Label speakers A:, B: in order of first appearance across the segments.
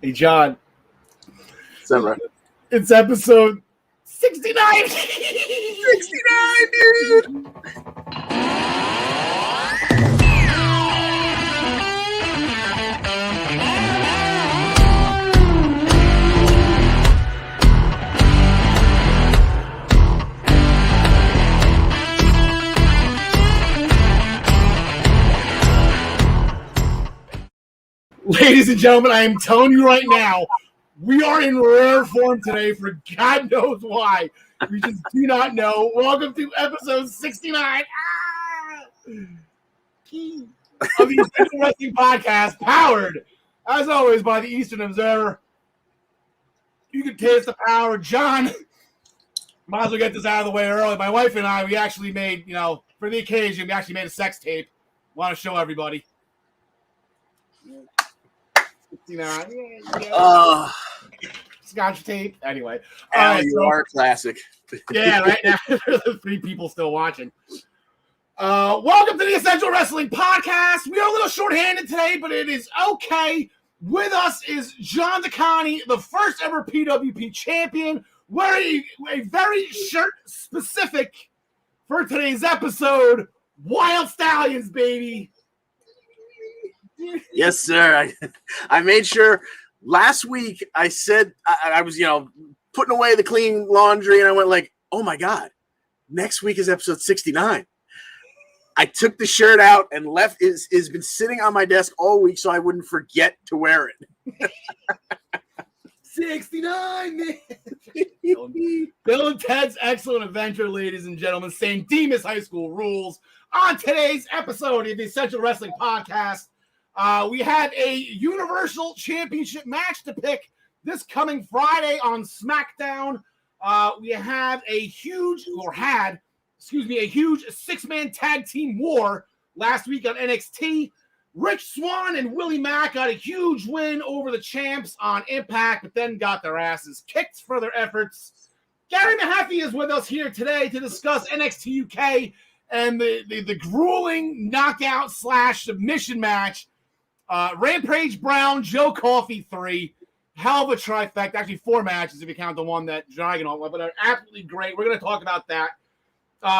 A: Hey, John.
B: Is that right?
A: It's episode 69.
B: 69, dude.
A: Ladies and gentlemen, I am telling you right now, we are in rare form today for God knows why. We just do not know. Welcome to episode 69 of the Essential Wrestling Podcast, powered, as always, by the Eastern Observer. You can taste the power. John, might as well get this out of the way early. My wife and I, we actually made, for the occasion, we actually made a sex tape. Want to show everybody. 69. Scotch tape. Anyway.
B: You are classic.
A: Yeah, right now. The 3 people still watching. Welcome to the Essential Wrestling Podcast. We are a little short-handed today, but it is okay. With us is John DeConnie, the first ever PWP champion, wearing a very shirt-specific for today's episode, Wild Stallions, baby.
B: Yes, sir. I made sure last week I said I was, putting away the clean laundry, and I went like, oh my God, next week is episode 69. I took the shirt out and left. It's been sitting on my desk all week so I wouldn't forget to wear it.
A: 69, man. Bill and Ted's Excellent Adventure, ladies and gentlemen. St. Demas High School rules. On today's episode of the Essential Wrestling Podcast, we had a Universal Championship match to pick this coming Friday on SmackDown. We have a huge 6-man tag team war last week on NXT. Rich Swann and Willie Mack got a huge win over the champs on Impact, but then got their asses kicked for their efforts. Gary Mahaffey is with us here today to discuss NXT UK and the grueling knockout / submission match. Rampage Brown, Joe Coffey 3. Hell of a trifecta. Actually, 4 matches if you count the one that Dragon won, but they're absolutely great. We're going to talk about that.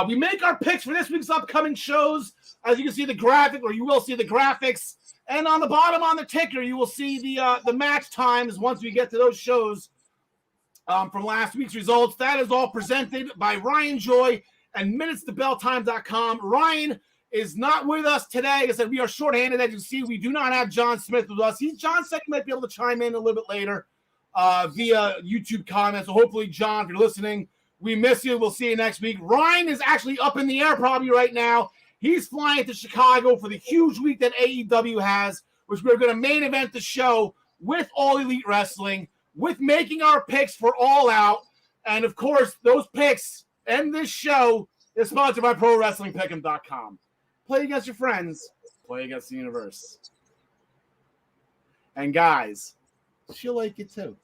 A: We make our picks for this week's upcoming shows. As you can see the graphic, or you will see the graphics. And on the bottom on the ticker, you will see the match times once we get to those shows from last week's results. That is all presented by Ryan Joy and MinutesToBellTime.com. Ryan is not with us today. Like I said, we are shorthanded. As you can see, we do not have John Smith with us. John said he might be able to chime in a little bit later via YouTube comments. So hopefully, John, if you're listening, we miss you. We'll see you next week. Ryan is actually up in the air probably right now. He's flying to Chicago for the huge week that AEW has, which we're going to main event the show with All Elite Wrestling, with making our picks for All Out. And, of course, those picks and this show is sponsored by ProWrestlingPick'em.com. Play against your friends. Play against the universe. And guys, she'll like it too.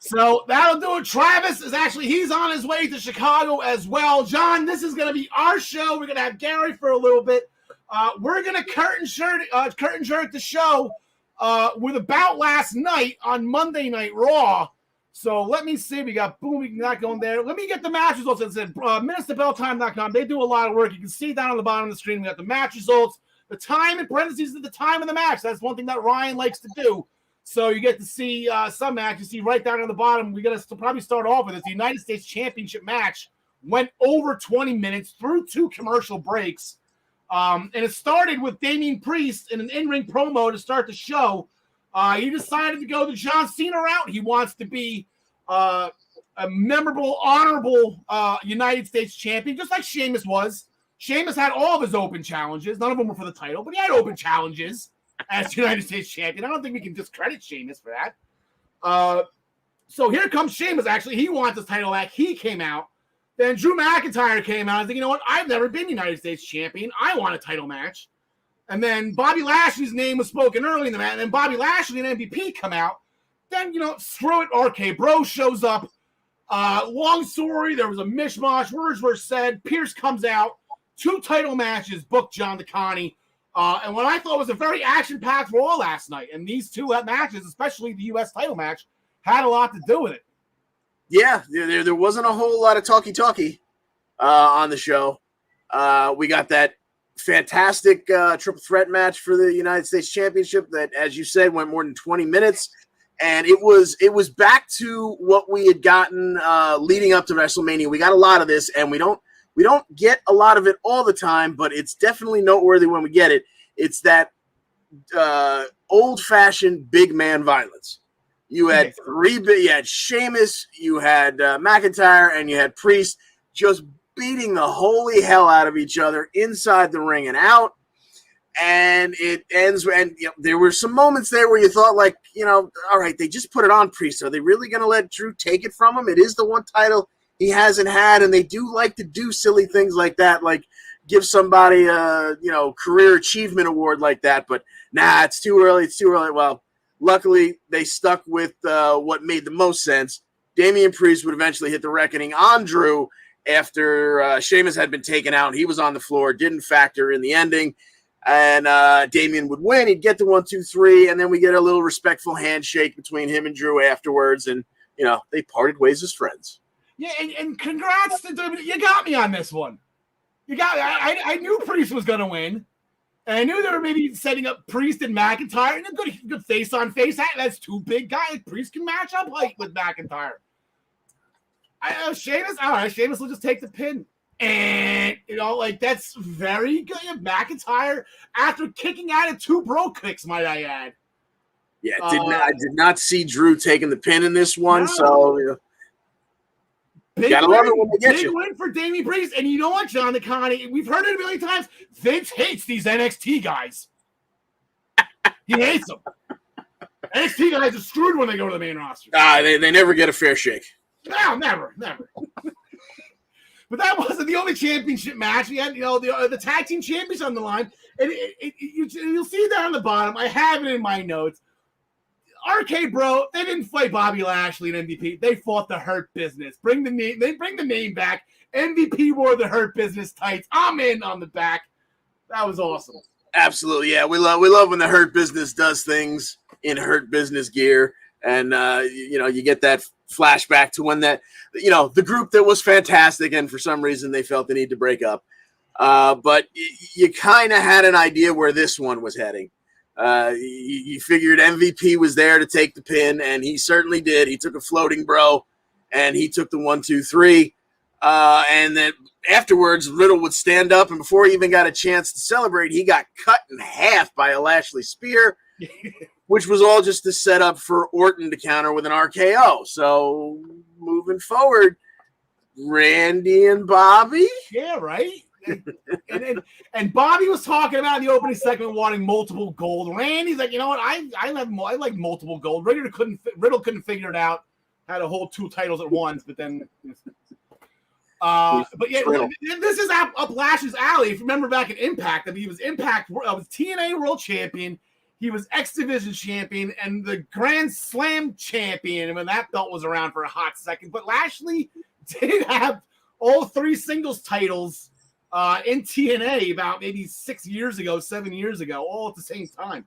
A: So that'll do it. Travis is he's on his way to Chicago as well. John, this is going to be our show. We're going to have Gary for a little bit. We're going to curtain jerk the show with About Last Night on Monday Night Raw. So let me see. We got boom. We not going there. Let me get the match results. It said MinutesToBellTime.com. They do a lot of work. You can see down on the bottom of the screen. We got the match results. The time in parentheses is the time of the match. That's one thing that Ryan likes to do. So you get to see some match. You see right down on the bottom. We're going to probably start off with this. The United States Championship match went over 20 minutes through 2 commercial breaks. And it started with Damian Priest in an in-ring promo to start the show. He decided to go the John Cena route. He wants to be a memorable, honorable United States champion, just like Sheamus was. Sheamus had all of his open challenges. None of them were for the title, but he had open challenges as United States champion. I don't think we can discredit Sheamus for that. So here comes Sheamus. Actually, he wants his title back. He came out. Then Drew McIntyre came out and said, you know what? I've never been United States champion. I want a title match. And then Bobby Lashley's name was spoken early in the match. And then Bobby Lashley and MVP come out. Then, screw it. RK Bro shows up. Long story. There was a mishmash. Words were said. Pierce comes out. 2 title matches booked John DeConnie. And what I thought was a very action-packed Raw last night. And these two matches, especially the U.S. title match, had a lot to do with it.
B: Yeah, there wasn't a whole lot of talky on the show. We got that fantastic triple threat match for the United States Championship that, as you said, went more than 20 minutes. And it was back to what we had gotten leading up to WrestleMania. We got a lot of this, and we don't get a lot of it all the time, but it's definitely noteworthy when we get it. It's that old-fashioned big man violence. You had you had Sheamus, you had McIntyre, and you had Priest just beating the holy hell out of each other inside the ring and out. And it ends, and there were some moments there where you thought, like, all right, they just put it on Priest. Are they really going to let Drew take it from him? It is the one title he hasn't had, and they do like to do silly things like that, like give somebody a career achievement award like that. But nah, it's too early. It's too early. Well, luckily they stuck with what made the most sense. Damian Priest would eventually hit the reckoning on Drew after Sheamus had been taken out. He was on the floor, didn't factor in the ending. And Damian would win. He'd get the 1, 2, 3, and then we get a little respectful handshake between him and Drew afterwards. And, they parted ways as friends.
A: Yeah, and congrats to WWE. You got me on this one. You got me. I knew Priest was going to win. And I knew they were maybe setting up Priest and McIntyre. And a good face-on-face. That's two big guys. Priest can match up height with McIntyre. Sheamus, all right, Sheamus will just take the pin. And, that's very good. McIntyre, after kicking out of 2 bro kicks, might I add.
B: Yeah, I did not see Drew taking the pin in this one, so gotta love it when they get you.
A: Big win for Damian Priest. And you know what, John DeConnie? We've heard it a million times. Vince hates these NXT guys. He hates them. NXT guys are screwed when they go to the main roster.
B: They never get a fair shake.
A: No, never. But that wasn't the only championship match. We had, the tag team champions on the line. And you'll see there on the bottom. I have it in my notes. RK Bro, they didn't fight Bobby Lashley and MVP. They fought the Hurt Business. They bring the name back. MVP wore the Hurt Business tights. I'm in on the back. That was awesome.
B: Absolutely, yeah. We love when the Hurt Business does things in Hurt Business gear. And, you get that flashback to when that, the group that was fantastic, and for some reason they felt the need to break up. But you kind of had an idea where this one was heading. You figured MVP was there to take the pin, and he certainly did. He took a floating bro, and he took the 1, 2, 3. And then afterwards, Riddle would stand up, and before he even got a chance to celebrate, he got cut in half by a Lashley spear. Which was all just to set up for Orton to counter with an RKO. So moving forward, Randy and Bobby.
A: Yeah, right. And Bobby was talking about in the opening segment wanting multiple gold. Randy's like, you know what? I like multiple gold. Riddle couldn't figure it out. Had to hold 2 titles at once, but then. But yeah, this is up Lash's alley. If you remember back at Impact, he was was TNA World Champion. He was X Division champion and the Grand Slam champion when that belt was around for a hot second. But Lashley did have all 3 singles titles in TNA about maybe 7 years ago, all at the same time.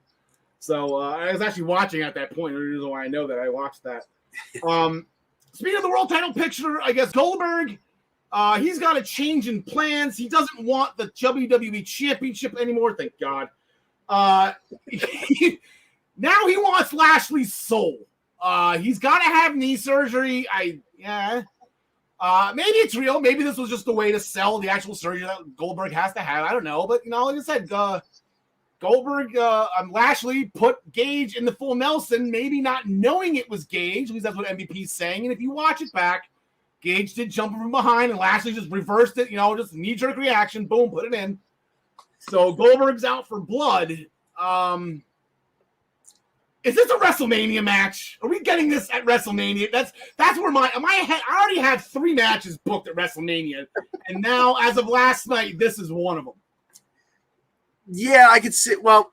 A: So I was actually watching at that point. The reason why I know that I watched that. Speaking of the world title picture, I guess Goldberg, he's got a change in plans. He doesn't want the WWE Championship anymore. Thank God. Now he wants Lashley's soul. He's got to have knee surgery. Maybe it's real. Maybe this was just a way to sell the actual surgery that Goldberg has to have. I don't know. But, like I said, Goldberg, Lashley put Gage in the full Nelson, maybe not knowing it was Gage, because that's what MVP's saying. And if you watch it back, Gage did jump from behind, and Lashley just reversed it, just knee-jerk reaction, boom, put it in. So Goldberg's out for blood. Is this a WrestleMania match? Are we getting this at WrestleMania? That's where I already had 3 matches booked at WrestleMania, and now as of last night, this is one of them.
B: Yeah, I could see. Well,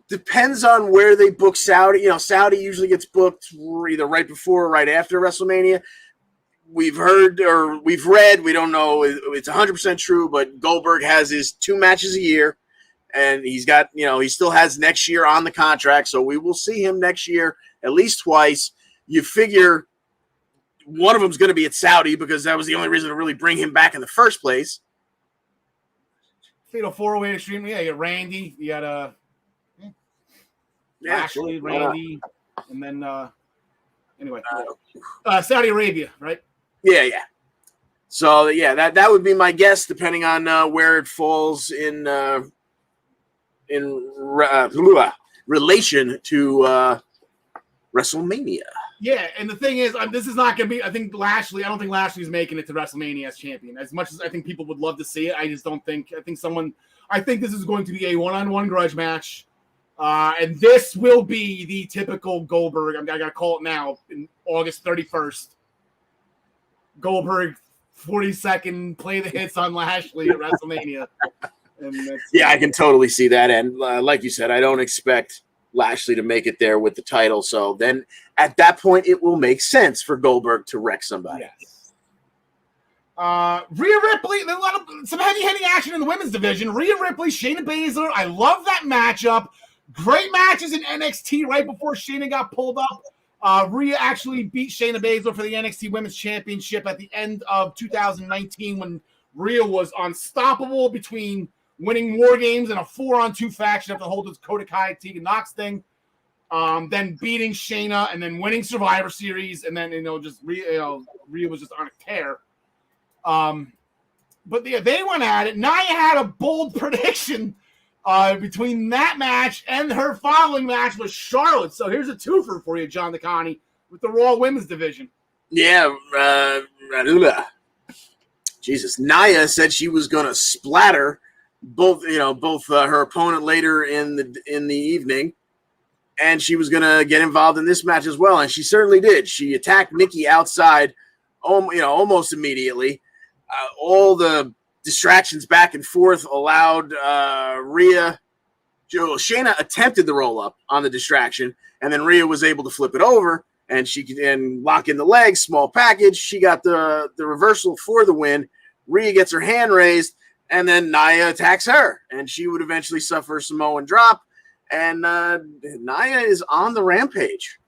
B: depends on where they book Saudi. Saudi usually gets booked either right before or right after WrestleMania. We've heard or we've read, we don't know it's 100% true, but Goldberg has his 2 matches a year. And he's got, he still has next year on the contract, so we will see him next year at least twice. You figure one of them's going to be at Saudi because that was the only reason to really bring him back in the first place.
A: Fatal 4-way extreme. Yeah, you got Randy. You got Lashley, Randy, and then anyway, Saudi Arabia, right?
B: Yeah. So that would be my guess, depending on where it falls in relation to WrestleMania.
A: Yeah, and the thing is, this is not going to be. I don't think Lashley's making it to WrestleMania as champion. As much as I think people would love to see it, I just don't think. I think this is going to be a one-on-one grudge match. And this will be the typical Goldberg. I got to call it now. In August 31st, Goldberg 40-second play the hits on Lashley at WrestleMania.
B: I can totally see that. And like you said, I don't expect Lashley to make it there with the title. So then at that point, it will make sense for Goldberg to wreck somebody.
A: Yes. Rhea Ripley, some heavy-hitting action in the women's division. Rhea Ripley, Shayna Baszler. I love that matchup. Great matches in NXT right before Shayna got pulled up. Rhea actually beat Shayna Baszler for the NXT Women's Championship at the end of 2019 when Rhea was unstoppable between winning War Games and a 4-on-2 faction after the whole Dakota Kai Tegan Nox thing. Then beating Shayna and then winning Survivor Series. And then, Rhea was just on a tear. But they went at it. Nia had a bold prediction between that match and her following match with Charlotte. So here's a twofer for you, John DeConnie, with the Raw Women's Division.
B: Yeah, Jesus. Nia said she was going to splatter both her opponent later in the evening, and she was going to get involved in this match as well, and she certainly did. She attacked Nikki outside, almost immediately. All the distractions back and forth allowed Rhea. Shayna attempted the roll up on the distraction, and then Rhea was able to flip it over, and she could lock in the legs, small package. She got the reversal for the win. Rhea gets her hand raised, and then Nia attacks her, and she would eventually suffer a Samoan drop, and Nia is on the rampage.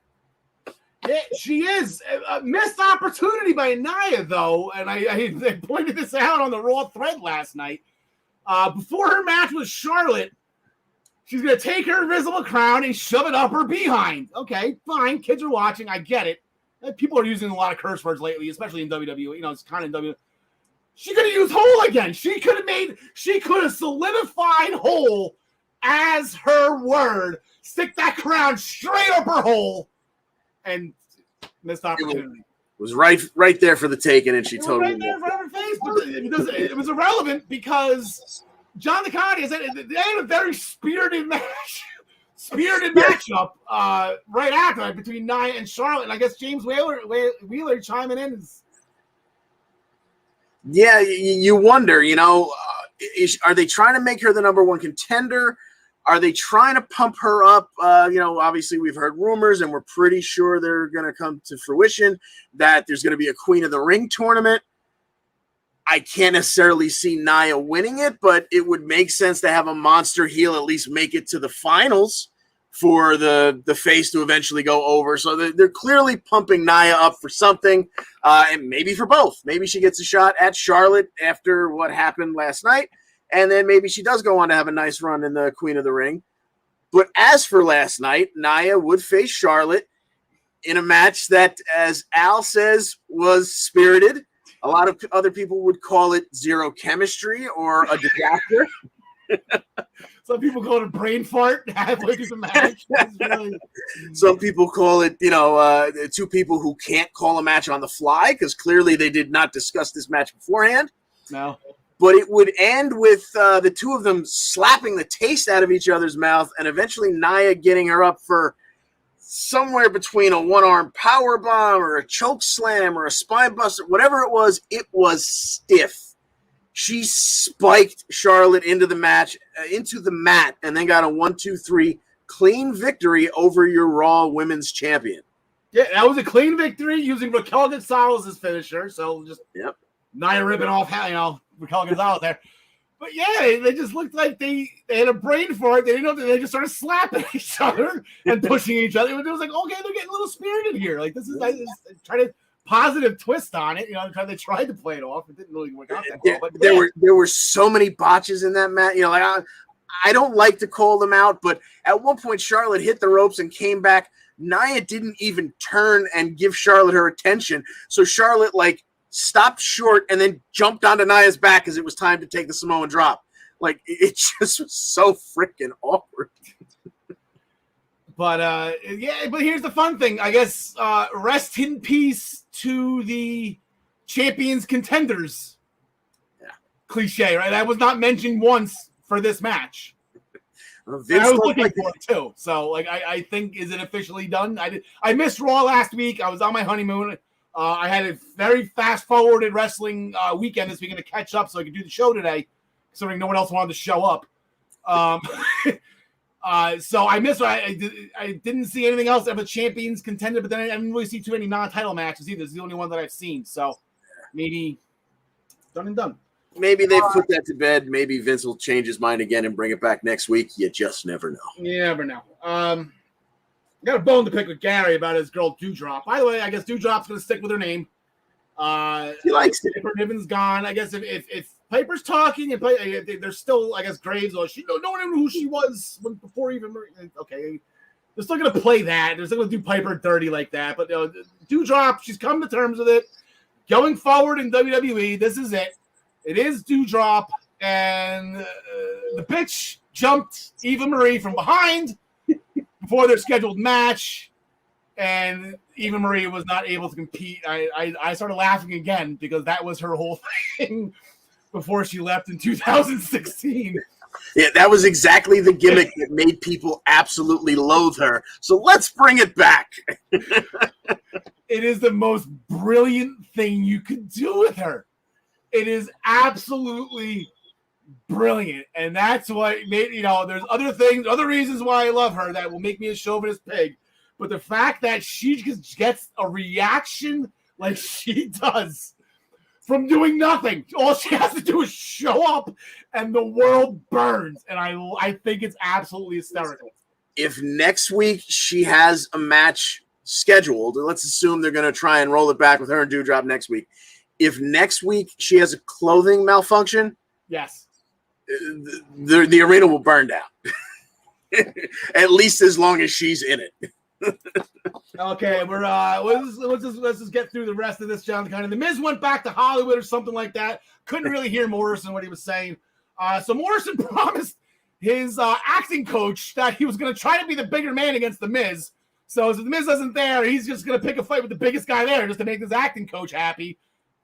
A: Yeah, she is. A missed opportunity by Nia, though, and I pointed this out on the Raw thread last night. Before her match with Charlotte, she's going to take her invisible crown and shove it up her behind. Okay, fine. Kids are watching. I get it. People are using a lot of curse words lately, especially in WWE. It's kind of WWE. She could have used hole again. She could have solidified hole as her word. Stick that crown straight up her hole. And missed opportunity.
B: It was right there for the taking, and she totally
A: right there for her face. It was irrelevant because John DeConnie said they had a very spirited matchup right after that between Nia and Charlotte. And I guess James Wheeler chiming in is.
B: Yeah, you wonder, are they trying to make her the number one contender? Are they trying to pump her up? Obviously we've heard rumors, and we're pretty sure they're going to come to fruition that there's going to be a Queen of the Ring tournament. I can't necessarily see Nia winning it, but it would make sense to have a monster heel at least make it to the finals for the face to eventually go over. So they're clearly pumping Nia up for something, and maybe for both. Maybe she gets a shot at Charlotte after what happened last night, and then maybe she does go on to have a nice run in the Queen of the Ring. But as for last night, Nia would face Charlotte in a match that, as Al says, was spirited. A lot of other people would call it zero chemistry or a disaster.
A: Some people call it a brain fart halfway through the match.
B: Some people call it, two people who can't call a match on the fly because clearly they did not discuss this match beforehand.
A: No.
B: But it would end with the two of them slapping the taste out of each other's mouth, and eventually Nia getting her up for somewhere between a one-arm power bomb or a choke slam or a spine buster, whatever it was stiff. She spiked Charlotte into the mat, and then got a 1-2-3 clean victory over your Raw Women's Champion.
A: Yeah, that was a clean victory using Raquel Gonzalez as finisher. So just Nia ripping off, Raquel Gonzalez there. But yeah, they just looked like they had a brain for it. They didn't know that they just started slapping each other and pushing each other. It was like, okay, they're getting a little spirited here. Like, this is try to positive twist on it. They tried to play it off. It didn't really work out that well. But
B: there were so many botches in that match. I don't like to call them out, but at one point Charlotte hit the ropes and came back. Nia didn't even turn and give Charlotte her attention. So Charlotte stopped short and then jumped onto Nia's back as it was time to take the Samoan drop. It just was so freaking awkward.
A: But but here's the fun thing. I guess rest in peace to the champions contenders. Yeah. Cliche, right? That was not mentioned once for this match. I was looking for it too. So I think, is it officially done? I missed Raw last week. I was on my honeymoon. I had a very fast forwarded wrestling weekend this weekend to catch up so I could do the show today, considering no one else wanted to show up. So I missed. I didn't see anything else of a champions contender, but then I didn't really see too many non-title matches either. It's the only one that I've seen. So maybe done and done.
B: Maybe they put that to bed. Maybe Vince will change his mind again and bring it back next week. You just never know.
A: You never know. Got a bone to pick with Gary about his girl Doudrop. By the way, I guess Doudrop's going to stick with her name.
B: He likes it.
A: Piper Niven's gone. I guess if Piper's talking and there's still, I guess, Graves, or no one knew who she was before even. Okay, they're still going to play that. They're still going to do Piper dirty like that. But Doudrop, she's come to terms with it. Going forward in WWE, this is it. It is Doudrop, and the bitch jumped Eva Marie from behind before their scheduled match, and Eva Marie was not able to compete. I started laughing again because that was her whole thing before she left in 2016.
B: Yeah, that was exactly the gimmick that made people absolutely loathe her. So let's bring it back.
A: It is the most brilliant thing you could do with her. It is absolutely brilliant. And that's what made, there's other things, other reasons why I love her that will make me a chauvinist pig. But the fact that she just gets a reaction like she does from doing nothing. All she has to do is show up and the world burns. And I think it's absolutely hysterical.
B: If next week she has a match scheduled, let's assume they're going to try and roll it back with her and Doudrop next week. If next week she has a clothing malfunction,
A: yes,
B: the arena will burn down. At least as long as she's in it.
A: Okay, we're let's just get through the rest of this, John. Kind of the Miz went back to Hollywood or something like that. Couldn't really hear Morrison what he was saying. So Morrison promised his acting coach that he was going to try to be the bigger man against the Miz. So if the Miz isn't there, he's just going to pick a fight with the biggest guy there just to make his acting coach happy.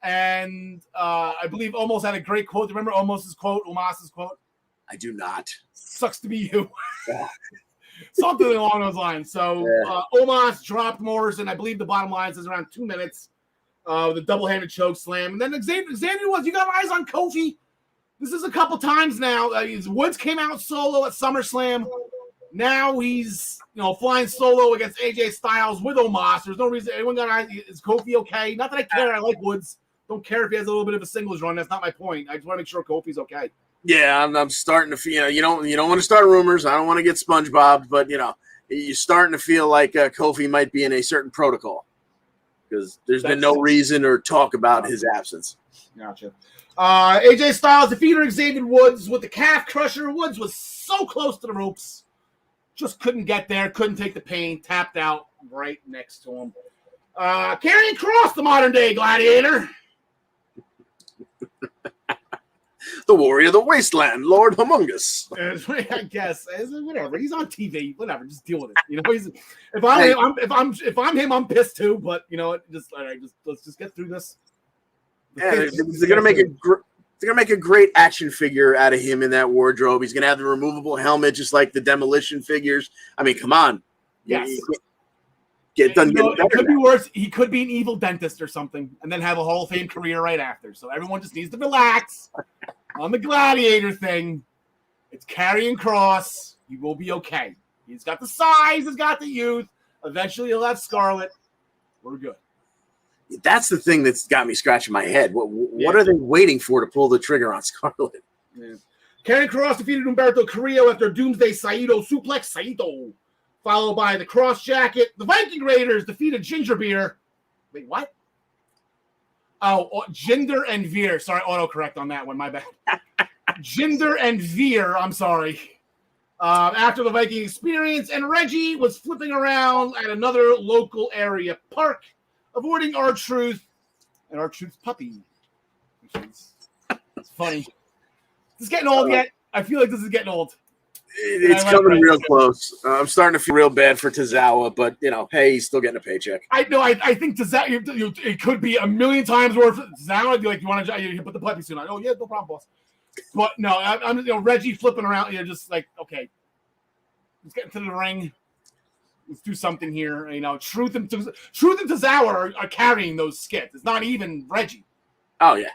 A: And I believe Omos had a great quote. Remember Omos's quote?
B: I do not.
A: Sucks to be you. Something along those lines. So Omos dropped Morrison. I believe the bottom line says around 2 minutes with a double-handed choke slam. And then Xavier Woods, you got eyes on Kofi. This is a couple times now. Woods came out solo at SummerSlam. Now he's flying solo against AJ Styles with Omos. There's no reason anyone got eyes. Is Kofi okay? Not that I care. I like Woods. Don't care if he has a little bit of a singles run. That's not my point. I just want to make sure Kofi's okay.
B: Yeah, I'm starting to feel. You don't want to start rumors. I don't want to get SpongeBob, but you're starting to feel like Kofi might be in a certain protocol because there's been no reason or talk about his absence.
A: Gotcha. AJ Styles defeated Xavier Woods with the calf crusher. Woods was so close to the ropes, just couldn't get there, couldn't take the pain, tapped out right next to him. Karrion Kross, the modern day gladiator.
B: The warrior of the wasteland, Lord Humongous.
A: I guess whatever. He's on TV. Whatever. Just deal with it. If I'm him, I'm pissed too. But let's just get through this.
B: They're gonna make a great action figure out of him in that wardrobe. He's gonna have the removable helmet, just like the demolition figures. I mean, come on.
A: Yes.
B: It
A: could be worse. He could be an evil dentist or something, and then have a Hall of Fame career right after. So everyone just needs to relax on the gladiator thing. It's Karrion Kross. He will be okay. He's got the size. He's got the youth. Eventually, he'll have Scarlett. We're good.
B: That's the thing that's got me scratching my head. What are they waiting for to pull the trigger on Scarlett?
A: Yeah. Karrion Kross defeated Humberto Carrillo after Doomsday Saito suplex Saito, followed by the Cross Jacket. The Viking Raiders defeated Ginger Beer. Wait, what? Oh, Jinder and Veer. Sorry, autocorrect on that one. My bad. Jinder and Veer. I'm sorry. After the Viking experience, and Reggie was flipping around at another local area park, avoiding R-Truth and R-Truth's puppy. It's funny. Is this getting old yet? I feel like this is getting old.
B: It's coming real close. I'm starting to feel real bad for Tozawa, but hey, he's still getting a paycheck.
A: I know. I think Tozawa, it could be a million times worth. Tozawa, like you want to put the puppy suit on? Oh yeah, no problem, boss. But no, I'm Reggie flipping around. You're just like, okay, let's get into the ring. Let's do something here. Truth and Tozawa are carrying those skits. It's not even Reggie.
B: Oh yeah,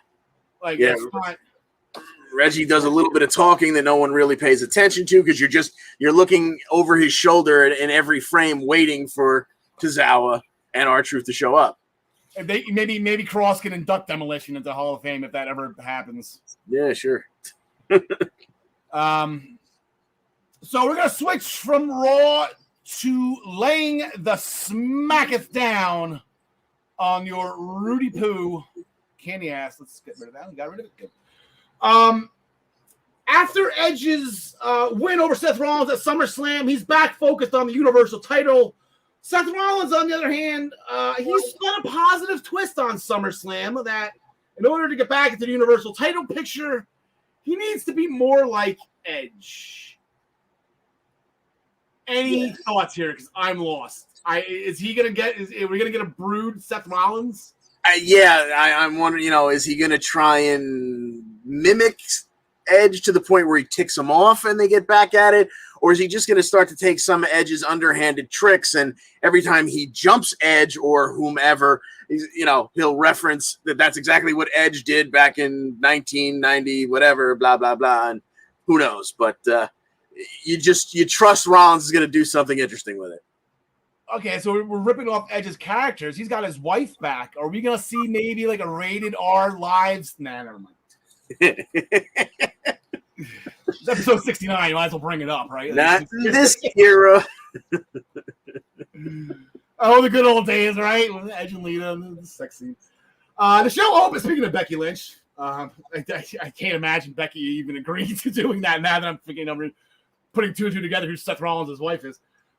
A: it's not.
B: Reggie does a little bit of talking that no one really pays attention to because you're looking over his shoulder in every frame, waiting for Tozawa and R-Truth to show up.
A: And maybe Cross can induct Demolition into Hall of Fame if that ever happens.
B: Yeah, sure.
A: So we're gonna switch from Raw to laying the smacketh down on your Rudy Poo candy ass. Let's get rid of that. We got rid of it. Good. After Edge's win over Seth Rollins at SummerSlam, he's back focused on the Universal title. Seth Rollins, on the other hand, he's got a positive twist on SummerSlam that in order to get back into the Universal title picture, he needs to be more like Edge. Any thoughts here? Because I'm lost. Are we going to get a brood Seth Rollins?
B: I'm wondering, is he going to try and mimic Edge to the point where he ticks him off and they get back at it? Or is he just going to start to take some of Edge's underhanded tricks, and every time he jumps Edge or whomever, he'll reference that's exactly what Edge did back in 1990, whatever, blah, blah, blah, and who knows. But you trust Rollins is going to do something interesting with it.
A: Okay, so we're ripping off Edge's characters. He's got his wife back. Are we going to see maybe like a rated R lives? Nah, never mind. It's episode 69. You might as well bring it up, right?
B: Not this era.
A: Oh, the good old days, right? With Edge and Lita, the sex scene. The show opens. Speaking of Becky Lynch, I can't imagine Becky even agreeing to doing that. Now that I'm thinking, I'm putting two and two together, who Seth Rollins' wife is.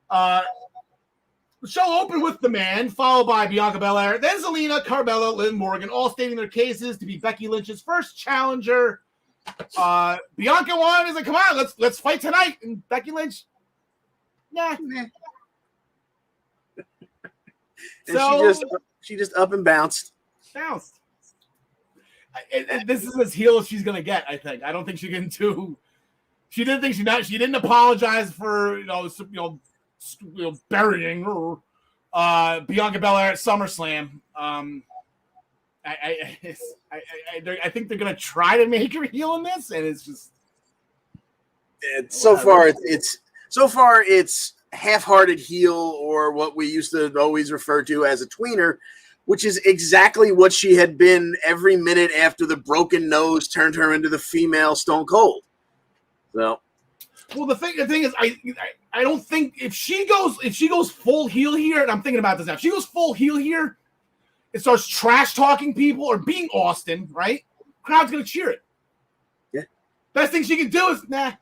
A: The show opened with the man, followed by Bianca Belair, then Zelina, Carmella, Liv Morgan, all stating their cases to be Becky Lynch's first challenger. Bianca won. Is like, come on, let's fight tonight. And Becky Lynch, nah.
B: And she just up and bounced.
A: This is as heel as she's gonna get. I think. I don't think she can do. She didn't apologize for burying her. Bianca Belair at SummerSlam. I think they're gonna try to make her heel in this, and it's just.
B: So far it's half-hearted heel, or what we used to always refer to as a tweener, which is exactly what she had been every minute after the broken nose turned her into the female Stone Cold. So,
A: well, the thing is, I don't think if she goes full heel here, and I'm thinking about this now. If she goes full heel here, it starts trash talking people or being Austin, right? Crowd's gonna cheer it.
B: Yeah.
A: Best thing she can do is, nah, I'm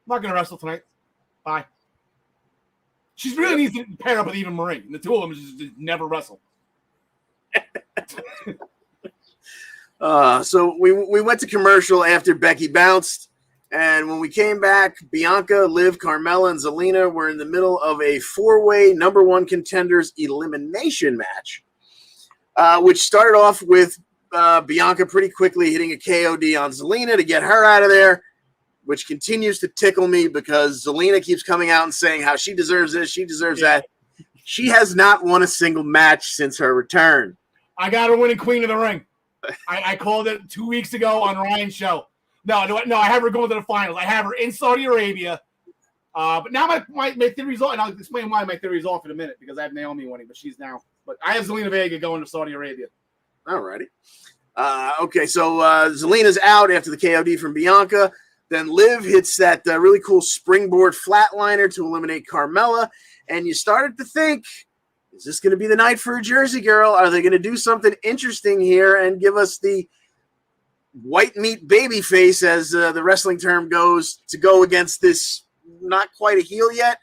A: not gonna wrestle tonight. Bye. She really needs to pair up with Eva Marie. And the two of them just never wrestle.
B: So we went to commercial after Becky bounced, and when we came back, Bianca, Liv, Carmella, and Zelina were in the middle of a four-way number one contenders elimination match, which started off with Bianca pretty quickly hitting a KOD on Zelina to get her out of there, which continues to tickle me because Zelina keeps coming out and saying how she deserves this, she deserves that. She has not won a single match since her return.
A: I got her winning Queen of the Ring. I called it 2 weeks ago on Ryan's show. No, I have her going to the finals. I have her in Saudi Arabia. But now my theory's off, and I'll explain why my theory's off in a minute, because I have Naomi winning, but she's now. But I have Zelina Vega going to Saudi Arabia.
B: Alrighty. Okay, so Zelina's out after the KOD from Bianca. Then Liv hits that really cool springboard flatliner to eliminate Carmella. And you started to think, is this going to be the night for a Jersey Girl? Are they going to do something interesting here and give us the white meat baby face, as the wrestling term goes, to go against this not quite a heel yet?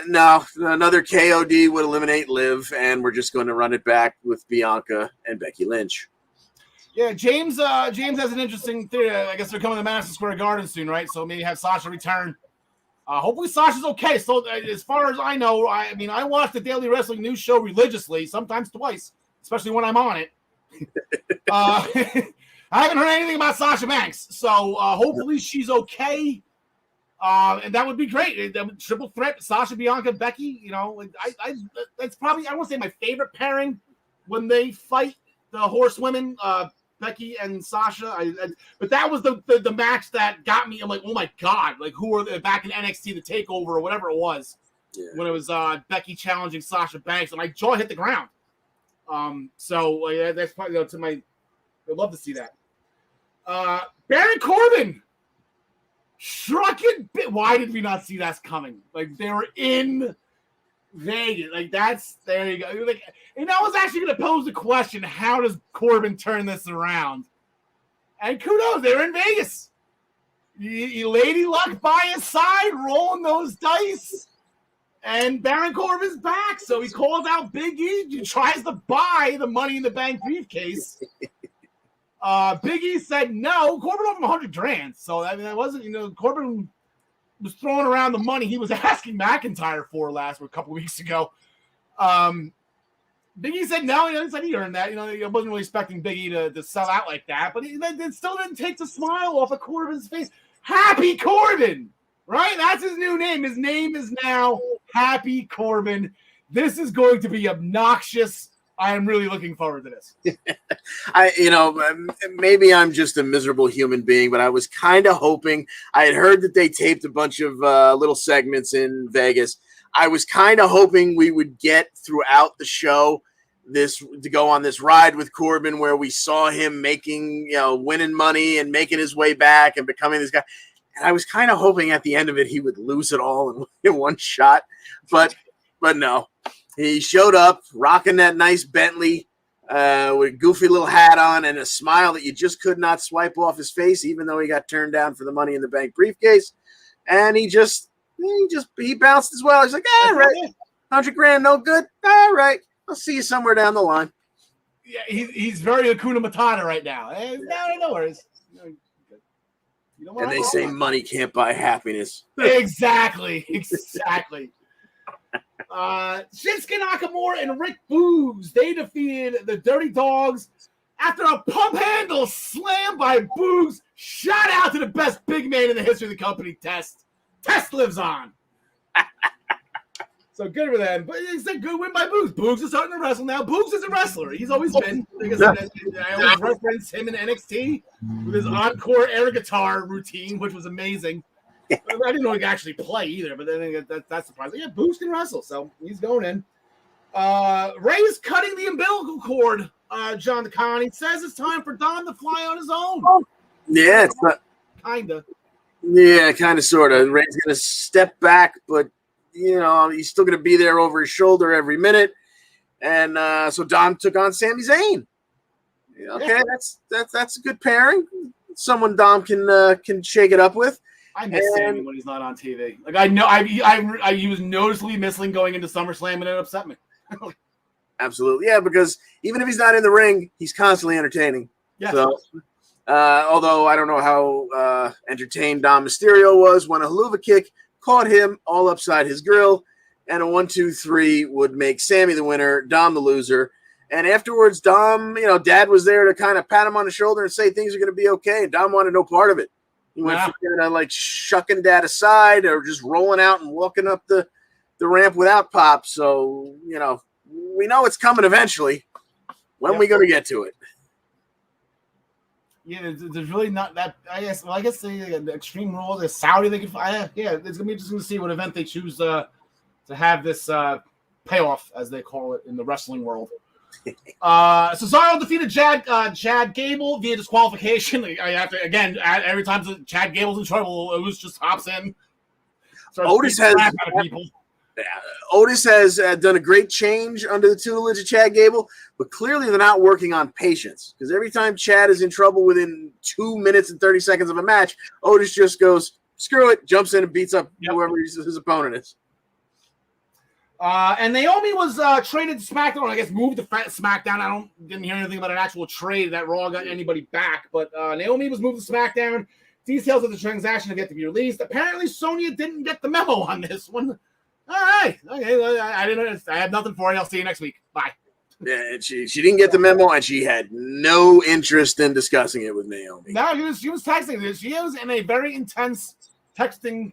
B: No, another KOD would eliminate Liv, and we're just going to run it back with Bianca and Becky Lynch.
A: Yeah, James has an interesting theory. I guess they're coming to Madison Square Garden soon, right? So maybe have Sasha return. Hopefully Sasha's okay. So as far as I know, I watch the Daily Wrestling News show religiously, sometimes twice, especially when I'm on it. I haven't heard anything about Sasha Banks, so hopefully she's okay. And that would be great. Triple threat: Sasha, Bianca, Becky. That's probably, I won't say my favorite pairing when they fight the horsewomen, Becky and Sasha. But that was the match that got me. I'm like, oh my god! Like, who are they back in NXT, the Takeover or whatever it was, when it was Becky challenging Sasha Banks, and my jaw hit the ground. So that's probably to my. I'd love to see that. Baron Corbin. Shrunken bit. Why did we not see that coming? Like, they were in Vegas. Like, there you go. Like, and I was actually going to pose the question: how does Corbin turn this around? And kudos, they were in Vegas. Lady Luck by his side, rolling those dice, and Baron Corbin's back. So he calls out Big E. He tries to buy the Money in the Bank briefcase. Big E said no. Corbin offered him $100,000. So that wasn't, Corbin was throwing around the money he was asking McIntyre for a couple weeks ago. Big E said no. He said he earned that. I wasn't really expecting Big E to sell out like that, but it still didn't take the smile off of Corbin's face. Happy Corbin, right? That's his new name. His name is now Happy Corbin. This is going to be obnoxious. I am really looking forward to this.
B: Maybe I'm just a miserable human being, but I was kind of hoping. I had heard that they taped a bunch of little segments in Vegas. I was kind of hoping we would get throughout the show to go on this ride with Corbin, where we saw him making, winning money and making his way back and becoming this guy. And I was kind of hoping at the end of it he would lose it all in one shot, but no. He showed up rocking that nice Bentley with a goofy little hat on and a smile that you just could not swipe off his face, even though he got turned down for the Money in the Bank briefcase. And he bounced as well. He's like, all right, $100,000, no good. All right, I'll see you somewhere down the line.
A: Yeah, he's very Hakuna Matata right now. No worries.
B: And they say money can't buy happiness.
A: Exactly. Shinsuke Nakamura and Rick Boogs, they defeated the Dirty Dogs after a pump handle slam by Boogs. Shout out to the best big man in the history of the company, Test. Test lives on. So good for them. But it's a good win by Boogs. Boogs is starting to wrestle now. Boogs is a wrestler. He's always been. I always reference him in NXT with his encore air guitar routine, which was amazing. I didn't know he could actually play either, but then that's surprising. Yeah, Boogs can wrestle, so he's going in. Ray's cutting the umbilical cord, John DeCon. He says it's time for Dom to fly on his own.
B: Yeah, it's not.
A: Kinda.
B: Yeah, kind of, sort of. Ray's going to step back, but, he's still going to be there over his shoulder every minute. And so Dom took on Sami Zayn. Okay, yeah. That's a good pairing. Someone Dom can shake it up with.
A: I miss Sammy when he's not on TV. Like, I know he was noticeably missing going into SummerSlam, and it upset me.
B: Absolutely, yeah, because even if he's not in the ring, he's constantly entertaining.
A: Yes.
B: So, although I don't know how entertained Dom Mysterio was when a haluva kick caught him all upside his grill, and a 1-2-3 would make Sammy the winner, Dom the loser. And afterwards, Dom, Dad was there to kind of pat him on the shoulder and say things are going to be okay, and Dom wanted no part of it. He went from shucking Dad aside or just rolling out and walking up the ramp without Pop. So, we know it's coming eventually. When are we going to get to it?
A: Yeah, there's really not that. I guess the Extreme Rules, the Saudi, they could. Yeah, it's going to be interesting to see what event they choose to have this payoff, as they call it in the wrestling world. Cesaro defeated Chad Gable via disqualification. I have to again every time Chad Gable's in trouble, Otis just hops in.
B: Otis has done a great change under the tutelage of Chad Gable, but clearly they're not working on patience, because every time Chad is in trouble within 2 minutes and 30 seconds of a match, Otis just goes, screw it, jumps in and beats up whoever his opponent is.
A: And Naomi was traded to SmackDown. I guess moved to SmackDown. Didn't hear anything about an actual trade that Raw got anybody back. But Naomi was moved to SmackDown. Details of the transaction have yet to be released. Apparently, Sonya didn't get the memo on this one. All right, okay. I have nothing for you. I'll see you next week. Bye.
B: Yeah, she didn't get the memo, and she had no interest in discussing it with Naomi.
A: No, she was texting. She was in a very intense texting,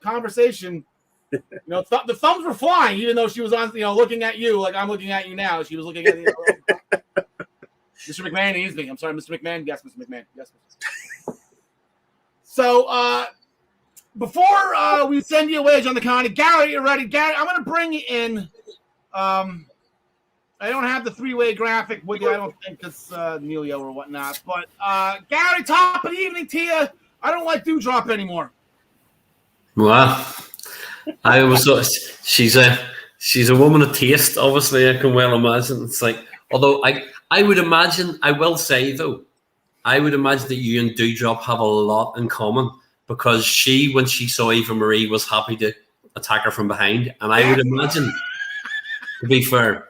A: conversation. The thumbs were flying, even though she was on, looking at you like I'm looking at you now. She was looking at Mr. McMahon needs me. I'm sorry, Mr. McMahon. Yes, Mr. McMahon. Yes. So, before we send you away, John the Connie, Gary, you ready? Gary, I'm going to bring you in. I don't have the three-way graphic with you. I don't think it's Neilio or whatnot. But, Gary, top of the evening to you. I don't like Doudrop anymore.
C: Well, she's a woman of taste, obviously, I can well imagine. It's like, although I would imagine, I will say though, I would imagine that you and Doudrop have a lot in common, because she, when she saw Eva Marie, was happy to attack her from behind. And I would imagine, to be fair,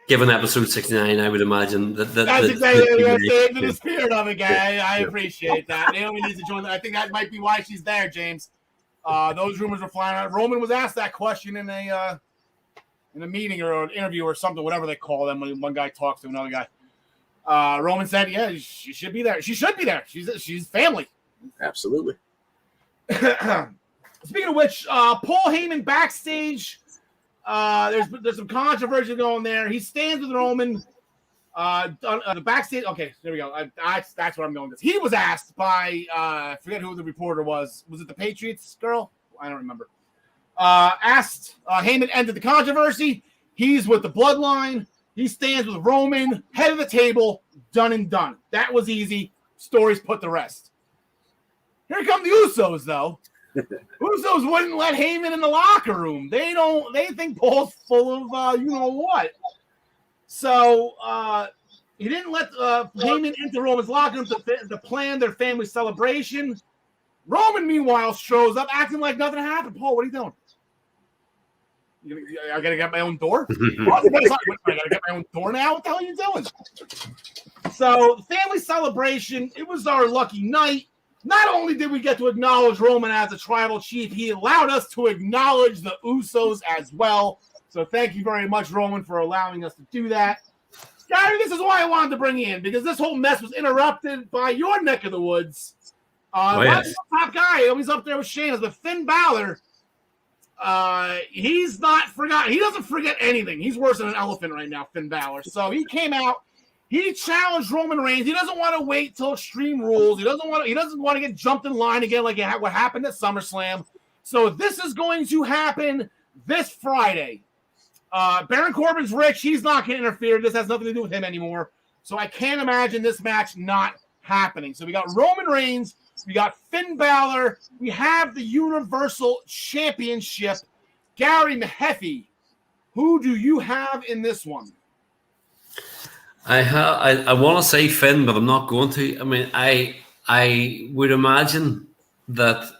C: given episode 69, I would imagine that's
A: exactly the spirit of it, guy. I appreciate that. Naomi needs to join. I think that might be why she's there, James. Those rumors were flying around. Roman was asked that question in a meeting or an interview or something, whatever they call them when one guy talks to another guy. Roman said, "Yeah, she should be there. She should be there. She's family."
B: Absolutely.
A: Speaking of which, Paul Heyman backstage. There's some controversy going there. He stands with Roman. The backstage. Okay, there we go. That's what I'm going with. He was asked by I forget who the reporter was. Was it the Patriots girl? I don't remember. Asked Heyman ended the controversy. He's with the Bloodline. He stands with Roman, head of the table, done and done. That was easy. Stories put to rest. Here come the Usos, though. Usos wouldn't let Heyman in the locker room. They think Paul's full of you know what. So he didn't let Heyman into Roman's locker room to plan their family celebration. Roman, meanwhile, shows up acting like nothing happened. Paul, what are you doing? I gotta get my own door? I gotta get my own door now? What the hell are you doing? So, the family celebration, it was our lucky night. Not only did we get to acknowledge Roman as a tribal chief, he allowed us to acknowledge the Usos as well. So, thank you very much, Roman, for allowing us to do that. Gary, this is why I wanted to bring you in, because this whole mess was interrupted by your neck of the woods. Yes. Top guy, he's up there with Shane, but Finn Balor. He's not forgotten. He doesn't forget anything. He's worse than an elephant right now, Finn Balor. So he came out. He challenged Roman Reigns. He doesn't want to wait till Extreme Rules. He doesn't want to get jumped in line again like what happened at SummerSlam. So this is going to happen this Friday. Baron Corbin's rich. He's not going to interfere. This has nothing to do with him anymore. So I can't imagine this match not happening. So we got Roman Reigns. We got Finn Balor. We have the Universal Championship. Gary Mahaffey, who do you have in this one?
C: I want to say Finn, but I'm not going to. I mean, I would imagine that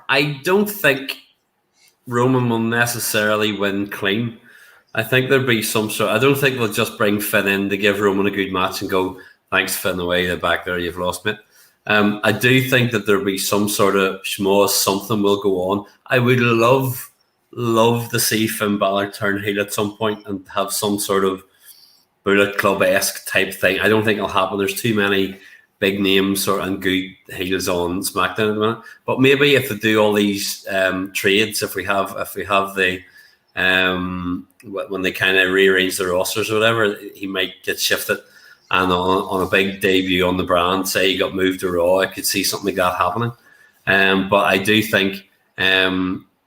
C: I don't think Roman will necessarily win clean. I think there'll be some sort. I don't think they'll just bring Finn in to give Roman a good match and go, "Thanks, Finn, away the back there. You've lost me." I do think that there'll be some sort of schmoz, something will go on. I would love to see Finn Balor turn heel at some point and have some sort of Bullet Club-esque type thing. I don't think it'll happen. There's too many big names and good heels on SmackDown at the minute. But maybe if they do all these trades, if we have the when they kind of rearrange the rosters or whatever, he might get shifted. And on a big debut on the brand, say he got moved to Raw, I could see something like that happening. But I do think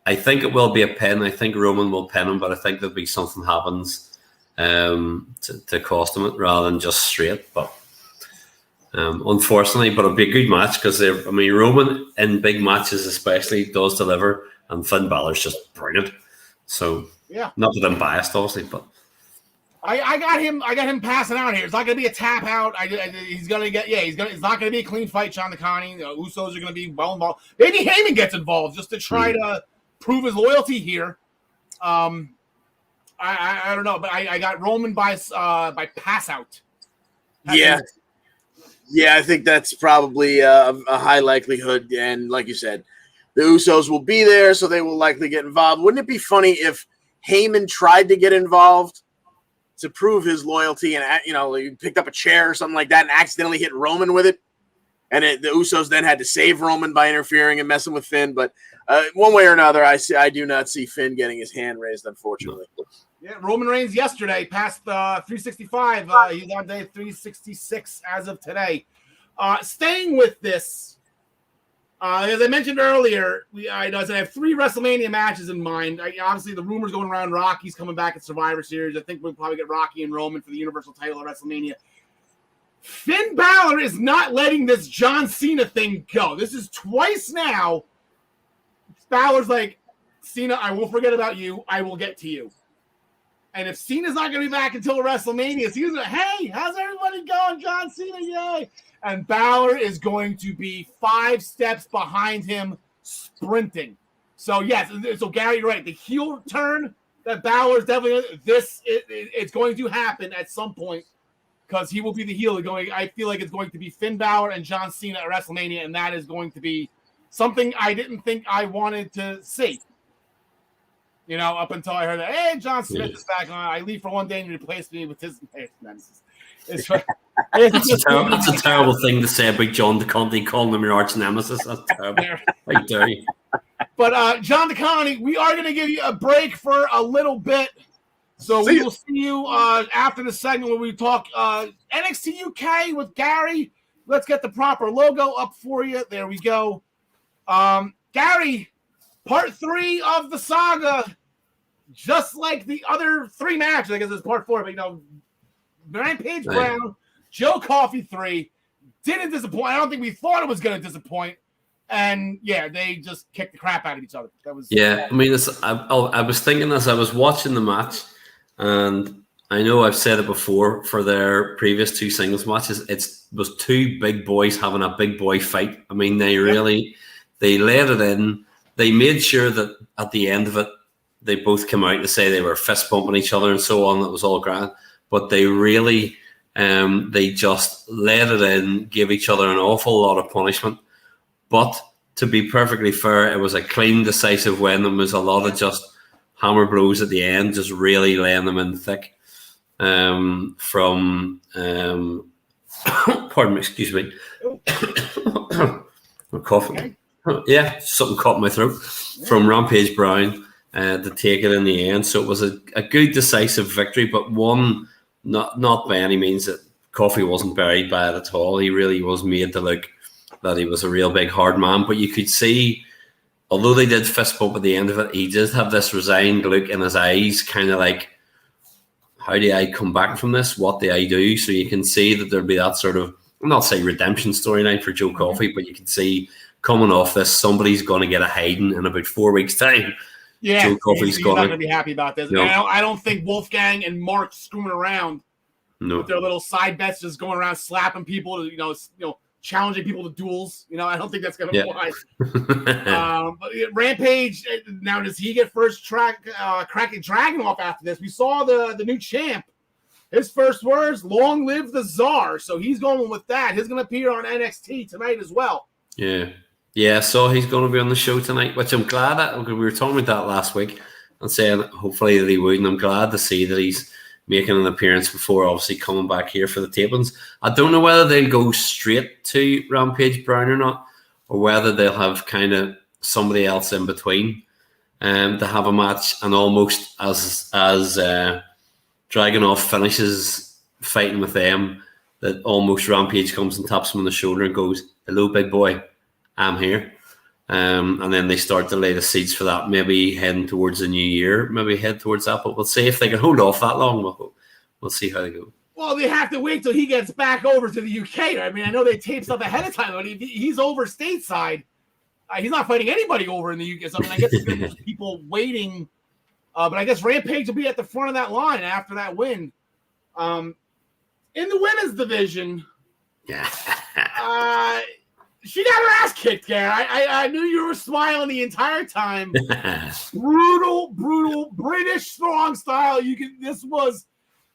C: I think it will be a pin. I think Roman will pin him, but I think there'll be something happens to cost him it rather than just straight. But unfortunately, but it'll be a good match because Roman in big matches especially does deliver, and Finn Balor's just brilliant. So
A: yeah,
C: not that I'm biased, obviously, but
A: I got him passing out here. It's not going to be a tap out. He's going to get it's not going to be a clean fight. Sean Connie, Usos are going to be well involved. Maybe Heyman gets involved just to try to prove his loyalty here. I don't know, but I got Roman by pass out.
B: Yeah, I think that's probably a high likelihood. And like you said, the Usos will be there, so they will likely get involved. Wouldn't it be funny if Heyman tried to get involved to prove his loyalty and, he picked up a chair or something like that and accidentally hit Roman with it? And the Usos then had to save Roman by interfering and messing with Finn. But one way or another, I do not see Finn getting his hand raised, unfortunately.
A: Yeah, Roman Reigns yesterday passed 365. He's on day 366 as of today. Staying with this, as I mentioned earlier, I have 3 WrestleMania matches in mind. Obviously, the rumors going around Rocky's coming back at Survivor Series. I think we'll probably get Rocky and Roman for the Universal title at WrestleMania. Finn Balor is not letting this John Cena thing go. This is twice now. Balor's like, Cena, I will forget about you. I will get to you. And if Cena's not going to be back until WrestleMania, Cena's like, hey, how's everybody going? John Cena, yay. And Balor is going to be 5 steps behind him, sprinting. So, yes, so Gary, you're right. The heel turn that Balor is definitely, it's going to happen at some point because he will be the heel. I feel like it's going to be Finn Balor and John Cena at WrestleMania, and that is going to be something I didn't think I wanted to see. Up until I heard that, hey, John Smith is back on. I leave for one day and replace me with his nemesis. That's
C: a terrible thing to say about John DeConte, calling him your arch nemesis. That's terrible. How dare you?
A: But John DeConte, we are going to give you a break for a little bit. So we will see you after the segment where we talk NXT UK with Gary. Let's get the proper logo up for you. There we go. Gary, part 3 of the saga, just like the other 3 matches. I guess it's part 4, but Rampage Brown, Joe Coffey 3 didn't disappoint. I don't think we thought it was going to disappoint. And yeah, they just kicked the crap out of each other. That was
C: I was thinking as I was watching the match, and I know I've said it before for their previous 2 singles matches. It was 2 big boys having a big boy fight. I mean, they laid it in. They made sure that at the end of it, they both came out to say they were fist bumping each other and so on. It was all grand. But they really, they just laid it in, gave each other an awful lot of punishment. But to be perfectly fair, it was a clean, decisive win. There was a lot of just hammer blows at the end, just really laying them in thick. Pardon me, excuse me. I'm coughing. Yeah, something caught in my throat from Rampage Brown to take it in the end. So it was a good, decisive victory, but one not by any means that Coffey wasn't buried by it at all. He really was made to look that he was a real big hard man. But you could see, although they did fist bump at the end of it, he did have this resigned look in his eyes, kind of like, how do I come back from this? What do I do? So you can see that there'll be that sort of, I'm not saying redemption storyline for Joe Coffey, but you can see coming off this, somebody's going to get a hiding in about 4 weeks' time.
A: Yeah, Joe Coffey's he's not going to be happy about this. No. I don't think Wolfgang and Mark screwing around with their little side bets, just going around slapping people, challenging people to duels. I don't think that's going to fly. But Rampage, now does he get first cracking Dragon off after this? We saw the new champ. His first words, long live the Czar. So he's going with that. He's going to appear on NXT tonight as well.
C: Yeah, so he's going to be on the show tonight, which I'm glad that, we were talking about that last week and saying hopefully that he would, and I'm glad to see that he's making an appearance before obviously coming back here for the tapings. I don't know whether they'll go straight to Rampage Brown or not, or whether they'll have kind of somebody else in between to have a match, and almost as Dragunov finishes fighting with them, that almost Rampage comes and taps him on the shoulder and goes, "Hello, big boy, I'm here." And then they start to lay the seeds for that, maybe heading towards the new year, maybe head towards that. But we'll see if they can hold off that long. We'll see how they go.
A: Well, they have to wait till he gets back over to the UK. I mean, I know they tape stuff ahead of time, but he's over stateside. He's not fighting anybody over in the UK. So, I mean, I guess there's people waiting. But I guess Rampage will be at the front of that line after that win. In the women's division, she got her ass kicked, Gary. I knew you were smiling the entire time. brutal British strong style. This was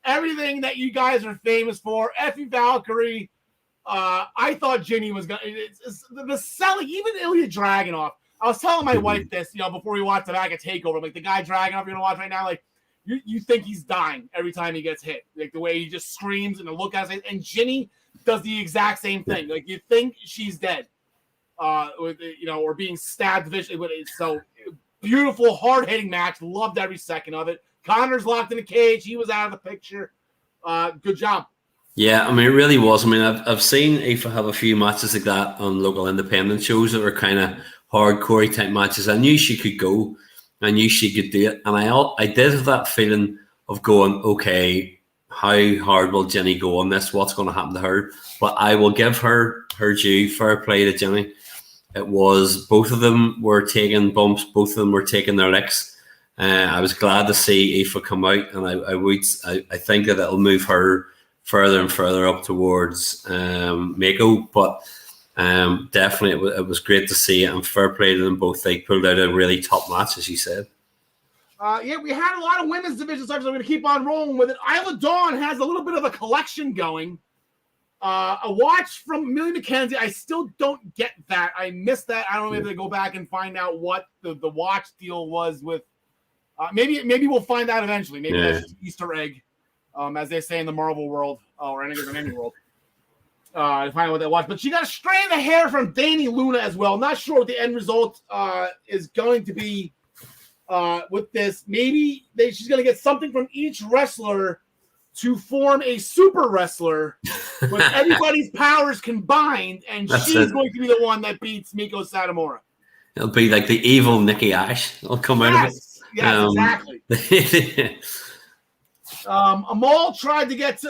A: everything that you guys are famous for. Effie Valkyrie. I thought Ginny was gonna. The selling, even Ilya Dragunov. I was telling my wife this, before we watched the back of Takeover. Like the guy Dragunov you're gonna watch right now, like you think he's dying every time he gets hit. Like the way he just screams and the look at it. And Ginny does the exact same thing. Like you think she's dead, or being stabbed viciously. So beautiful, hard hitting match. Loved every second of it. Connor's locked in the cage. He was out of the picture. Good job.
C: Yeah, I mean, it really was. I mean, I've seen Aoife have a few matches like that on local independent shows that were kind of hardcore type matches. I knew she could go. I knew she could do it. And I did have that feeling of going, okay, how hard will Jenny go on this? What's going to happen to her? But I will give her due. Fair play to Jenny. It was, both of them were taking bumps. Both of them were taking their licks. I was glad to see Aoife come out. And I think that it'll move her further and further up towards Mako. But definitely it was great to see it, and fair play to them both. They pulled out a really top match, as you said.
A: We had a lot of women's division stuff, so I'm going to keep on rolling with it. Isla Dawn has a little bit of a collection going. A watch from Amelia McKenzie. I still don't get that. I missed that. I don't know if they go back and find out what the watch deal was with. Maybe we'll find out eventually. Maybe that's just an Easter egg, as they say in the Marvel world, or any world. To find out what that was. But she got a strand of hair from Danny Luna as well. Not sure what the end result is going to be with this. Maybe she's going to get something from each wrestler to form a super wrestler with everybody's powers combined, and she's going to be the one that beats Miko Satomura.
C: It'll be like the evil Nikki Ash. It'll come out of it.
A: Yes, exactly. Amal tried to get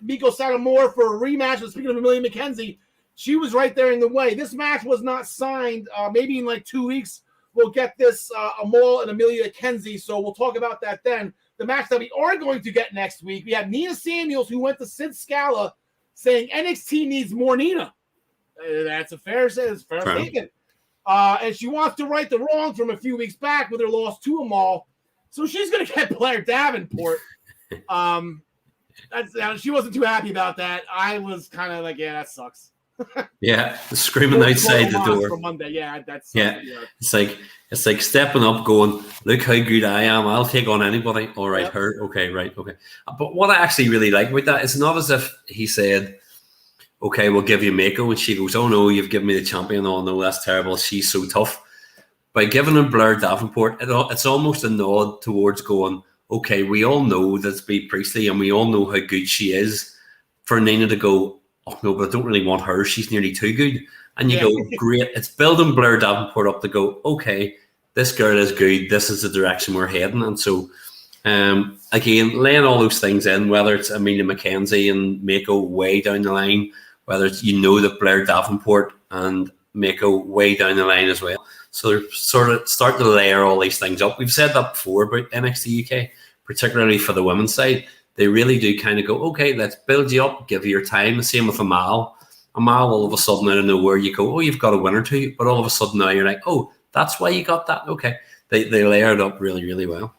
A: Miko Satomura for a rematch. Speaking of Amelia McKenzie, she was right there in the way. This match was not signed. Maybe in like 2 weeks, we'll get this Amal and Amelia McKenzie. So we'll talk about that then. The match that we are going to get next week, we have Nina Samuels, who went to Sid Scala, saying NXT needs more Nina. That's a fair statement. And she wants to right the wrong from a few weeks back with her loss to Amal. So she's going to get Blair Davenport. She wasn't too happy about that. I was kind of like, yeah, that sucks.
C: Yeah, screaming outside the door.
A: For Monday. Yeah, that's
C: It's like stepping up, going, look how good I am. I'll take on anybody. All right, her. Okay, right, okay. But what I actually really like about that is not as if he said, okay, we'll give you Mako, and she goes, oh no, you've given me the champion. Oh no, that's terrible. She's so tough. By giving him Blair Davenport, it's almost a nod towards going, okay, we all know that's Bea Priestley, and we all know how good she is. For Nina to go, oh no, but I don't really want her. She's nearly too good. And you go, great. It's building Blair Davenport up to go, okay, this girl is good. This is the direction we're heading. And so, again, laying all those things in, whether it's Amelia McKenzie and Mako way down the line, whether it's, that Blair Davenport and Mako way down the line as well. So they're sort of starting to layer all these things up. We've said that before about NXT UK, particularly for the women's side. They really do kind of go, okay, let's build you up, give you your time. The same with Amal. Amal, all of a sudden, out of nowhere, you go, oh, you've got a winner too. But all of a sudden now you're like, oh, that's why you got that. Okay. They layer it up really, really well.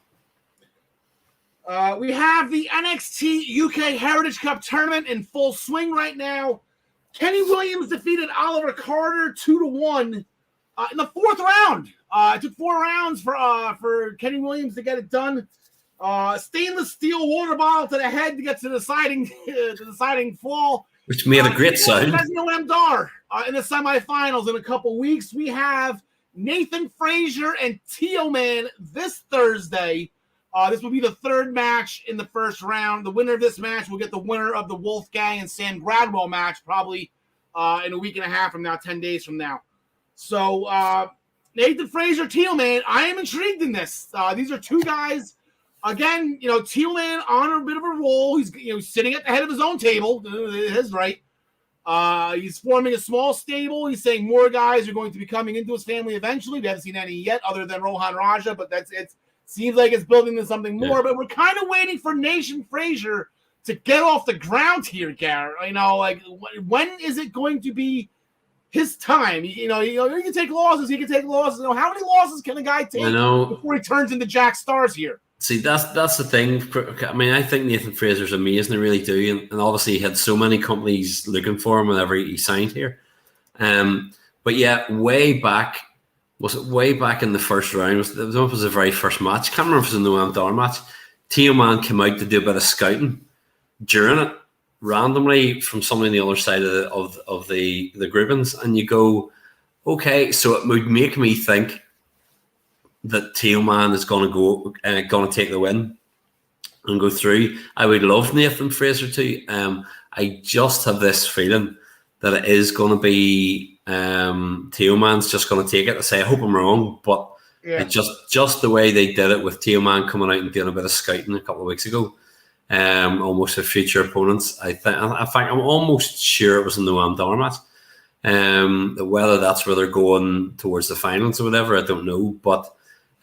A: We have the NXT UK Heritage Cup tournament in full swing right now. Kenny Williams defeated Oliver Carter 2-1 in the fourth round. It took 4 rounds for Kenny Williams to get it done. Stainless steel water bottle to the head to get to the deciding fall.
C: Which made a great sound.
A: Noam Dar in the semifinals in a couple weeks. We have Nathan Frazier and Tio Man this Thursday. This will be the third match in the first round. The winner of this match will get the winner of the Wolfgang and Sam Gradwell match probably in a week and a half from now, 10 days from now. So Nathan Frazier, Tealman, I am intrigued in this. These are two guys. Again, Tealman on a bit of a roll. He's sitting at the head of his own table. His right. He's forming a small stable. He's saying more guys are going to be coming into his family eventually. We haven't seen any yet, other than Rohan Raja, but it seems like it's building to something more. Yeah. But we're kind of waiting for Nathan Frazier to get off the ground here, Garrett. When is it going to be his time? He can take losses. He can take losses. How many losses can a guy take before he turns into Jack Stars here?
C: See, that's the thing. I mean, I think Nathan Fraser's amazing. I really do. And obviously, he had so many companies looking for him whenever he signed here. But yeah, way back in the first round? It was the very first match. I can't remember if it was in the Noam Dar match. Tealman came out to do a bit of scouting during it, randomly from somebody on the other side of the groupings. And you go, okay, so it would make me think that Tealman is going to take the win and go through. I would love Nathan Fraser too. I just have this feeling that it is going to be Tealman's just going to take it. I say I hope I'm wrong, but just the way they did it with Tealman coming out and doing a bit of scouting a couple of weeks ago, almost with future opponents. In fact, I'm almost sure it was in the Noam Dar match. Whether that's where they're going towards the finals or whatever, I don't know, but.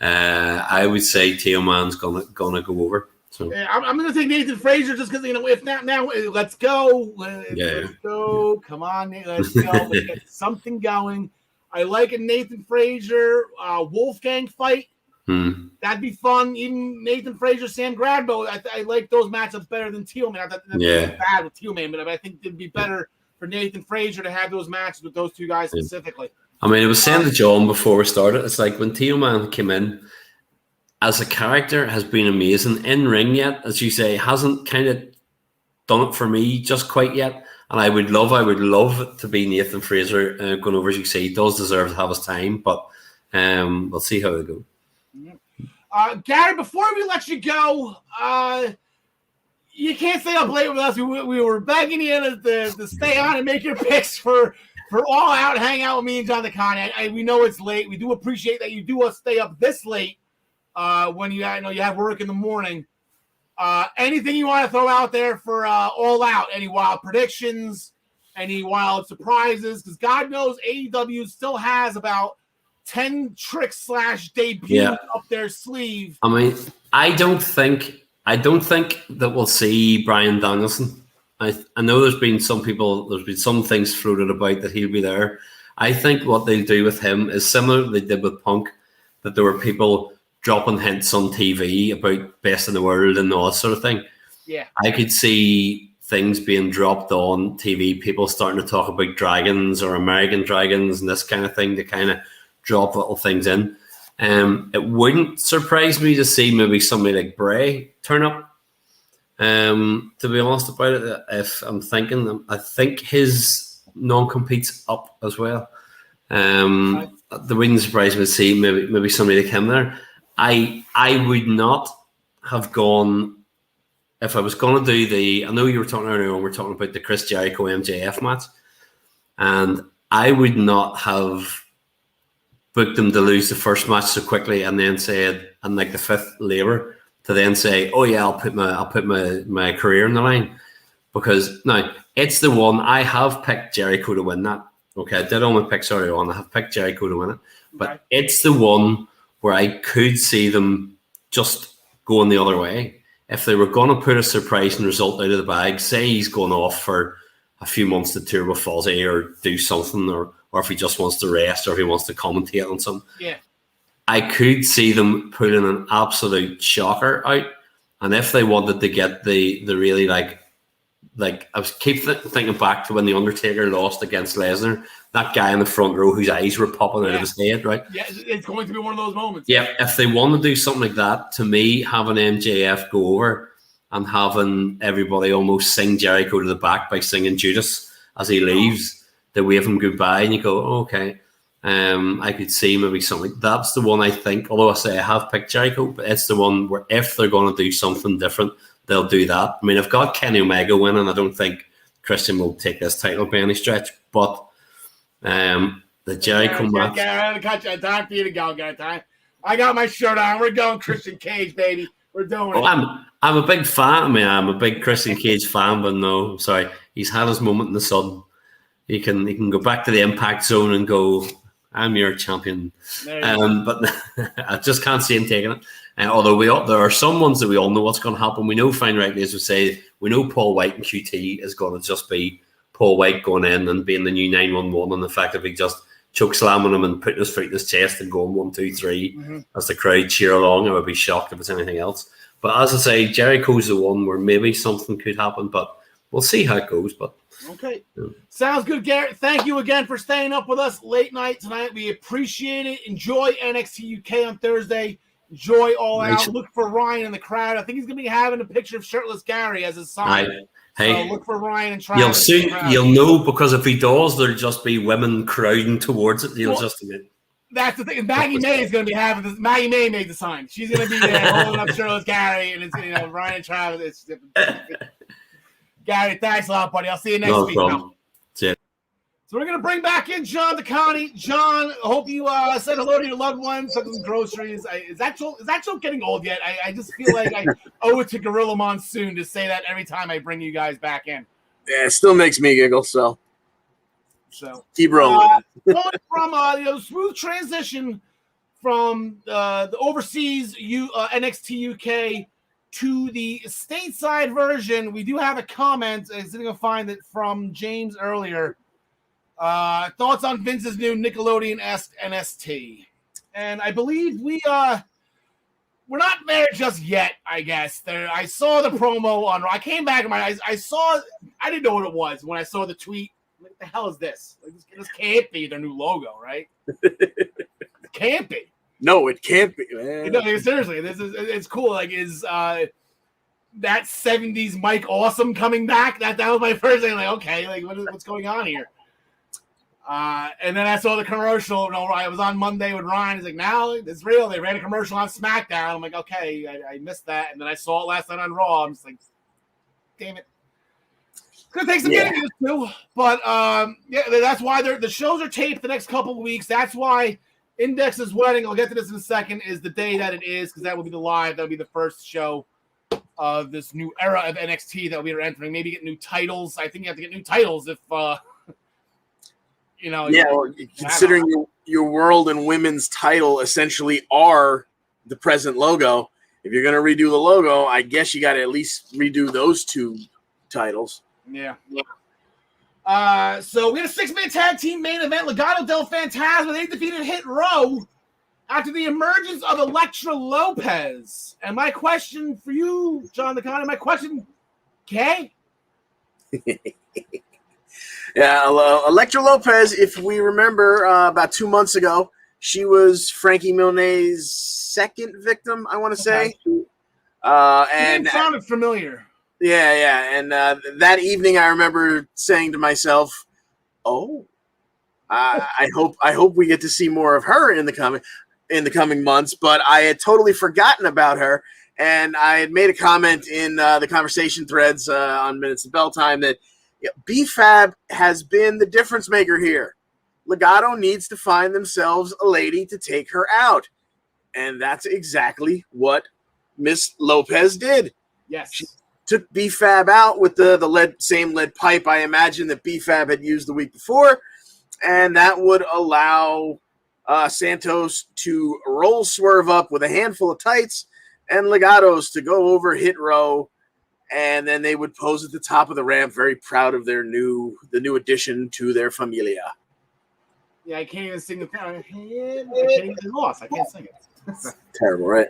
C: I would say Tealman's gonna go over. So
A: I'm gonna take Nathan Frazier just because if not now, let's go. Let's go. Come on, let's go. Let's get something going. I like a Nathan Frazier Wolfgang fight. That'd be fun. Even Nathan Frazier, Sam Gradbo. I like those matchups better than Tealman. I thought that's bad with Tealman, but I think it'd be better for Nathan Frazier to have those matches with those two guys specifically.
C: I mean, it was saying to John before we started, it's like when Tealman came in, as a character, has been amazing. In ring yet, as you say, hasn't kind of done it for me just quite yet. And I would love it to be Nathan Fraser going over, as you say. He does deserve to have his time, but we'll see how it goes.
A: Gary, before we let you go, you can't stay up late with us. We were begging you to stay on and make your picks for All Out, hang out with me and John the Con. We know it's late. We do appreciate that you do stay up this late when you have work in the morning. Anything you want to throw out there for All Out? Any wild predictions? Any wild surprises? Because God knows AEW still has about 10 tricks / debuts up their sleeve.
C: I mean, I don't think that we'll see Bryan Danielson. I know there's been some things floated about that he'll be there. I think what they'll do with him is similar to what they did with Punk, that there were people dropping hints on TV about best in the world and all that sort of thing.
A: Yeah.
C: I could see things being dropped on TV, people starting to talk about dragons or American dragons and this kind of thing to kind of drop little things in. It wouldn't surprise me to see maybe somebody like Bray turn up. To be honest about it, if I'm thinking, I think his non-compete's up as well. The wouldn't surprise me to see maybe somebody like him there. I would not have gone if I was going to do I know you were talking earlier when we were talking about the Chris Jericho MJF match, and I would not have booked them to lose the first match so quickly and then said, and like the fifth labor, to then say, oh yeah, I'll put my career on the line, because now it's the one I have picked Jericho to win that. Okay, I did all my picks earlier on. I have picked Jericho to win it, but it's the one where I could see them just going the other way if they were going to put a surprising result out of the bag. Say he's going off for a few months to tour with Fozzy or do something, or if he just wants to rest, or if he wants to commentate on something.
A: Yeah.
C: I could see them putting an absolute shocker out, and if they wanted to get the really like I was thinking back to when the Undertaker lost against Lesnar, that guy in the front row whose eyes were popping out of his head, right?
A: Yeah, it's going to be one of those moments.
C: Yeah, if they want to do something like that, to me, having MJF go over and having everybody almost sing Jericho to the back by singing Judas as he leaves, to wave him goodbye, and you go, oh, okay. I could see maybe something. That's the one I think, although I say I have picked Jericho, but it's the one where if they're going to do something different, they'll do that. I mean, I've got Kenny Omega winning. I don't think Christian will take this title by any stretch, but The Jericho match.
A: I had to cut you. Time for you to go, guys. I got my shirt on. We're going Christian Cage, baby. We're doing it.
C: I'm a big fan. I mean, I'm a big Christian Cage fan, but no, I'm sorry. He's had his moment in the sun. He can go back to the Impact Zone and go, I'm your champion. But I just can't see him taking it. Although there are some ones that we all know what's going to happen. We know fine rightly, as we say, we know Paul White and QT is going to just be Paul White going in and being the new 911 and effectively just choke slamming him and putting his foot in his chest and going 1, 2, 3 as the crowd cheer along. I would be shocked if it's anything else. But as I say, Jericho's the one where maybe something could happen, but we'll see how it goes. But
A: okay. Sounds good, Garrett. Thank you again for staying up with us late night tonight. We appreciate it. Enjoy NXT UK on Thursday. Enjoy All Out. Look for Ryan in the crowd. I think he's going to be having a picture of shirtless Gary as his sign.
C: Hey,
A: so look for Ryan and Travis.
C: You'll know, because if he does, there'll just be women crowding towards it.
A: That's the thing. Maggie May is going to be having this. Maggie May made the sign. She's going to be there holding up shirtless Gary, and it's Ryan and Travis. It's different. Gary, thanks a lot, buddy. I'll see you next week. So we're going to bring back in John DeConnie. John, hope you said hello to your loved ones, took some groceries. Is that joke getting old yet? I just feel like I owe it to Gorilla Monsoon to say that every time I bring you guys back in.
B: Yeah, it still makes me giggle, so keep rolling.
A: Going from smooth transition from the overseas NXT UK to the stateside version, we do have a comment. I was going to find it from James earlier. Thoughts on Vince's new Nickelodeon-esque NXT, and I believe we're not there just yet. I guess I saw the promo on. I came back and I didn't know what it was when I saw the tweet. What the hell is this? Like, this can't be their new logo, right? It can't be.
B: No, it can't be, man.
A: No, seriously, it's cool. Like, is that 70s Mike Awesome coming back? That was my first thing. Like, okay, like what's going on here? And then I saw the commercial. I was on Monday with Ryan. He's like, now it's real. They ran a commercial on SmackDown. I'm like, okay, I missed that. And then I saw it last night on Raw. I'm just like, damn it. It's going to take some getting used to. But, that's why the shows are taped the next couple of weeks. That's why Index's wedding, I'll get to this in a second, is the day that it is, because that will be the live. That will be the first show of this new era of NXT that we are entering. Maybe get new titles. I think you have to get new titles if
B: considering your world and women's title essentially are the present logo, if you're going to redo the logo, I guess you got to at least redo those two titles.
A: Yeah. So we had a 6-man tag team main event. Legado del Fantasma, they defeated Hit Row after the emergence of Elektra Lopez. And my question for you, John DeConnie, okay?
B: Yeah, Elektra Lopez, if we remember about 2 months ago, she was Frankie Milne's second victim, I want to say. And
A: it sounded familiar.
B: Yeah. And that evening I remember saying to myself, I hope we get to see more of her in the coming months, but I had totally forgotten about her. And I had made a comment in the conversation threads on Minutes of Bell Time that B-Fab has been the difference maker here. Legado needs to find themselves a lady to take her out. And that's exactly what Miss Lopez did.
A: Yes.
B: She took B-Fab out with the same lead pipe I imagine that B-Fab had used the week before. And that would allow Santos to roll Swerve up with a handful of tights and Legados to go over Hit Row. And then they would pose at the top of the ramp, very proud of the new addition to their familia.
A: Yeah, I can't even sing the I can't sing it.
B: Terrible, right?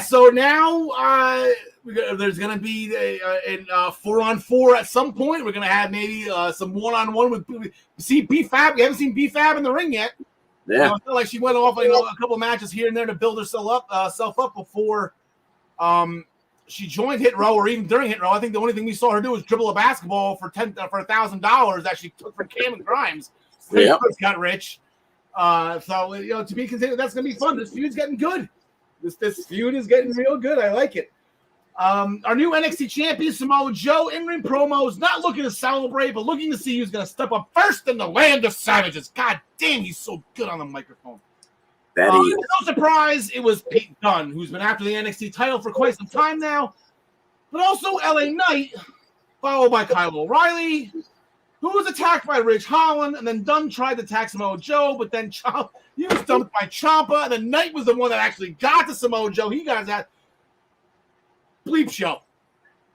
A: So now there's going to be in 4-on-4 at some point. We're going to have maybe some 1-on-1 with B-Fab. We haven't seen B-Fab in the ring yet.
B: Yeah,
A: I feel like she went off a couple matches here and there to build herself up before she joined Hit Row, or even during Hit Row. I think the only thing we saw her do was dribble a basketball for $1,000 that she took from Cameron Grimes.
B: Yeah,
A: got rich. To be continued, that's gonna be fun. This feud's getting good. This feud is getting real good. I like it. Our new NXT champion, Samoa Joe, in-ring promos, not looking to celebrate, but looking to see who's going to step up first in the land of savages. God damn, he's so good on the microphone. No surprise, it was Pete Dunne, who's been after the NXT title for quite some time now, but also LA Knight, followed by Kyle O'Reilly, who was attacked by Ridge Holland, and then Dunne tried to attack Samoa Joe, but then he was dumped by Ciampa, and then Knight was the one that actually got to Samoa Joe. He got that bleep show.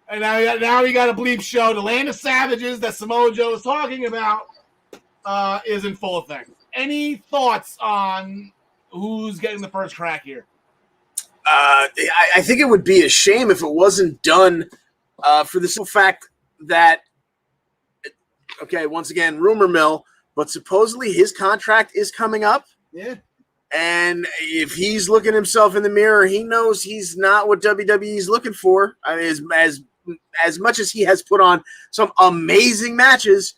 A: And now we got a bleep show. The land of savages that Samoa Joe is talking about is in full effect. Any thoughts on who's getting the first crack here?
B: I think it would be a shame if it wasn't done for the simple fact that, okay, once again, rumor mill, but supposedly his contract is coming up.
A: Yeah.
B: And if he's looking himself in the mirror, he knows he's not what WWE is looking for. I mean, as much as he has put on some amazing matches,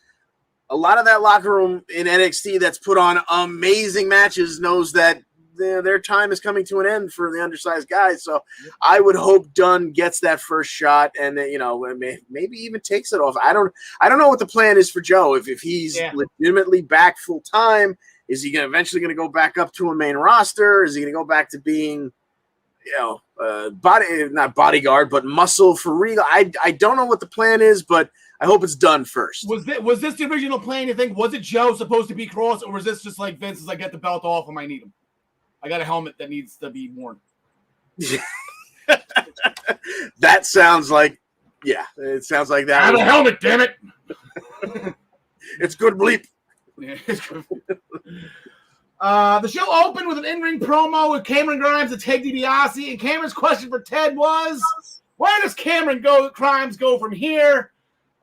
B: a lot of that locker room in NXT that's put on amazing matches knows that their time is coming to an end for the undersized guys. So I would hope Dunne gets that first shot and maybe even takes it off. I don't know what the plan is for Joe. If he's legitimately back full time, is he eventually going to go back up to a main roster? Is he going to go back to being, not bodyguard, but muscle for Regal? I don't know what the plan is, but I hope it's done first.
A: Was this the original plan, you think? Was it Joe supposed to be Cross, or was this just like Vince is like, get the belt off him, I need him? I got a helmet that needs to be worn.
B: That sounds like, it sounds like that.
A: I have a helmet, damn it.
B: It's good bleep.
A: Yeah, it's good. The show opened with an in-ring promo with Cameron Grimes and Ted DiBiase, and Cameron's question for Ted was, where does Grimes go from here?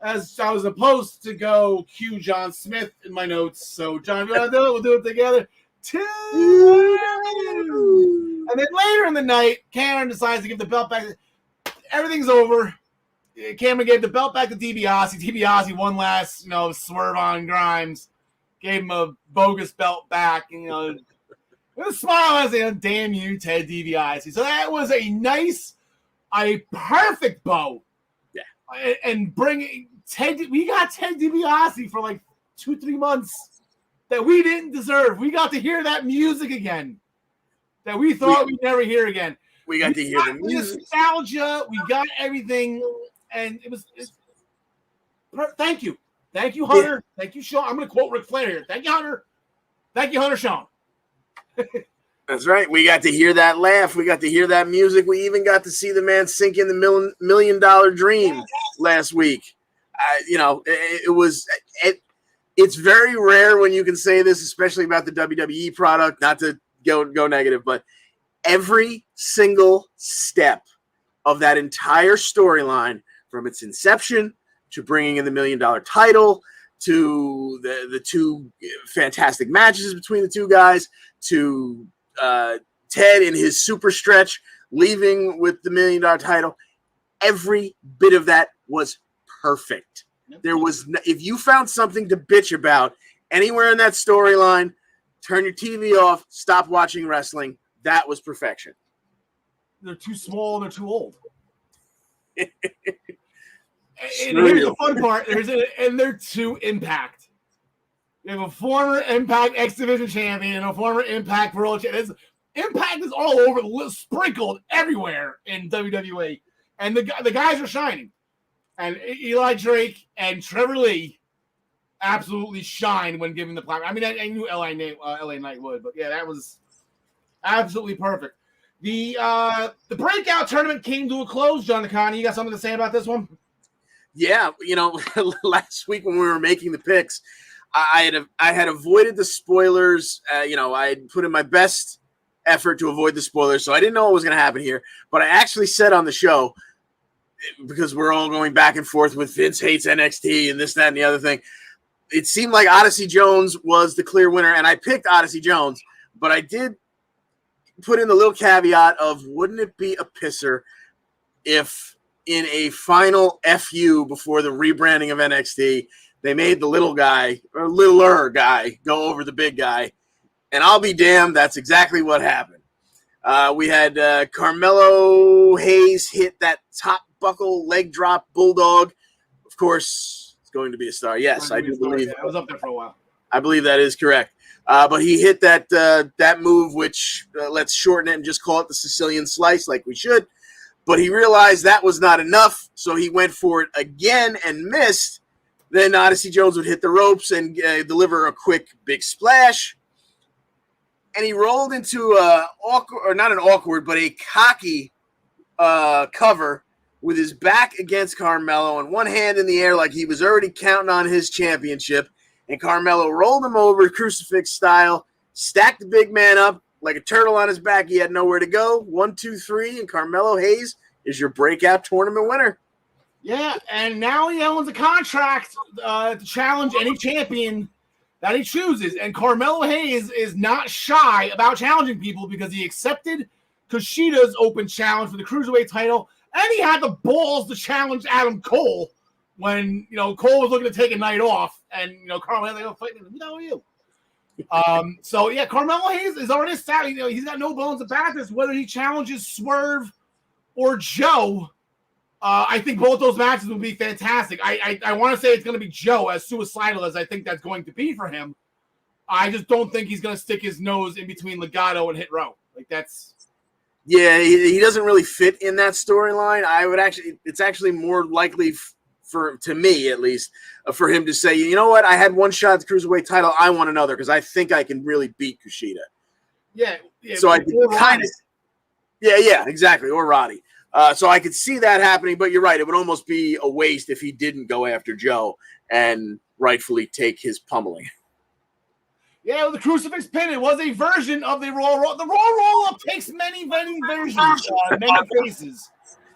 A: As I was supposed to go cue John Smith in my notes. So, John, you want to do it? We'll do it together. And then later in the night, Cameron decides to give the belt back. Everything's over. Cameron gave the belt back to DiBiase. DiBiase one last, swerve on Grimes. Gave him a bogus belt back. With a smile, I was damn you, Ted DiBiase. So that was a perfect bow. Yeah. And bringing Ted, we got Ted DiBiase for like 2-3 months that we didn't deserve. We got to hear that music again that we thought we'd never hear again.
B: We got to hear the music.
A: Nostalgia. We got everything. And thank you. Thank you, Hunter. Yeah. Thank you, Sean. I'm going to quote Ric Flair here. Thank you, Hunter. Thank you, Hunter Sean.
B: That's right. We got to hear that laugh. We got to hear that music. We even got to see the man sink in the $1 million dream last week. It's very rare when you can say this, especially about the WWE product, not to go negative, but every single step of that entire storyline, from its inception to bringing in the $1 million title, to the two fantastic matches between the two guys, to Ted in his super stretch, leaving with the $1 million title, every bit of that was perfect. There was, if you found something to bitch about anywhere in that storyline, turn your TV off, stop watching wrestling. That was perfection.
A: They're too small, they're too old. And here's the fun part. And they're too Impact. You have a former Impact X Division champion and a former Impact World champion. Impact is all over, sprinkled everywhere in WWE. And the guys are shining. And Eli Drake and Trevor Lee absolutely shine when given the platform. I mean, I knew LA Knight would, but yeah, that was absolutely perfect. The breakout tournament came to a close, John Connie. You got something to say about this one?
B: Yeah, last week when we were making the picks, I had avoided the spoilers. I had put in my best effort to avoid the spoilers, so I didn't know what was going to happen here. But I actually said on the show, because we're all going back and forth with Vince hates NXT and this, that, and the other thing, it seemed like Odyssey Jones was the clear winner, and I picked Odyssey Jones, but I did put in the little caveat of, wouldn't it be a pisser if in a final FU before the rebranding of NXT, they made the little guy, or littler guy, go over the big guy, and I'll be damned, that's exactly what happened. We had Carmelo Hayes hit that top buckle leg drop bulldog. Of course, it's going to be a star. Yes, I do believe.
A: I was up there for a while.
B: I believe that is correct. But he hit that move, which let's shorten it and just call it the Sicilian slice, like we should. But he realized that was not enough, so he went for it again and missed. Then Odyssey Jones would hit the ropes and deliver a quick big splash. And he rolled into a cocky cover with his back against Carmelo and one hand in the air like he was already counting on his championship. And Carmelo rolled him over crucifix style, stacked the big man up like a turtle on his back. He had nowhere to go. 1, 2, 3, and Carmelo Hayes is your breakout tournament winner.
A: Yeah, and now he owns a contract to challenge any champion that he chooses. And Carmelo Hayes is not shy about challenging people because he accepted Kushida's open challenge for the Cruiserweight title, and he had the balls to challenge Adam Cole when, Cole was looking to take a night off, and, Carmelo Hayes fighting him. You. So, yeah, Carmelo Hayes is already established. He's got no bones about this, whether he challenges Swerve or Joe. I think both those matches will be fantastic. I want to say it's going to be Joe, as suicidal as I think that's going to be for him. I just don't think he's going to stick his nose in between Legado and Hit Row.
B: Yeah, he doesn't really fit in that storyline. It's actually more likely to me at least, for him to say, you know what, I had one shot at the Cruiserweight title, I want another because I think I can really beat Kushida.
A: Yeah.
B: So I kind of, yeah, exactly, or Roddy. So I could see that happening, but you're right. It would almost be a waste if he didn't go after Joe and rightfully take his pummeling.
A: Yeah, the crucifix pin, it was a version of the Raw Roll. The Raw Roll-Up takes many, many versions, many faces.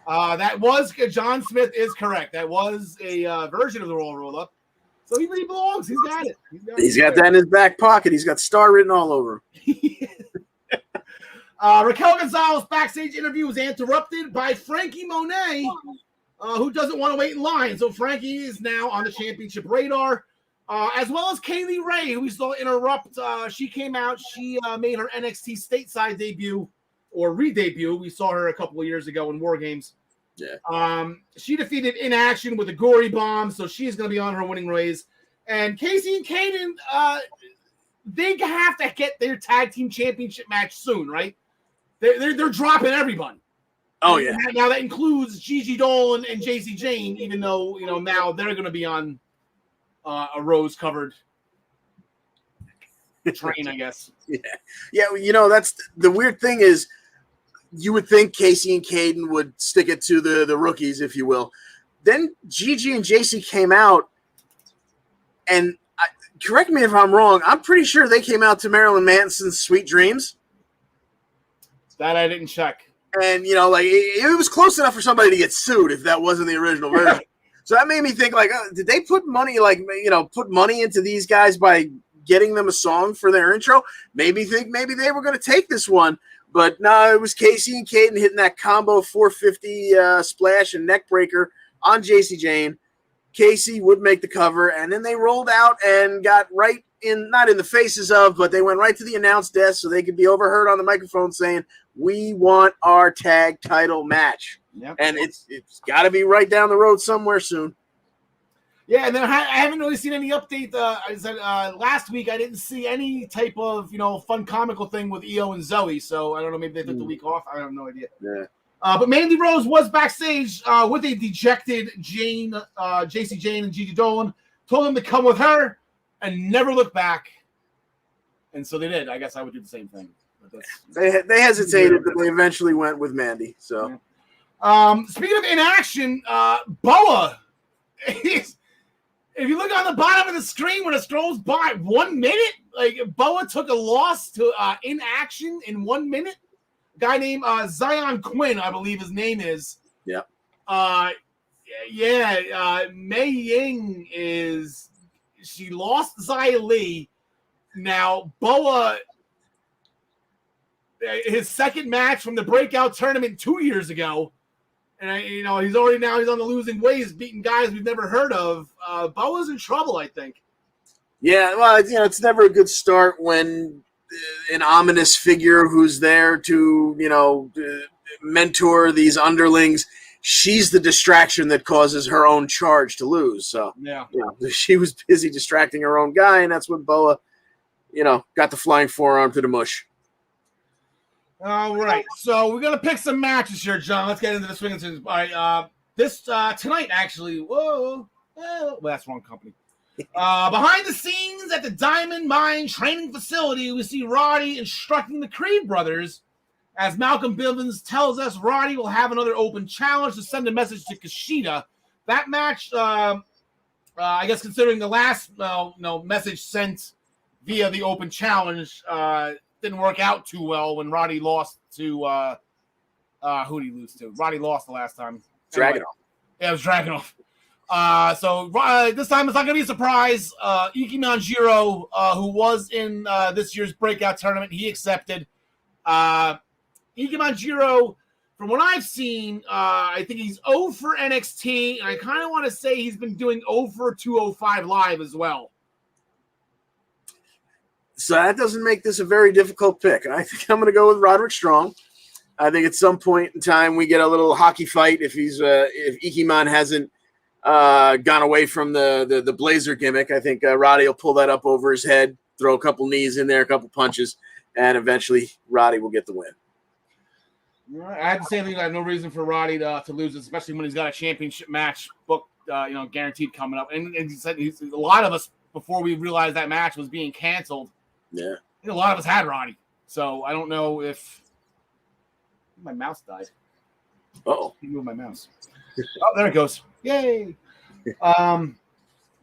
A: That was, John Smith is correct. That was a version of the Raw Roll-Up. So he belongs. He's got it.
B: He's got that in his back pocket. He's got star written all over him.
A: Raquel Gonzalez backstage interview was interrupted by Frankie Monet, who doesn't want to wait in line. So Frankie is now on the championship radar, as well as Kaylee Ray, who we saw interrupt. She came out. She made her NXT stateside debut or re-debut. We saw her a couple of years ago in War Games.
B: Yeah.
A: She defeated In Action with a gory bomb, so she's going to be on her winning ways. And Casey and Kaden, they have to get their tag team championship match soon, right? They're dropping everyone.
B: Oh yeah.
A: Now that includes Gigi Dolan and JC Jane, even though now they're going to be on a rose-covered train, I guess.
B: Yeah. That's the weird thing is, you would think Casey and Kaden would stick it to the rookies, if you will. Then Gigi and JC came out, and correct me if I'm wrong, I'm pretty sure they came out to Marilyn Manson's Sweet Dreams.
A: That I didn't check.
B: And, it was close enough for somebody to get sued if that wasn't the original version. So that made me think, did they put money, put money into these guys by getting them a song for their intro? Maybe they were going to take this one. But no, it was Casey and Kaden hitting that combo 450 splash and neck breaker on JC Jane. Casey would make the cover, and then they rolled out and got right in, not in the faces of, but they went right to the announce desk so they could be overheard on the microphone saying, "We want our tag title match."
A: Yep.
B: And it's got to be right down the road somewhere soon.
A: Yeah, and then I haven't really seen any update. I said last week I didn't see any type of fun comical thing with Io and Zoe, so I don't know, maybe they took the week off. I have no idea.
B: Yeah.
A: But Mandy Rose was backstage with a dejected Jane, JC Jane, and Gigi Dolan. Told them to come with her and never look back. And so they did. I guess I would do the same thing. But
B: they hesitated, but they eventually went with Mandy. So,
A: speaking of inaction, Boa. If you look on the bottom of the screen when it scrolls by, 1 minute, Boa took a loss to inaction in 1 minute. A guy named Zion Quinn, I believe his name is.
B: Yeah.
A: Mei Ying she lost Xia Li. Now, Boa, his second match from the breakout tournament 2 years ago, and he's on the losing ways, beating guys we've never heard of. Boa's in trouble, I think.
B: Yeah, well, it's never a good start when an ominous figure who's there to, mentor these underlings. She's the distraction that causes her own charge to lose. So she was busy distracting her own guy, and that's when Boa, got the flying forearm to the mush.
A: All right, so we're gonna pick some matches here, John. Let's get into the swing and things. All right, this tonight actually. Whoa, well, that's the wrong company. Behind the scenes at the Diamond Mine training facility, we see Roddy instructing the Creed brothers. As Malcolm Bivens tells us, Roddy will have another open challenge to send a message to Kushida. That match, I guess, considering the last message sent via the open challenge, didn't work out too well when Roddy lost to who did he lose to? Roddy lost the last time.
B: Dragunov.
A: Yeah, it was Dragunov. So this time it's not going to be a surprise. Iki Manjiro, who was in this year's breakout tournament, he accepted. Iki Manjiro, from what I've seen, I think he's 0 for NXT. And I kind of want to say he's been doing 0 for 205 Live as well.
B: So that doesn't make this a very difficult pick. I think I'm going to go with Roderick Strong. I think at some point in time we get a little hockey fight if Ikiman hasn't gone away from the Blazer gimmick. I think Roddy will pull that up over his head, throw a couple knees in there, a couple punches, and eventually Roddy will get the win.
A: I had the same thing. I have no reason for Roddy to lose, especially when he's got a championship match booked, guaranteed coming up. And he said a lot of us, before we realized that match was being canceled,
B: a
A: lot of us had Roddy. So I don't know if my mouse died.
B: Oh,
A: he moved my mouse. Oh, there it goes. Yay.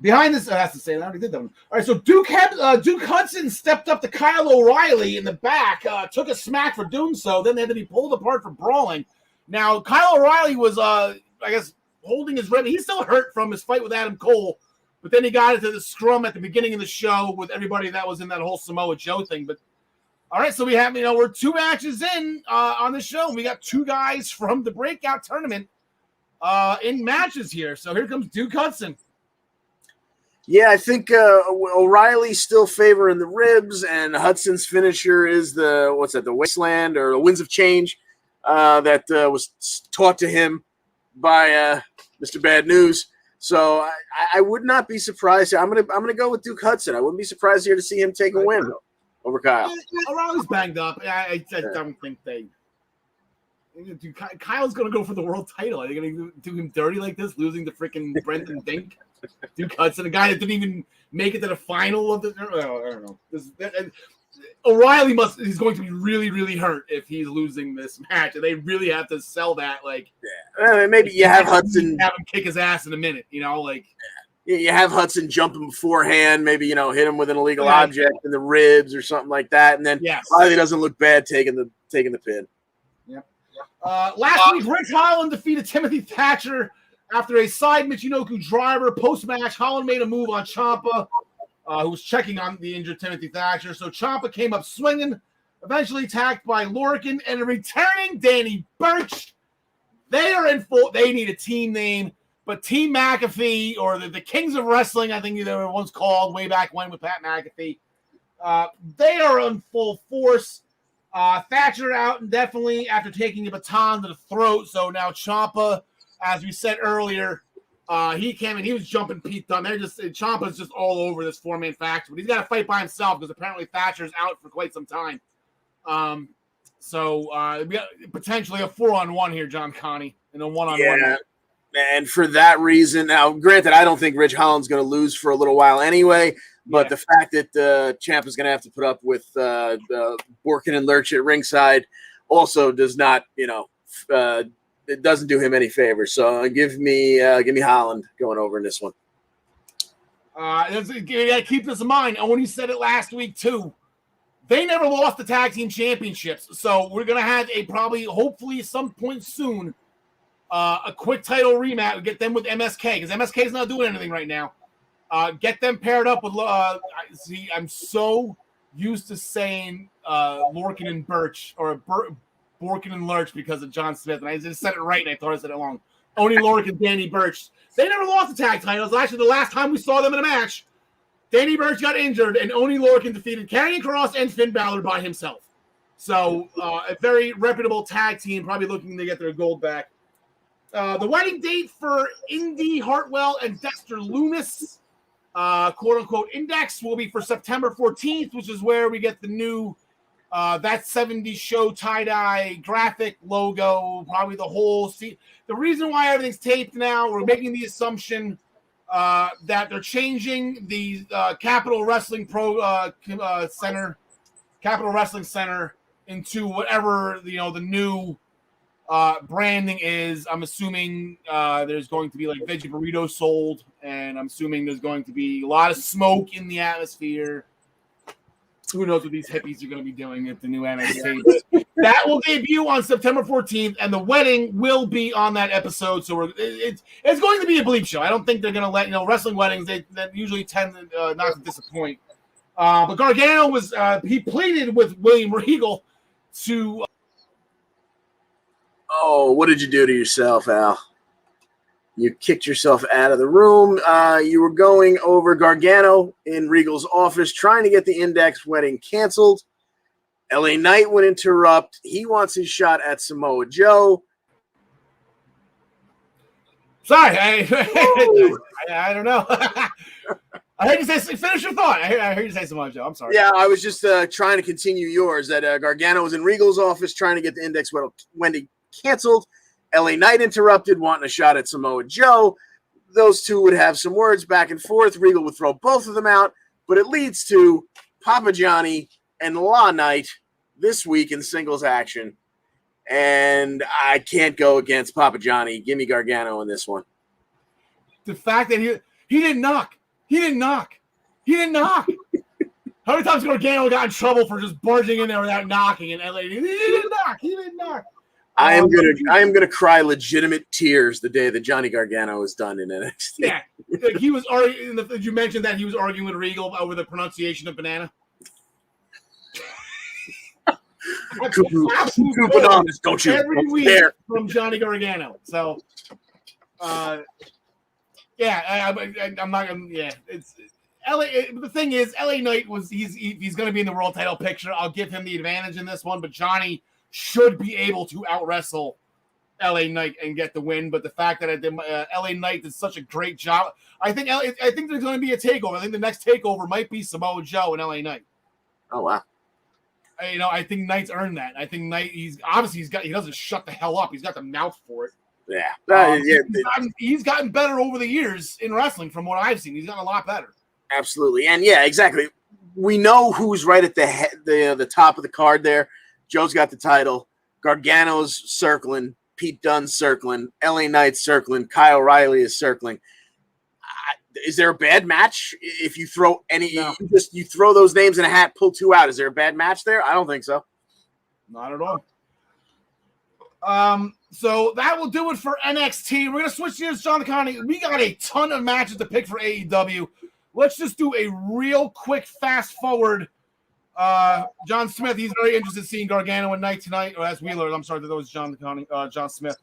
A: Behind this, that's to say, I already did that one. All right, so Duke Hudson stepped up to Kyle O'Reilly in the back, took a smack for doing so. Then they had to be pulled apart for brawling. Now, Kyle O'Reilly was, I guess, holding his rib. He's still hurt from his fight with Adam Cole, but then he got into the scrum at the beginning of the show with everybody that was in that whole Samoa Joe thing. But all right, so we have, we're 2 matches in on the show. We got 2 guys from the breakout tournament in matches here. So here comes Duke Hudson.
B: Yeah, I think O'Reilly's still favoring the ribs, and Hudson's finisher is the Wasteland or the Winds of Change that was taught to him by Mr. Bad News. So I would not be surprised. I'm gonna go with Duke Hudson. I wouldn't be surprised here to see him take a win over Kyle.
A: O'Reilly's banged up. I don't think they. Dude, Kyle's gonna go for the world title. Are they gonna do him dirty like this, losing to freaking Brendan Dink? Duke Hudson, a guy that didn't even make it to the final of the. I don't know. O'Reilly he's going to be really, really hurt if he's losing this match, and they really have to sell that.
B: Maybe you have Hudson
A: have him kick his ass in a minute. You
B: have Hudson jumping beforehand. Maybe hit him with an illegal object in the ribs or something like that, and then Riley doesn't look bad taking the pin.
A: Yep. Last week, Rick Holland defeated Timothy Thatcher. After a side Michinoku driver, post-match, Holland made a move on Ciampa, who was checking on the injured Timothy Thatcher. So Ciampa came up swinging, eventually attacked by Lorcan and a returning Danny Burch. They are in full. They need a team name, but Team McAfee or the Kings of Wrestling, I think they were once called way back when with Pat McAfee. They are in full force. Thatcher out indefinitely after taking a baton to the throat. So now Ciampa, as we said earlier, he came and he was jumping Pete Dunne. Ciampa's just all over this 4-man faction, but he's got to fight by himself because apparently Thatcher's out for quite some time. So we got potentially a 4-on-1 here, John Connie, and a 1-on-1.
B: Yeah, and for that reason, now granted, I don't think Rich Holland's going to lose for a little while anyway. But the fact that Champ is going to have to put up with Borkin and Lurch at ringside also does not, it doesn't do him any favors. So give me Holland going over in this one.
A: You got to keep this in mind. And when you said it last week too, they never lost the tag team championships. So we're going to have hopefully some point soon, a quick title rematch. Get them with MSK because MSK is not doing anything right now. Get them paired up with. See, I'm so used to saying Lorcan and Birch or Borkin and Lurch because of John Smith, and I just said it right, and I thought I said it wrong. Only Lorcan and Danny Burch. They never lost the tag titles. Actually, the last time we saw them in a match, Danny Burch got injured, and Oney Lorcan defeated Karrion Kross and Finn Balor by himself. So a very reputable tag team, probably looking to get their gold back. The wedding date for Indy Hartwell and Dexter Lumis, quote-unquote index, will be for September 14th, which is where we get the new That 70s Show tie-dye graphic logo, probably the whole scene. The reason why everything's taped now, we're making the assumption that they're changing the Capital Wrestling Center into whatever the new branding is. I'm assuming there's going to be like veggie burritos sold, and I'm assuming there's going to be a lot of smoke in the atmosphere. Who knows what these hippies are going to be doing at the new NXT? But that will debut on September 14th, and the wedding will be on that episode. So it's going to be a bleep show. I don't think they're going to let wrestling weddings. They usually tend to not to disappoint. But Gargano he pleaded with William Regal to.
B: Oh, what did you do to yourself, Al? You kicked yourself out of the room. You were going over Gargano in Regal's office trying to get the Index wedding canceled. LA Knight would interrupt. He wants his shot at Samoa Joe.
A: Sorry, I don't know. I heard you say, finish your thought. I heard you say Samoa Joe. I'm sorry.
B: Yeah, I was just trying to continue yours. That Gargano was in Regal's office trying to get the Index wedding canceled. LA Knight interrupted, wanting a shot at Samoa Joe. Those two would have some words back and forth. Regal would throw both of them out, but it leads to Papa Johnny and LA Knight this week in singles action. And I can't go against Papa Johnny. Give me Gargano in this one.
A: The fact that he didn't knock. He didn't knock. How many times Gargano got in trouble for just barging in there without knocking? And LA, he didn't knock.
B: I am gonna cry legitimate tears the day that Johnny Gargano is done in NXT.
A: Yeah, like he was arguing. You mentioned that he was arguing with Regal over the pronunciation of banana.
B: Two bananas, don't you?
A: Every week from Johnny Gargano. So, I'm not gonna. Yeah, it's LA. The thing is, LA Knight he's going to be in the world title picture. I'll give him the advantage in this one, but Johnny should be able to out-wrestle LA Knight and get the win. But the fact that LA Knight did such a great job, I think there's going to be a takeover. I think the next takeover might be Samoa Joe and LA Knight.
B: Oh wow!
A: I think Knight's earned that. I think Knight he doesn't shut the hell up. He's got the mouth for it.
B: Yeah,
A: he's gotten better over the years in wrestling. From what I've seen, he's gotten a lot better.
B: Absolutely, and yeah, exactly. We know who's right at the top of the card there. Joe's got the title. Gargano's circling. Pete Dunne's circling. LA Knight's circling. Kyle O'Reilly is circling. Is there a bad match if you throw any? No. You throw those names in a hat, pull two out. Is there a bad match there? I don't think so.
A: Not at all. So that will do it for NXT. We're gonna switch gears, John Connie. We got a ton of matches to pick for AEW. Let's just do a real quick fast forward. John Smith, he's very interested in seeing Gargano and Knight tonight. Or as Wheeler, I'm sorry, that was John Smith.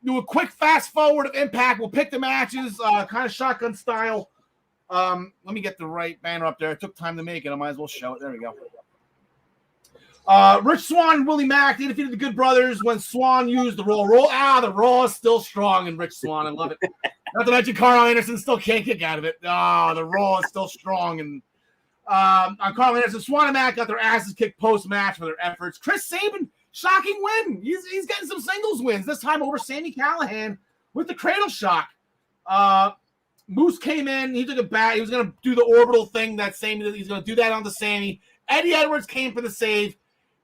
A: Do a quick fast forward of Impact. We'll pick the matches, kind of shotgun style. Let me get the right banner up there. It took time to make it. I might as well show it. There we go. Rich Swann and Willie Mack, they defeated the Good Brothers when Swann used the Raw. The Raw is still strong in Rich Swann. I love it. Not to mention Carl Anderson still can't kick out of it. The Raw is still strong. And on Carl Anderson, Swann and Mack got their asses kicked post-match for their efforts. Chris Sabin, shocking win. He's getting some singles wins, this time over Sami Callihan with the cradle shock. Moose came in. He took a bat. He was going to do the orbital thing that Sami did. He's going to do that on the Sami. Eddie Edwards came for the save.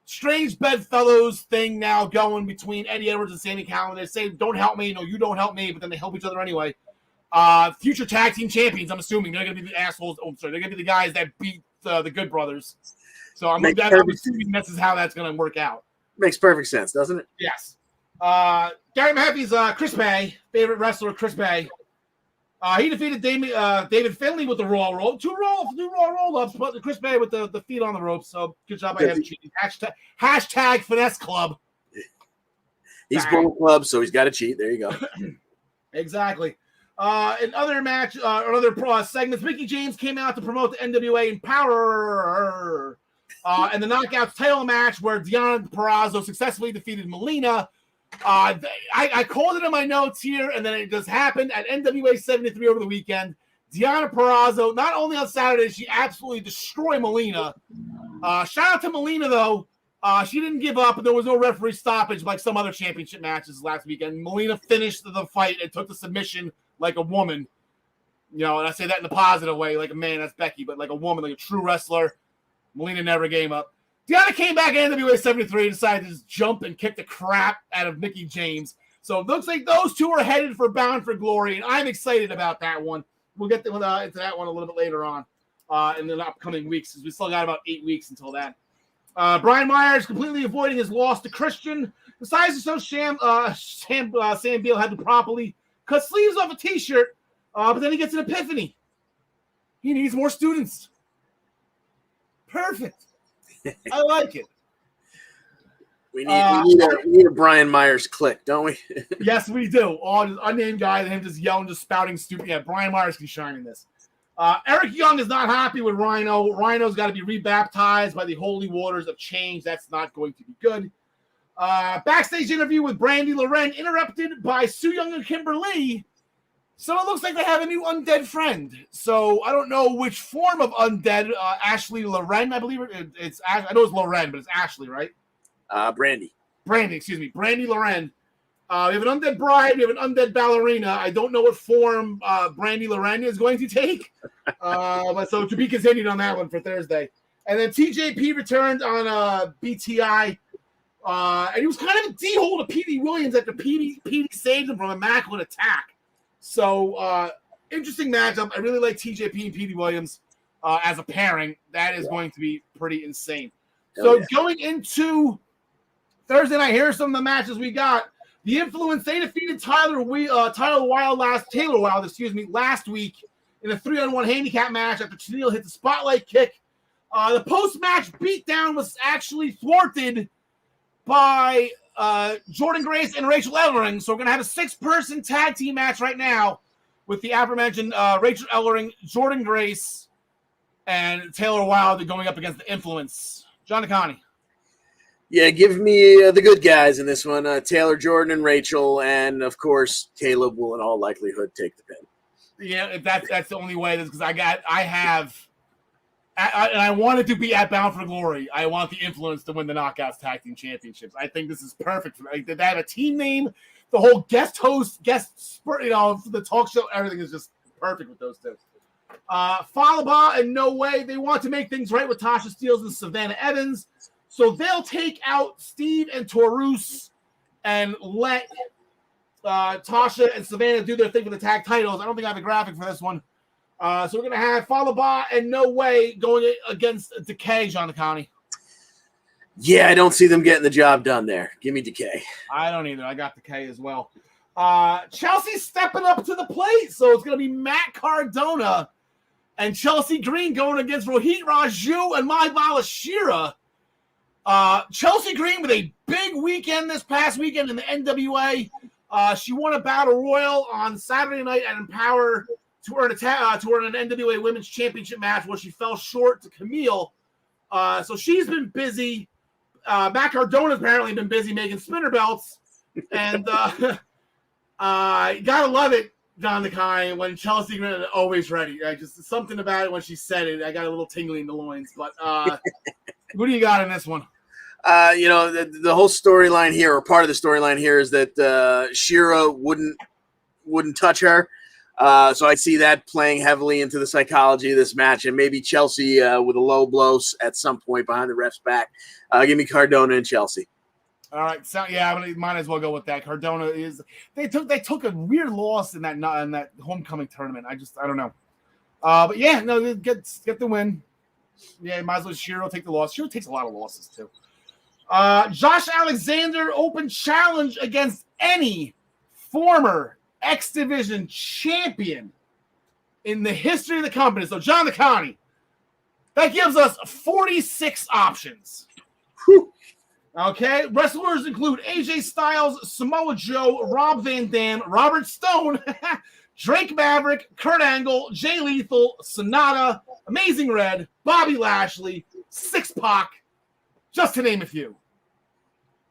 A: Strange bedfellows thing now going between Eddie Edwards and Sami Callihan. They say, don't help me. No, you don't help me. But then they help each other anyway. Future tag team champions, I'm assuming. They're going to be the assholes. Oh, I'm sorry. They're going to be the guys that beat the Good Brothers. So I'm assuming this is how that's going to work out.
B: Makes perfect sense, doesn't it?
A: Yes. Gary Mahaffey's Chris Bay, favorite wrestler, Chris Bay. He defeated David Finlay with the Raw roll. Two Raw roll-ups, but Chris Bay with the feet on the ropes. So good job by him cheating. Hashtag Finesse Club.
B: He's Bullet Club, so he's got to cheat. There you go.
A: Exactly. In other match, or other segments, Mickie James came out to promote the NWA Empower and the Knockouts title match where Deonna Purrazzo successfully defeated Melina. I called it in my notes here, and then it just happened at NWA 73 over the weekend. Deonna Purrazzo, not only on Saturday, she absolutely destroyed Melina. Shout out to Melina, though. She didn't give up, and there was no referee stoppage like some other championship matches last weekend. Melina finished the fight and took the submission like a woman. And I say that in a positive way, like a man, that's Becky, but like a woman, like a true wrestler. Melina never gave up. Deonna came back at NWA 73 and decided to just jump and kick the crap out of Mickie James. So it looks like those two are headed for Bound for Glory, and I'm excited about that one. We'll get into that one a little bit later on in the upcoming weeks, because we still got about 8 weeks until that. Brian Myers completely avoiding his loss to Christian. Decides to show Sam Beal had to properly cut sleeves off a T-shirt, but then he gets an epiphany. He needs more students. Perfect. I like it.
B: We need a Brian Myers click, don't we?
A: Yes, we do. All just unnamed guy and him just yelling, just spouting stupid. Yeah, Brian Myers can shine in this. Eric Young is not happy with Rhino. Rhino's got to be rebaptized by the holy waters of change. That's not going to be good. Backstage interview with Brandy Loren interrupted by Su Yung and Kimberly. So it looks like they have a new undead friend. So I don't know which form of undead. Ashley Loren, I believe it's. I know it's Loren, but it's Ashley, right?
B: Brandy.
A: Brandy Loren. We have an undead bride. We have an undead ballerina. I don't know what form Brandy Loren is going to take. But so to be continued on that one for Thursday. And then TJP returned on BTI. And he was kind of a D-hole to Petey Williams after Petey saved him from a immaculate attack. So interesting matchup. I really like TJP and Petey Williams as a pairing. That is going to be pretty insane. Going into Thursday night, here are some of the matches we got. The Influence, they defeated Taylor Wilde last week in a 3-on-1 handicap match after Tennille hit the spotlight kick. The post-match beatdown was actually thwarted by Jordynne Grace and Rachel Ellering. So we're going to have a 6-person tag team match right now with the aforementioned Rachel Ellering, Jordynne Grace, and Taylor Wilde going up against the Influence. John Connie.
B: Yeah, give me the good guys in this one. Taylor, Jordan, and Rachel, and of course, Caleb will in all likelihood take the pin.
A: Yeah, that's the only way. Because I wanted to be at Bound for Glory. I want the Influence to win the Knockouts Tag Team Championships. I think this is perfect for me. They have a team name, the whole guest the talk show, everything is just perfect with those two. Falaba and No Way, they want to make things right with Tasha Steelz and Savannah Evans. So they'll take out Steve and Taurus and let Tasha and Savannah do their thing for the tag titles. I don't think I have a graphic for this one. So we're going to have Falaba and No Way going against Decay, John Connie.
B: Yeah, I don't see them getting the job done there. Give me Decay.
A: I don't either. I got Decay as well. Chelsea's stepping up to the plate. So it's going to be Matt Cardona and Chelsea Green going against Rohit Raju and Maibala Shira. Chelsea Green with a big weekend this past weekend in the NWA. She won a battle royal on Saturday night at Empower to earn an NWA Women's Championship match where she fell short to Camille. So she's been busy. Matt Cardona's apparently been busy making spinner belts. And you gotta love it, John Nakai, when Chelsea Green is always ready. Just something about it when she said it. I got a little tingly in the loins. But what do you got in this one?
B: The whole storyline here, or part of the storyline here, is that Shira wouldn't touch her. So I see that playing heavily into the psychology of this match, and maybe Chelsea with a low blow at some point behind the ref's back. Give me Cardona and Chelsea.
A: All right, so yeah, I might as well go with that. Cardona is they took a weird loss in that homecoming tournament. I don't know. But yeah, no, get the win. Yeah, might as well Shiro take the loss. Shiro takes a lot of losses too. Josh Alexander open challenge against any former X Division champion in the history of the company. So John Connie, that gives us 46 options.
B: Whew.
A: Okay, wrestlers include AJ Styles, Samoa Joe, Rob Van Dam, Robert Stone, Drake Maverick, Kurt Angle, Jay Lethal, Sonata, Amazing Red, Bobby Lashley, Six Pac, just to name a few.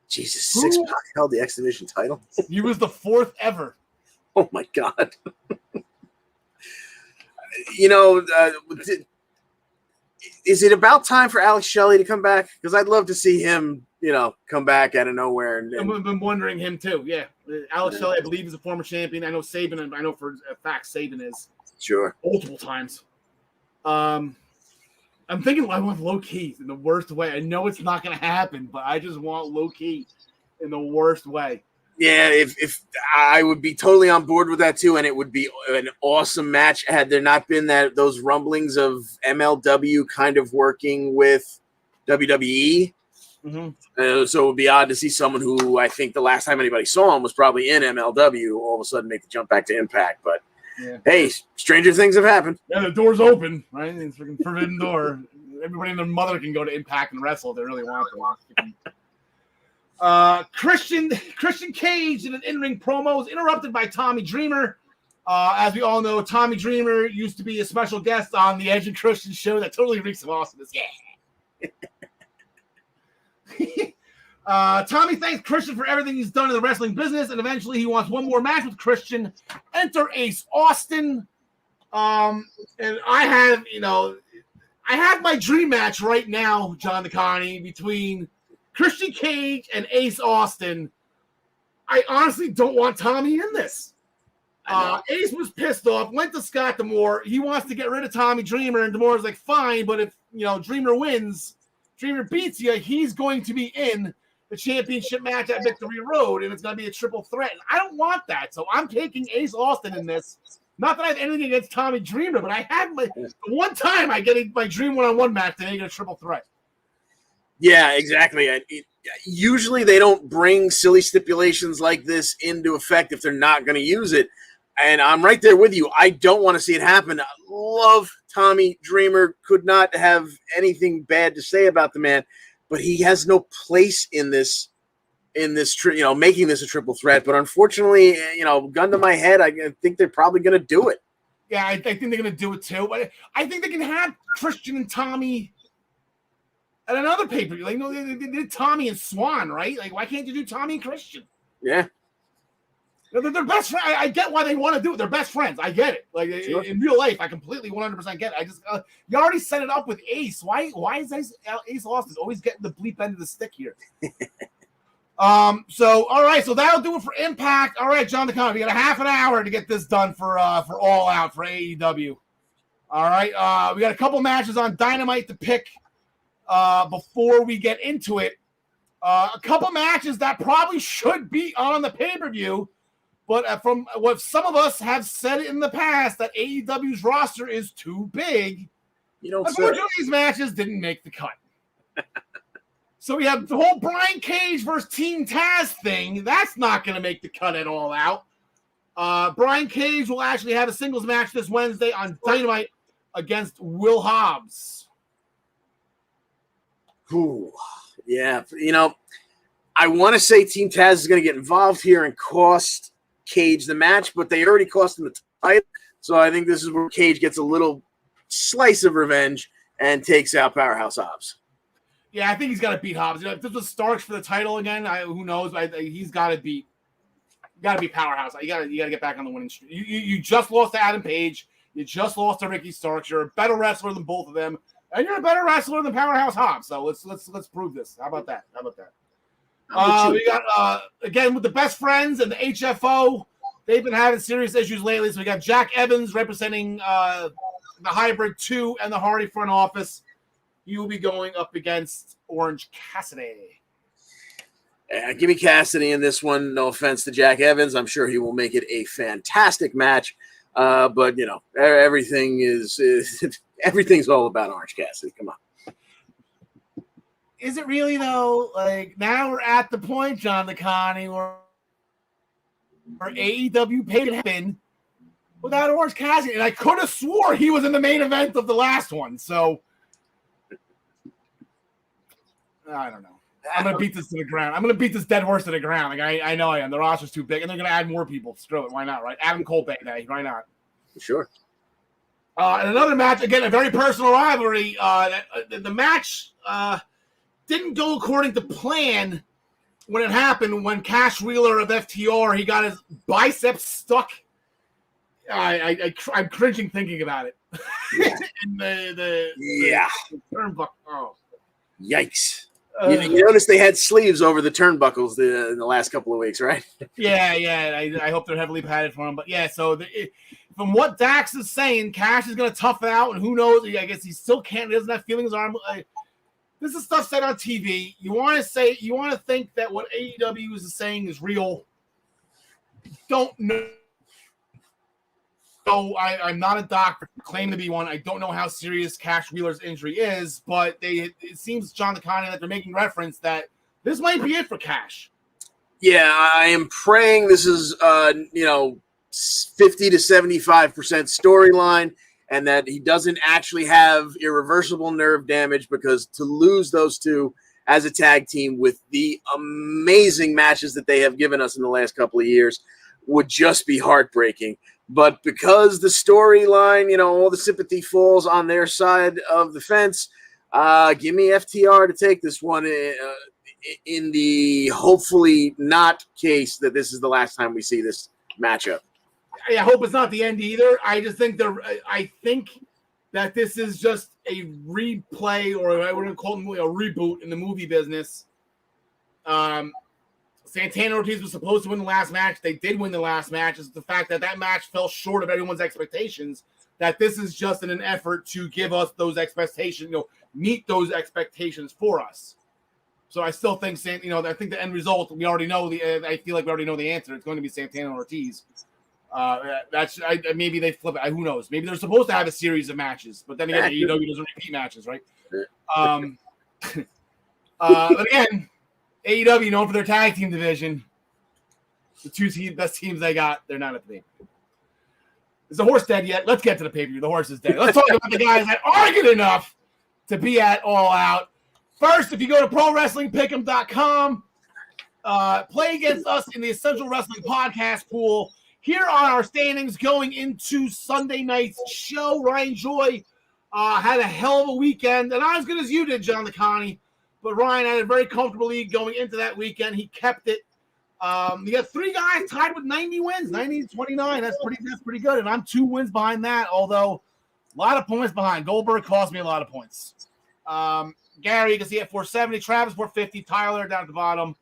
B: Jesus, Six Pac held the X Division title.
A: He was the 4th ever.
B: Oh my God. You know, is it about time for Alex Shelley to come back? Because I'd love to see him, you know, come back out of nowhere.
A: I've been wondering him too. Yeah, Alex Shelley, I believe, is a former champion. I know Saban. I know for a fact Saban is.
B: Sure.
A: Multiple times. I'm thinking I want low key in the worst way. I know it's not going to happen, but I just want low key in the worst way.
B: Yeah, if I would be totally on board with that too, and it would be an awesome match had there not been those rumblings of MLW kind of working with WWE.
A: Mm-hmm.
B: So it would be odd to see someone who I think the last time anybody saw him was probably in MLW all of a sudden make the jump back to Impact. But hey, stranger things have happened.
A: Yeah, the door's open, right? It's a freaking forbidden door. Everybody and their mother can go to Impact and wrestle if they really want to. Christian Cage in an in-ring promo was interrupted by Tommy Dreamer. As we all know, Tommy Dreamer used to be a special guest on the Edge and Christian show that totally reeks of awesomeness. Yeah. Tommy thanks Christian for everything he's done in the wrestling business, and eventually he wants one more match with Christian. Enter Ace Austin. And I have my dream match right now, John DeConnie, between Christian Cage and Ace Austin. I honestly don't want Tommy in this. Ace was pissed off, went to Scott D'Amore. He wants to get rid of Tommy Dreamer, and D'Amore's like, fine, but if Dreamer wins, Dreamer beats you, he's going to be in the championship match at Victory Road, and it's going to be a triple threat. And I don't want that, so I'm taking Ace Austin in this. Not that I have anything against Tommy Dreamer, but I had the one time I get my dream one-on-one match, then I get a triple threat.
B: Yeah, exactly. Usually they don't bring silly stipulations like this into effect if they're not going to use it. And I'm right there with you. I don't want to see it happen. I love Tommy Dreamer. Could not have anything bad to say about the man, but he has no place in this making this a triple threat. But unfortunately, gun to my head, I think they're probably going to do it.
A: Yeah, I think they're going to do it too. But I think they can have Christian and Tommy at another pay-per-view. They did Tommy and Swan, right? Like, why can't you do Tommy and Christian?
B: Yeah.
A: They're best friends. I get why they want to do it. They're best friends. I get it. Like, sure. In real life, I completely 100% get it. I just you already set it up with Ace. Why is Ace Austin always getting the bleep end of the stick here? So all right, so that'll do it for Impact. All right, John DeConnie, we got a half an hour to get this done for All Out for AEW. All right, we got a couple matches on Dynamite to pick before we get into it. A couple matches that probably should be on the pay-per-view. But from what some of us have said in the past, that AEW's roster is too big. Unfortunately, these matches didn't make the cut. So we have the whole Brian Cage versus Team Taz thing. That's not going to make the cut at All Out. Brian Cage will actually have a singles match this Wednesday on Dynamite against Will Hobbs.
B: Ooh, yeah. I want to say Team Taz is going to get involved here and cost Cage the match, but they already cost him the title. So I think this is where Cage gets a little slice of revenge and takes out Powerhouse Hobbs.
A: Yeah, I think he's got to beat Hobbs. If this was Starks for the title again, who knows? He's got to beat. Got to be Powerhouse. You got to get back on the winning streak. You just lost to Adam Page. You just lost to Ricky Starks. You're a better wrestler than both of them, and you're a better wrestler than Powerhouse Hobbs. So let's prove this. How about that? We got again with the Best Friends and the HFO. They've been having serious issues lately. So we got Jack Evans representing the Hybrid 2 and the Hardy front office. He will be going up against Orange Cassidy.
B: Give me Cassidy in this one. No offense to Jack Evans. I'm sure he will make it a fantastic match. But everything's all about Orange Cassidy. Come on.
A: Is it really though? Like now we're at the point, John DeConnie, where AEW paid him without Orange Cassidy, and I could have swore he was in the main event of the last one. So I don't know. I'm gonna beat this to the ground. I'm gonna beat this dead horse to the ground. Like I know I am. The roster's too big, and they're gonna add more people. Screw it. Why not? Right? Adam Cole Day. Why not?
B: Sure.
A: And another match, again, a very personal rivalry. The match didn't go according to plan when it happened. When Cash Wheeler of FTR, he got his biceps stuck. I'm cringing thinking about it. And the turnbuckle. Oh,
B: yikes! You notice they had sleeves over the turnbuckles in the last couple of weeks, right?
A: Yeah. I hope they're heavily padded for him. But yeah, so from what Dax is saying, Cash is going to tough it out, and who knows? I guess he still can't. He doesn't have feelings on him. This is stuff said on TV. You want to think that what AEW is saying is real. Don't know. I'm not a doctor, claim to be one. I don't know how serious Cash Wheeler's injury is, but it seems, John DeConnie, that they're making reference that this might be it for Cash.
B: Yeah, I am praying this is 50 to 75% storyline, and that he doesn't actually have irreversible nerve damage, because to lose those two as a tag team with the amazing matches that they have given us in the last couple of years would just be heartbreaking. But because the storyline, all the sympathy falls on their side of the fence, give me FTR to take this one in the hopefully not case that this is the last time we see this matchup.
A: I hope it's not the end either. I just think I think that this is just a replay, or I wouldn't call it a reboot in the movie business. Santana Ortiz was supposed to win the last match. They did win the last match. It's the fact that match fell short of everyone's expectations, that this is just in an effort to give us those expectations, meet those expectations for us. So I still think, I think the end result, we already know I feel like we already know the answer. It's going to be Santana Ortiz. Maybe they flip it. Who knows? Maybe they're supposed to have a series of matches, but then again, AEW doesn't repeat matches, right? But again, AEW known for their tag team division. The two best teams they got, they're not at the pay-per-view. Is the horse dead yet? Let's get to the pay-per-view. The horse is dead. Let's talk about the guys that are good enough to be at All Out. First, if you go to ProWrestlingPick'em.com, play against us in the Essential Wrestling Podcast pool. Here are our standings going into Sunday night's show. Ryan Joy had a hell of a weekend, and not as good as you did, John DeConnie. But Ryan had a very comfortable lead going into that weekend. He kept it. You got three guys tied with 90 wins, 90-29. That's pretty good. And I'm 2 wins behind that, although a lot of points behind. Goldberg cost me a lot of points. Gary, you can see at 470. Travis, 450. Tyler down at the bottom.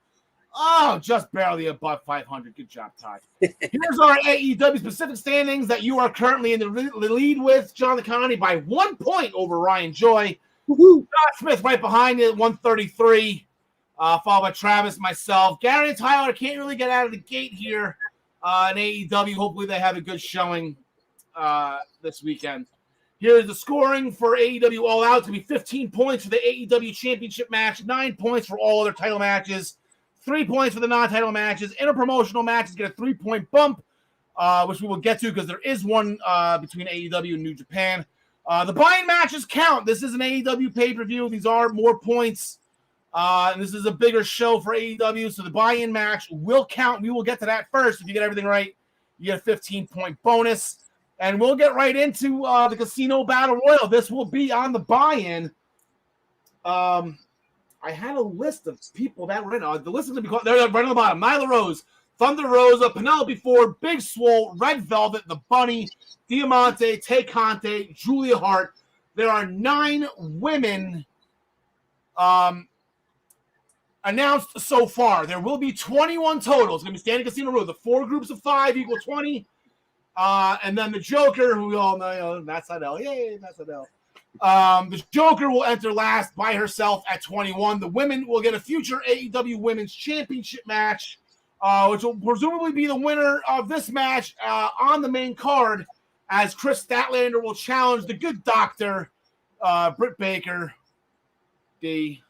A: Oh, just barely above 500. Good job, Ty. Here's our AEW specific standings that you are currently in the lead with, John DeConnie, by 1 point over Ryan Joy. John Smith right behind you at 133, followed by Travis, myself. Gary and Tyler can't really get out of the gate here in AEW. Hopefully they have a good showing this weekend. Here's the scoring for AEW All Out. To be 15 points for the AEW Championship match, 9 points for all other title matches, 3 points for the non-title matches. Interpromotional matches get a 3-point bump, which we will get to because there is one between AEW and New Japan. The buy-in matches count. This is an AEW pay-per-view. These are more points. And this is a bigger show for AEW, so the buy-in match will count. We will get to that first. If you get everything right, you get a 15-point bonus. And we'll get right into the Casino Battle Royal. This will be on the buy-in. I had a list of people that were in. The list is going to be called. They're right on the bottom. Nyla Rose, Thunder Rosa, Penelope Ford, Big Swole, Red Velvet, The Bunny, Diamante, Tay Conte, Julia Hart. There are 9 women announced so far. There will be 21 total. It's going to be Standing Casino Road. The 4 groups of 5 equal 20. And then the Joker, who we all know, Matt Sydal. Yay, Matt Sydal. The Joker will enter last by herself at 21. The women will get a future AEW Women's Championship match, which will presumably be the winner of this match on the main card, as Chris Statlander will challenge the Good Doctor, Britt Baker, DMD.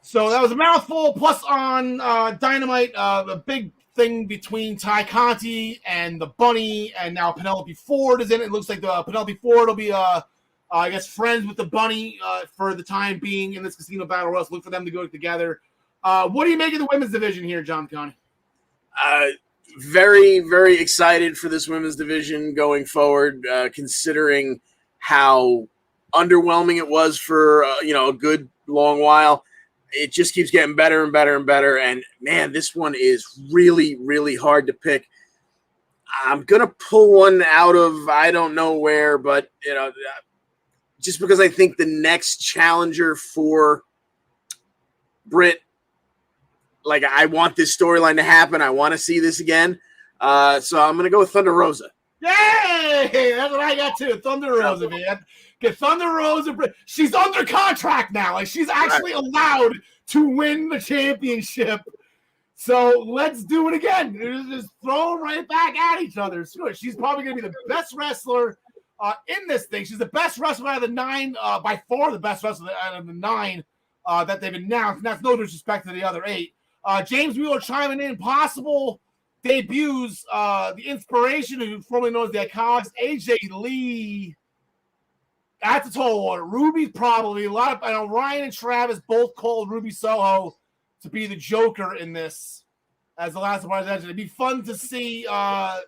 A: So that was a mouthful. Plus on Dynamite, a big thing between Ty Conti and the Bunny, and now Penelope Ford is in it. It looks like the Penelope Ford will be I guess friends with the bunny for the time being in this casino battle royal. Look for them to go together. What do you make of the women's division here, John Connie?
B: Very, very excited for this women's division going forward, considering how underwhelming it was for a good long while. It just keeps getting better and better and better. And man, this one is really, really hard to pick. I'm gonna pull one out of I don't know where, but just because I think the next challenger for Britt, like I want this storyline to happen. I want to see this again. So I'm gonna go with Thunder Rosa.
A: Yay! That's what I got too. Thunder Rosa, man. Get Thunder Rosa. She's under contract now. Like she's actually allowed to win the championship. So let's do it again. Just throw them right back at each other. She's probably going to be the best wrestler in this thing. She's the best wrestler out of the 9, by far the best wrestler out of the 9 that they've announced. And that's no disrespect to the other 8. James Wheeler chiming in. Possible debuts. The Inspiration, who formerly known as the Iconics. AJ Lee. That's a tall order. Ruby probably. I know Ryan and Travis both called Ruby Soho to be the Joker in this as the last surprise entrant. It'd be fun to see, I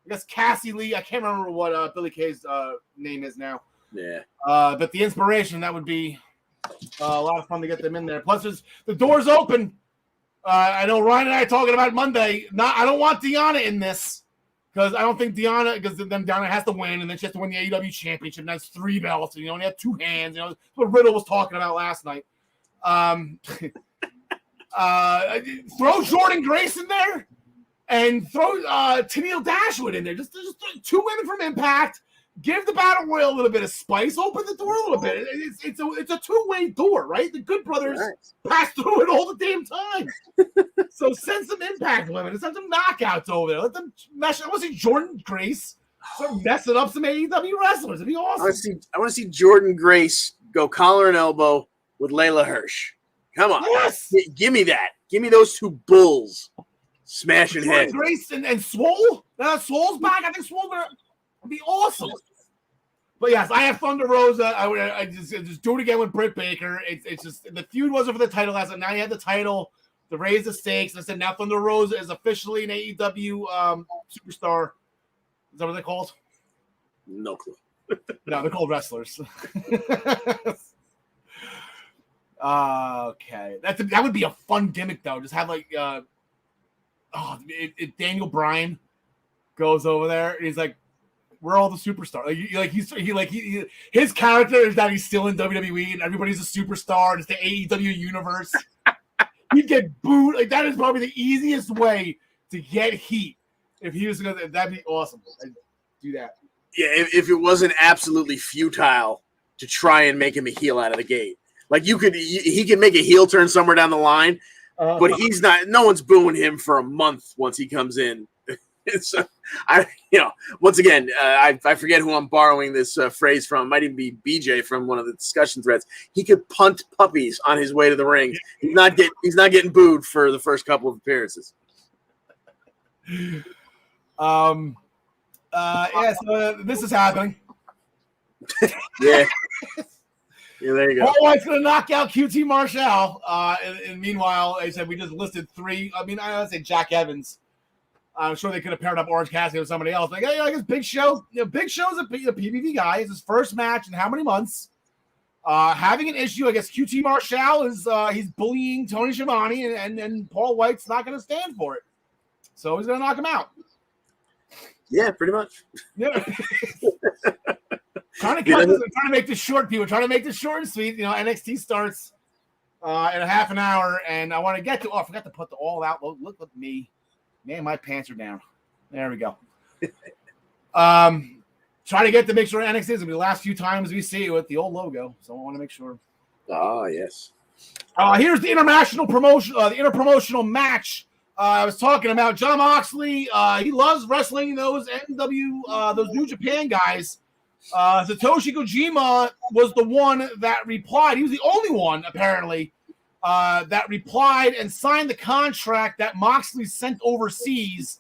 A: guess, Cassie Lee. I can't remember what Billy Kay's name is now.
B: Yeah.
A: But the Inspiration, that would be a lot of fun to get them in there. Plus, the door's open. I know Ryan and I are talking about Monday. I don't want Deonna in this. Because I don't think Deonna has to win, and then she has to win the AEW championship, and that's 3 belts, and you only have 2 hands. That's what Riddle was talking about last night. Throw Jordan Grace in there, and throw Tennille Dashwood in there. Just 2 women from Impact. Give the Battle Royal a little bit of spice. Open the door a little bit. It's a 2-way door, right? The Good Brothers pass through it all the damn time. So send some Impact women. Send some knockouts over there. Let them mesh. I want to see Jordan Grace start messing up some AEW wrestlers. It'd be awesome.
B: I want to see Jordan Grace go collar and elbow with Layla Hirsch. Come on.
A: Yes.
B: Give me that. Give me those 2 bulls smashing heads.
A: Jordan Grace and Swole. Swole's back. I think Swole's going to be awesome. But yes, I have Thunder Rosa. I just do it again with Britt Baker. It's just the feud wasn't for the title last night. Now you had the title to raise the stakes. I said now Thunder Rosa is officially an AEW superstar. Is that what they're called?
B: No clue.
A: No, they're called wrestlers. Okay, that would be a fun gimmick though. Just have like Daniel Bryan goes over there and he's like, we're all the superstars. His character is that he's still in WWE and everybody's a superstar. And it's the AEW universe. He'd get booed. Like that is probably the easiest way to get heat. If he was gonna, that'd be awesome. I'd do that.
B: Yeah, if it wasn't absolutely futile to try and make him a heel out of the gate. Like he could make a heel turn somewhere down the line, but he's not. No one's booing him for a month once he comes in. Once again, I forget who I'm borrowing this phrase from. It might even be BJ from one of the discussion threads. He could punt puppies on his way to the ring. He's not getting booed for the first couple of appearances.
A: So this is happening.
B: Yeah. Yeah, there you go.
A: Paul White's going to knock out QT Marshall. And meanwhile, I said we just listed 3. I mean, I would say Jack Evans. I'm sure they could have paired up Orange Cassidy with somebody else. Like, hey, I guess Big Show. Big Show's a PPV guy. It's his first match in how many months? Having an issue. I guess QT Marshall is he's bullying Tony Schiavone, and Paul White's not going to stand for it. So he's going to knock him out.
B: Yeah, pretty much.
A: Yeah. Trying to make this short, people. Trying to make this short and sweet. NXT starts in a half an hour, and I want to get to. Oh, I forgot to put the all out. Look at me, man. My pants are down. There we go. Try to get to make sure NXT is going to be the last few times we see it with the old logo. So I want to make sure.
B: Oh yes.
A: Here's the international promotion. The interpromotional match. I was talking about Jon Moxley. He loves wrestling those those New Japan guys. Satoshi Kojima was the one that replied. He was the only one, apparently, that replied and signed the contract that Moxley sent overseas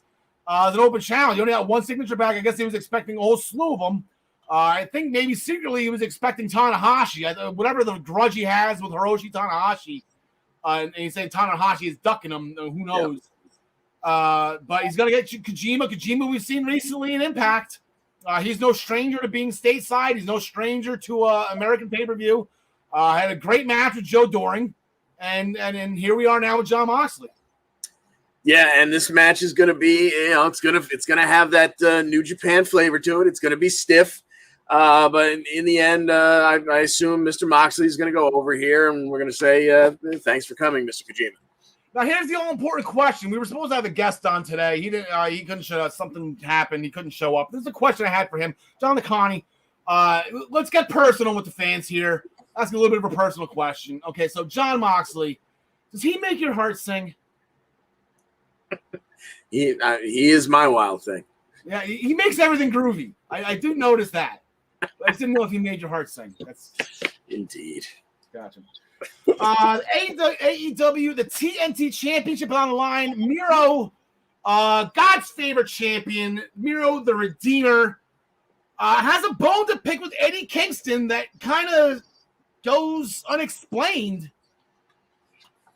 A: as an open challenge. He only got 1 signature back. I guess he was expecting a whole slew of them. I think maybe secretly he was expecting Tanahashi, whatever the grudge he has with Hiroshi Tanahashi. And he's saying Tanahashi is ducking him. Who knows? But he's going to get Kojima. Kojima we've seen recently in Impact. He's no stranger to being stateside. He's no stranger to American pay-per-view. Had a great match with Joe Doring. And here we are now with Jon Moxley.
B: Yeah, and this match is going to be, it's going to have that New Japan flavor to it. It's going to be stiff. But in the end, I assume Mr. Moxley is going to go over here, and we're going to say thanks for coming, Mr. Kojima.
A: Now, here's the all-important question. We were supposed to have a guest on today. He didn't. He couldn't show up. Something happened. He couldn't show up. This is a question I had for him. John Licani, let's get personal with the fans here. Ask a little bit of a personal question. Okay, so Jon Moxley, does he make your heart sing?
B: He is my wild thing.
A: Yeah, he makes everything groovy. I do notice that. I just didn't know if he made your heart sing. That's
B: indeed.
A: Gotcha. AEW, the TNT Championship on the line. Miro, God's favorite champion, Miro the Redeemer, has a bone to pick with Eddie Kingston that kind of goes unexplained.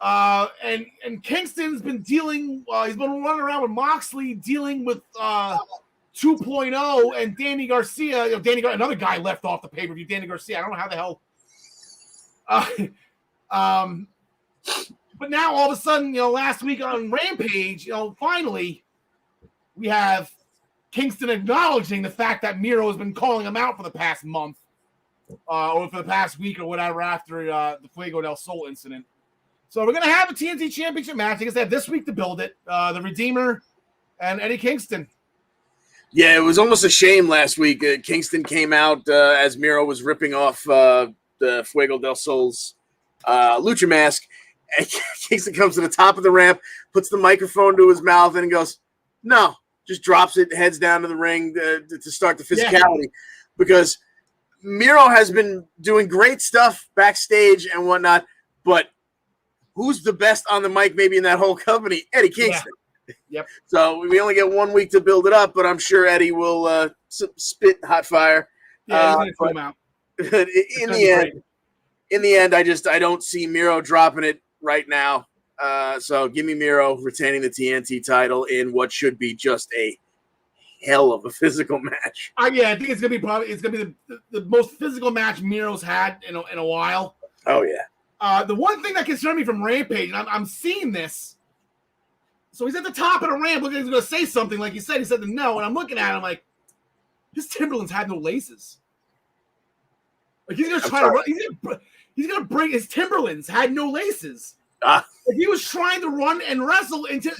A: And Kingston's been dealing. He's been running around with Moxley, dealing with 2.0 and Danny Garcia. Another guy left off the pay-per-view. Danny Garcia. I don't know how the hell. But now all of a sudden, last week on Rampage, finally we have Kingston acknowledging the fact that Miro has been calling him out for the past month, or for the past week or whatever after the Fuego del Sol incident. So we're gonna have a TNT Championship match. I guess they have this week to build it. The Redeemer and Eddie Kingston.
B: Yeah, it was almost a shame last week. Kingston came out as Miro was ripping off the Fuego del Sol's lucha mask. And Kingston comes to the top of the ramp, puts the microphone to his mouth, and goes, "No," just drops it, heads down to the ring to start the physicality. Because Miro has been doing great stuff backstage and whatnot, but who's the best on the mic maybe in that whole company? Eddie Kingston.
A: Yeah. Yep.
B: So we only get 1 week to build it up, but I'm sure Eddie will spit hot fire.
A: Yeah, he's going to come out.
B: In the end, I don't see Miro dropping it right now. So give me Miro retaining the TNT title in what should be just a hell of a physical match.
A: I think it's gonna be the most physical match Miro's had in a while.
B: Oh yeah.
A: The one thing that concerned me from Rampage, and I'm seeing this. So he's at the top of the ramp, looking, he's going to say something like he said the no, and I'm looking at him like, his Timberlands had no laces. Like he's going to try to run, he's going to bring his Timberlands had no laces. Like he was trying to run and wrestle into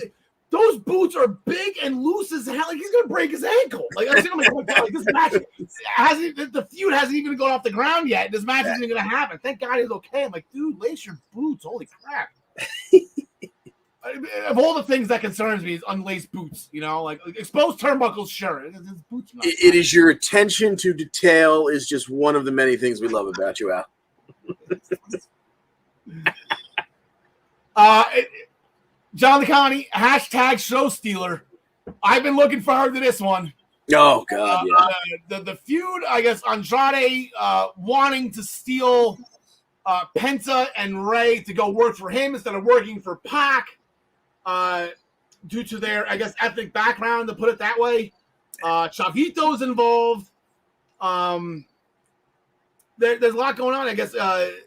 A: those boots are big and loose as hell. Like he's going to break his ankle. Like I think, oh my God, like this match the feud hasn't even gone off the ground yet. This match isn't going to happen. Thank God he's okay. I'm like, dude, lace your boots. Holy crap. Of all the things that concerns me is unlaced boots, like exposed turnbuckles, sure. Boots
B: it is your attention to detail is just one of the many things we love about you,
A: Al. John Licani, # show stealer. I've been looking forward to this one.
B: Oh, God,
A: yeah. The feud, I guess, Andrade wanting to steal Penta and Ray to go work for him instead of working for Pac. Due to their, I guess, ethnic background, to put it that way. Chavito's involved. There's a lot going on. I guess it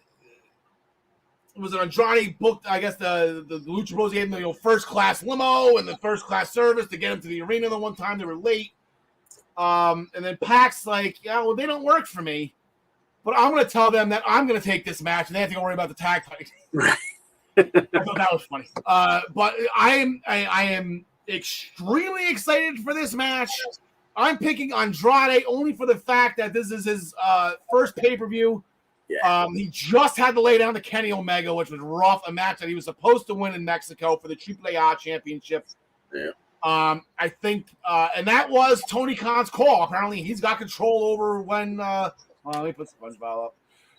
A: was an Andrade booked, I guess, the Lucha Bros gave him the first class limo and the first class service to get him to the arena the one time they were late. And then Pac's like, yeah, well, they don't work for me, but I'm going to tell them that I'm going to take this match and they have to worry about the tag fight.
B: Right.
A: I thought that was funny. But I am extremely excited for this match. I'm picking Andrade only for the fact that this is his first pay-per-view. Yeah. He just had to lay down to Kenny Omega, which was rough, a match that he was supposed to win in Mexico for the AAA championship.
B: Yeah.
A: I think, and that was Tony Khan's call. Apparently, he's got control over when. Let me put SpongeBob up.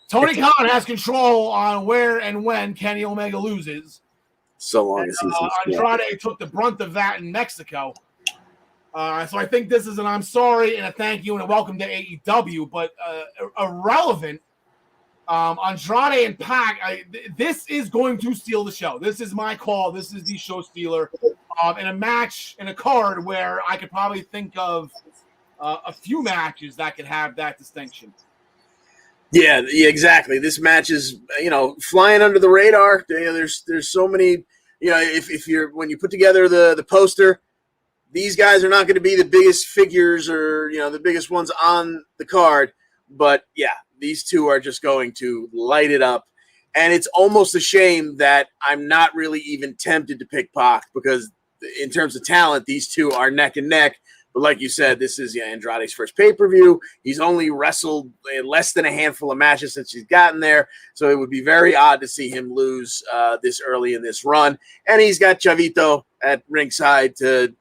A: Tony Khan has control on where and when Kenny Omega loses.
B: So long as he's
A: Andrade took the brunt of that in Mexico. So I think this is an I'm sorry and a thank you and a welcome to AEW, but irrelevant. Andrade and Pac, this is going to steal the show. This is my call. This is the show stealer. In a match, in a card where I could probably think of a few matches that could have that distinction.
B: Yeah, exactly. This match is, flying under the radar. There's so many, when you put together the poster, these guys are not going to be the biggest figures or, the biggest ones on the card. But yeah, these two are just going to light it up. And it's almost a shame that I'm not really even tempted to pick Pac because in terms of talent, these two are neck and neck. But like you said, this is Andrade's first pay-per-view. He's only wrestled less than a handful of matches since he's gotten there. So it would be very odd to see him lose this early in this run. And he's got Chavito at ringside to,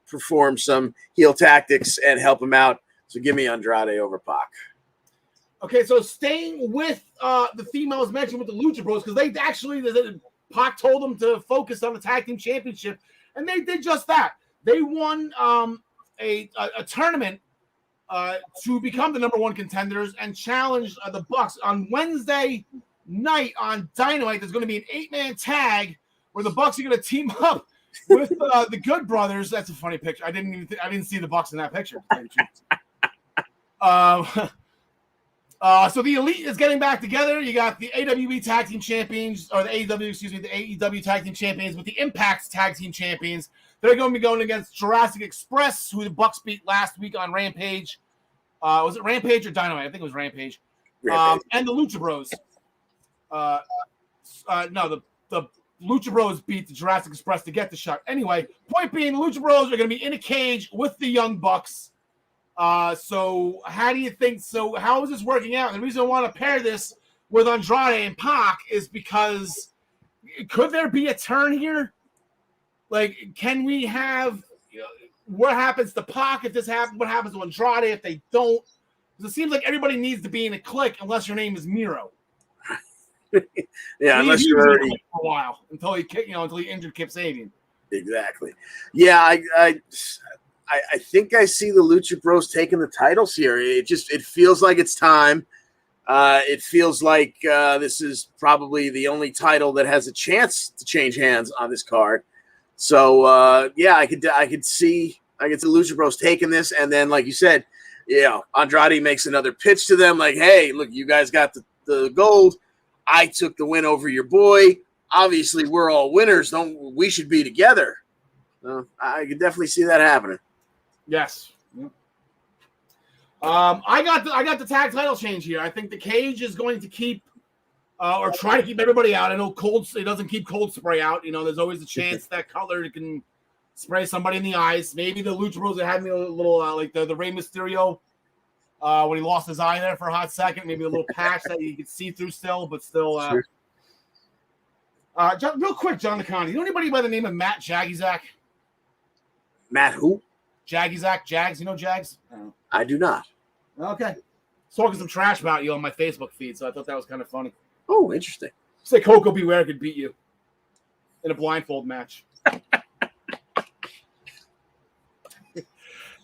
B: perform some heel tactics and help him out. So give me Andrade over Pac.
A: Okay, so staying with the theme I was mentioning with the Lucha Bros, because they actually, Pac told them to focus on the tag team championship, and they did just that. They won a tournament to become the number one contenders and challenged the Bucks on Wednesday night on Dynamite. There's going to be an 8-man tag where the Bucks are going to team up with the Good Brothers. That's a funny picture. I didn't see the Bucks in that picture. So the Elite is getting back together. You got the AWE Tag Team Champions, or the AEW Tag Team Champions with the Impact Tag Team Champions. They're going to be going against Jurassic Express, who the Bucks beat last week on Rampage. Was it Rampage or Dynamite? I think it was Rampage. And the Lucha Bros. No, the Lucha Bros beat the Jurassic Express to get the shot. Anyway, point being, the Lucha Bros are going to be in a cage with the Young Bucks. So how do you think? So how is this working out? And the reason I want to pair this with Andrade and Pac is because could there be a turn here? Like, can we have what happens to Pac if this happens? What happens to Andrade if they don't? Because it seems like everybody needs to be in a clique unless your name is Miro.
B: Yeah, unless you're already
A: for a while until he injured Kip Sabian.
B: Exactly. Yeah, I think I see the Lucha Bros taking the titles here. It feels like it's time. It feels like this is probably the only title that has a chance to change hands on this card. So I could see the Lucha Bros taking this, and then like you said, Andrade makes another pitch to them, like, "Hey, look, you guys got the gold. I took the win over your boy. Obviously, we're all winners. We should be together." I could definitely see that happening.
A: Yes. I got the tag title change here. I think the Cage is going to keep or try to keep everybody out. I know it doesn't keep Cold Spray out. There's always a chance that Cutler can spray somebody in the eyes. Maybe the Lucha Bros that had me a little like the Rey Mysterio when he lost his eye there for a hot second. Maybe a little patch that you could see through still, but still.
B: Sure.
A: Real quick, John DeConnie, you know anybody by the name of Matt Jagizak?
B: Matt who?
A: Jagizak, Jags. You know Jags?
B: I do not.
A: Okay. Talking some trash about you on my Facebook feed, so I thought that was kind of funny.
B: Oh, interesting.
A: Say Coco Beware could beat you in a blindfold match.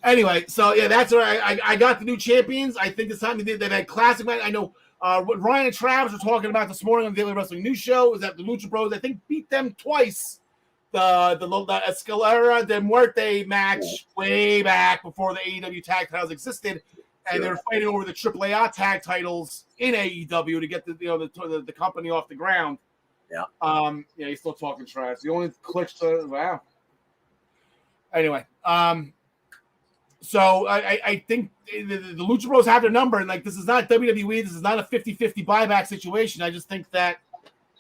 A: Anyway, so yeah, that's where I got the new champions. I think it's time to do that classic match. I know what Ryan and Travis were talking about this morning on the Daily Wrestling News Show is that the Lucha Bros, I think, beat them twice. The Escalera de Muerte match way back before the AEW tag titles existed, and they're fighting over the AAA tag titles in AEW to get the company off the ground.
B: Yeah.
A: He's still talking trash. The only clicks to wow. Anyway, so I think the Lucha Bros have their number, and like this is not WWE. This is not a 50-50 buyback situation. I just think that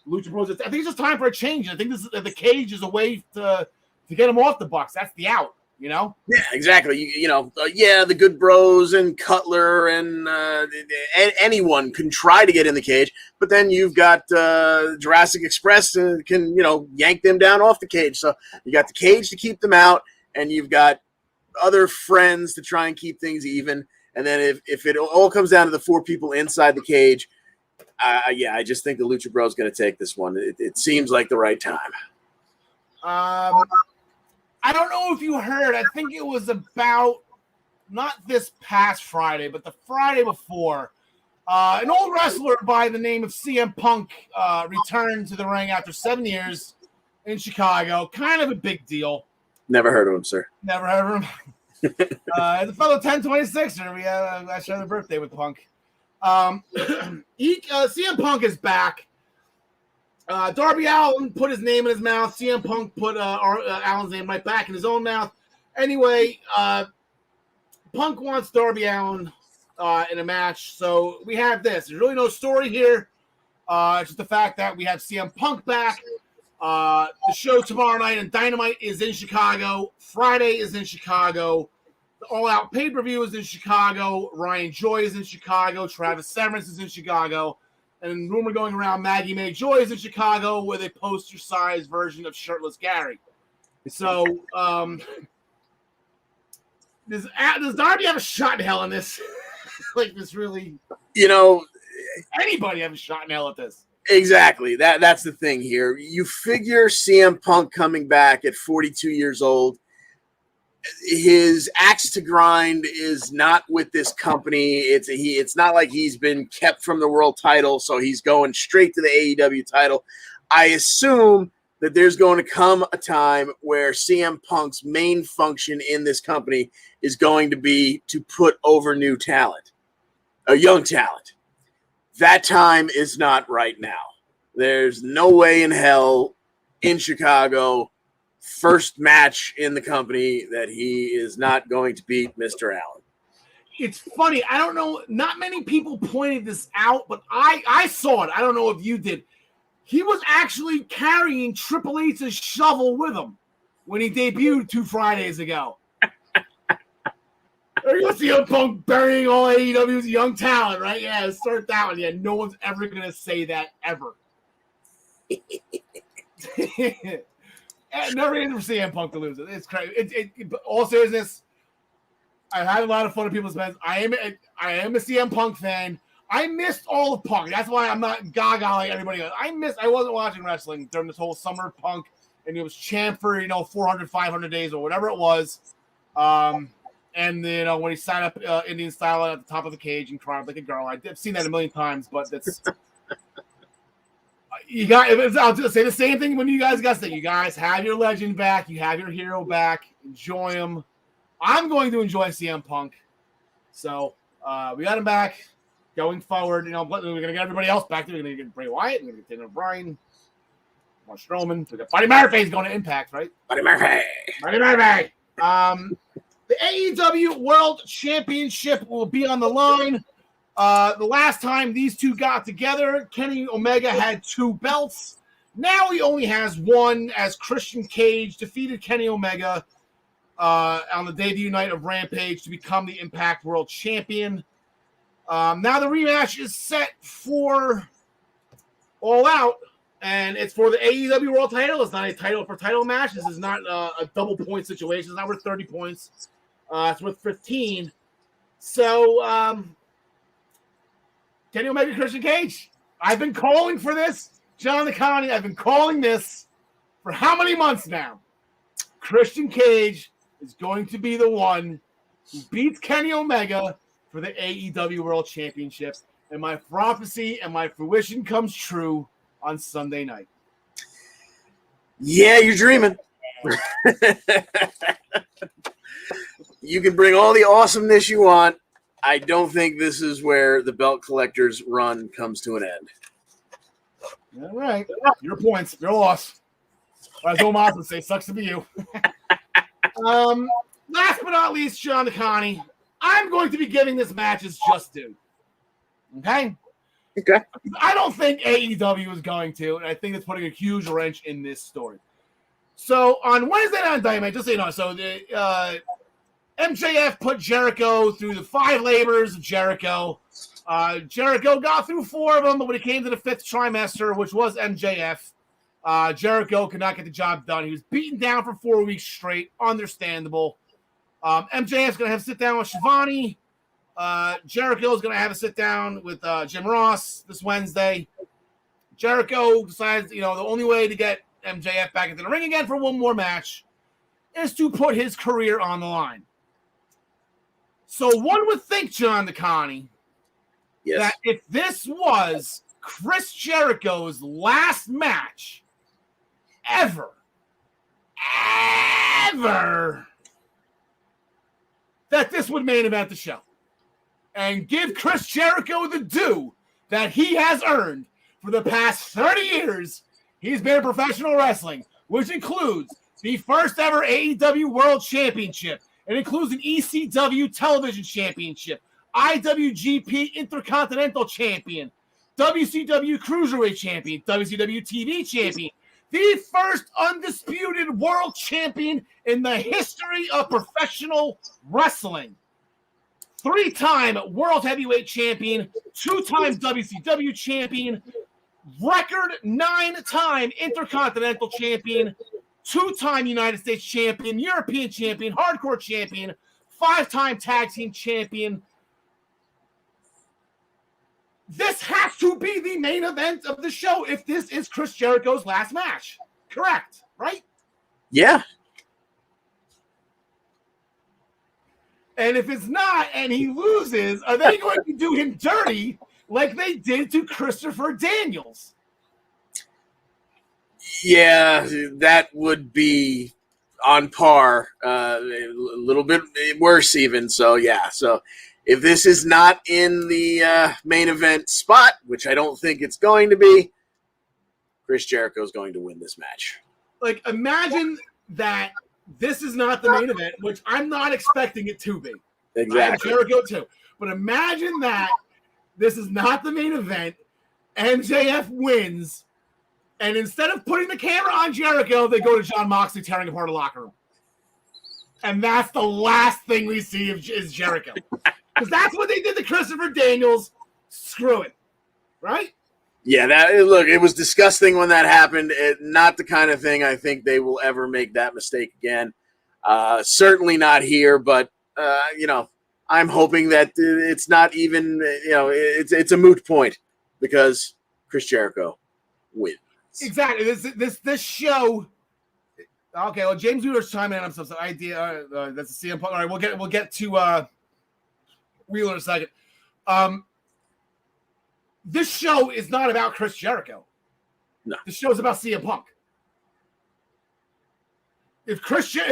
A: Lucha Bros. I think it's just time for a change. I think the Cage is a way to get them off the Bucks. That's the out,
B: Yeah, exactly. The Good Bros and Cutler and anyone can try to get in the Cage, but then you've got Jurassic Express can yank them down off the Cage. So you got the Cage to keep them out, and you've got other friends to try and keep things even. And then if it all comes down to the 4 people inside the Cage. I just think the Lucha Bros is going to take this one. It seems like the right time.
A: I don't know if you heard. I think it was about not this past Friday, but the Friday before. An old wrestler by the name of CM Punk returned to the ring after 7 years in Chicago. Kind of a big deal.
B: Never heard of him, sir.
A: Never heard of him. The fellow 1026er. We had I shared the birthday with Punk. CM Punk is back. Darby Allin put his name in his mouth. CM Punk put Allin's name right back in his own mouth. Anyway, Punk wants Darby Allin in a match. So we have this. There's really no story here. It's just the fact that we have CM Punk back. The show tomorrow night and Dynamite is in Chicago. Friday is in Chicago. The All Out pay-per-view is in Chicago. Ryan Joy is in Chicago. Travis Severance is in Chicago. And rumor going around, Maggie May Joy is in Chicago with a poster-sized version of Shirtless Gary. So, does Darby have a shot in hell in this? Like, this really... Anybody have a shot in hell at this?
B: Exactly. That's the thing here. You figure CM Punk coming back at 42 years old, his axe to grind is not with this company. It's not like he's been kept from the world title, so he's going straight to the AEW title. I assume that there's going to come a time where CM Punk's main function in this company is going to be to put over new talent, a young talent. That time is not right now. There's no way in hell in Chicago, first match in the company, that he is not going to beat Mr. Allen.
A: It's funny. I don't know. Not many people pointed this out, but I saw it. I don't know if you did. He was actually carrying Triple H's shovel with him when he debuted 2 Fridays ago. You'll see a Punk burying all AEW's young talent, right? Yeah, start that one. Yeah, no one's ever going to say that ever. No reason for CM Punk to lose it. It's crazy. All seriousness, I've had a lot of fun with people's events. I am a CM Punk fan. I missed all of Punk. That's why I'm not gaga like everybody else. I wasn't watching wrestling during this whole summer of Punk, and it was champ for 400, 500 days or whatever it was. And when he sat up Indian style at the top of the cage and cried like a girl, I've seen that a million times. But that's I'll just say the same thing when you guys got that. You guys have your legend back. You have your hero back. Enjoy him. I'm going to enjoy CM Punk. So we got him back. Going forward, we're going to get everybody else back. We're going to get Bray Wyatt. We're going to get Daniel Bryan. Mark Strowman. We got Buddy Murphy's going to Impact, right?
B: Buddy Murphy.
A: The AEW World Championship will be on the line. The last time these two got together, Kenny Omega had 2 belts. Now he only has 1, as Christian Cage defeated Kenny Omega on the debut night of Rampage to become the Impact World Champion. Now the rematch is set for All Out, and it's for the AEW World title. It's not a title for title match. This is not a double point situation. It's not worth 30 points. It's worth 15. So, Kenny Omega, Christian Cage. I've been calling for this, John the Connie. I've been calling this for how many months now? Christian Cage is going to be the one who beats Kenny Omega for the AEW World Championship. And my prophecy and my fruition comes true on Sunday night.
B: Yeah, you're dreaming. You can bring all the awesomeness you want. I don't think this is where the belt collector's run comes to an end.
A: All right. Your points. Your loss. As Omos would say, sucks to be you. Last but not least, John DeConnie, I'm going to be giving this match its just due. Okay?
B: Okay.
A: I don't think AEW is going to, and I think it's putting a huge wrench in this story. So on Wednesday night on Dynamite, just so you know, so the MJF put Jericho through the 5 labors of Jericho. Jericho got through 4 of them, but when it came to the 5th trimester, which was MJF, Jericho could not get the job done. He was beaten down for 4 weeks straight. Understandable. MJF's going to have a sit-down with Shivani. Jericho's going to have a sit-down with Jim Ross this Wednesday. Jericho decides, the only way to get MJF back into the ring again for one more match is to put his career on the line. So one would think, John DeConnie, that if this was Chris Jericho's last match ever, that this would main event the show and give Chris Jericho the due that he has earned for the past 30 years he's been in professional wrestling, which includes the first ever AEW World Championship. It includes an ECW Television Championship, IWGP Intercontinental Champion, WCW Cruiserweight Champion, WCW TV Champion, the first undisputed world champion in the history of professional wrestling, 3-time World Heavyweight Champion, 2-time WCW Champion, record 9-time Intercontinental Champion, 2-time United States Champion, European Champion, Hardcore Champion, 5-time Tag Team Champion. This has to be the main event of the show if this is Chris Jericho's last match. Correct, right?
B: Yeah.
A: And if it's not and he loses, are they going to do him dirty like they did to Christopher Daniels?
B: Yeah, that would be on par, a little bit worse even. So, yeah. So, if this is not in the main event spot, which I don't think it's going to be, Chris Jericho is going to win this match.
A: Like, imagine that this is not the main event, which I'm not expecting it to be.
B: Exactly.
A: Jericho too. But imagine that this is not the main event. MJF wins. And instead of putting the camera on Jericho, they go to Jon Moxley tearing apart a locker room. And that's the last thing we see is Jericho. Because that's what they did to Christopher Daniels. Screw it. Right?
B: Yeah, look, it was disgusting when that happened. Not the kind of thing I think they will ever make that mistake again. Certainly not here, but, I'm hoping that it's not even, it's a moot point because Chris Jericho wins.
A: Exactly. This show. Okay, well, James Wheeler's chiming in on some idea. That's a CM Punk. All right, we'll get to Wheeler in a second. This show is not about Chris Jericho.
B: No.
A: The show is about CM Punk. If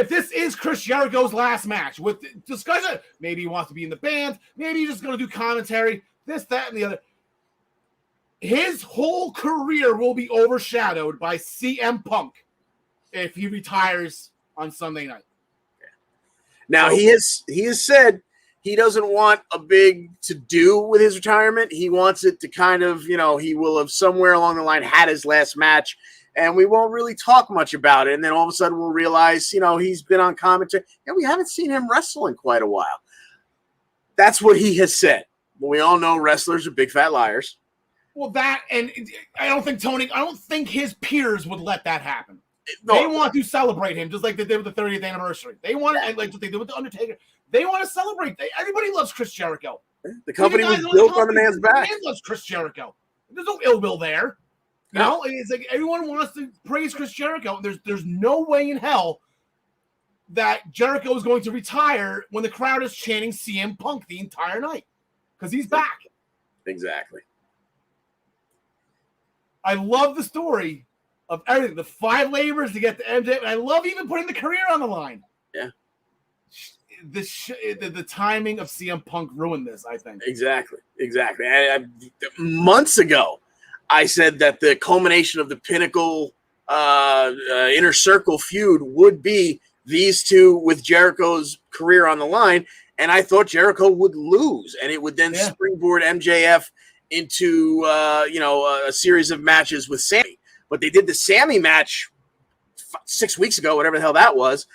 A: this is Chris Jericho's last match with discussion, maybe he wants to be in the band, maybe he's just going to do commentary, this, that, and the other. His whole career will be overshadowed by CM Punk if he retires on Sunday night.
B: Now, he has said he doesn't want a big to-do with his retirement. He wants it to kind of, he will have somewhere along the line had his last match, and we won't really talk much about it. And then all of a sudden we'll realize, he's been on commentary, and we haven't seen him wrestle in quite a while. That's what he has said. But we all know wrestlers are big fat liars.
A: Well, that, and I don't think his peers would let that happen. No. They want to celebrate him just like they did with the 30th anniversary. They want to, like what they did with The Undertaker. They want to celebrate. Everybody loves Chris Jericho.
B: The company was built on the man's back.
A: The man loves Chris Jericho. There's no ill will there. No, it's like everyone wants to praise Chris Jericho. There's no way in hell that Jericho is going to retire when the crowd is chanting CM Punk the entire night because he's back.
B: Exactly.
A: I love the story of everything. The 5 labors to get to MJ. And I love even putting the career on the line.
B: Yeah.
A: The timing of CM Punk ruined this, I think.
B: Exactly. Months ago, I said that the culmination of the Pinnacle Inner Circle feud would be these two with Jericho's career on the line, and I thought Jericho would lose, and it would then springboard MJF into a series of matches with Sammy. But they did the Sammy match 6 weeks ago, whatever the hell that was.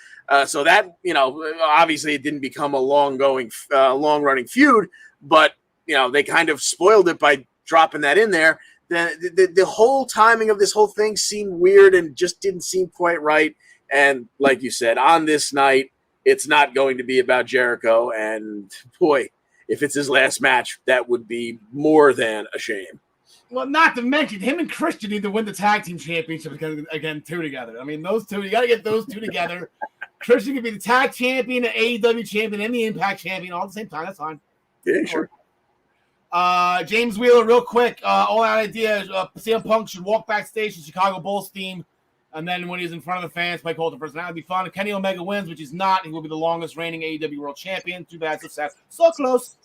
B: So that, obviously it didn't become a long-running feud, but, they kind of spoiled it by dropping that in there. The whole timing of this whole thing seemed weird and just didn't seem quite right. And like you said, on this night, it's not going to be about Jericho. And boy, if it's his last match, that would be more than a shame.
A: Well, not to mention, him and Christian need to win the tag team championship again, too, together. I mean, those two, you got to get those two together. Christian can be the tag champion, the AEW champion, and the Impact champion all at the same time. That's fine.
B: Yeah, sure.
A: James Wheeler, real quick. All that idea is CM Punk should walk backstage to Chicago Bulls theme, and then when he's in front of the fans, play Colton first. That would be fun. If Kenny Omega wins, which he's not, he will be the longest reigning AEW World Champion. Too bad, so sad. So close.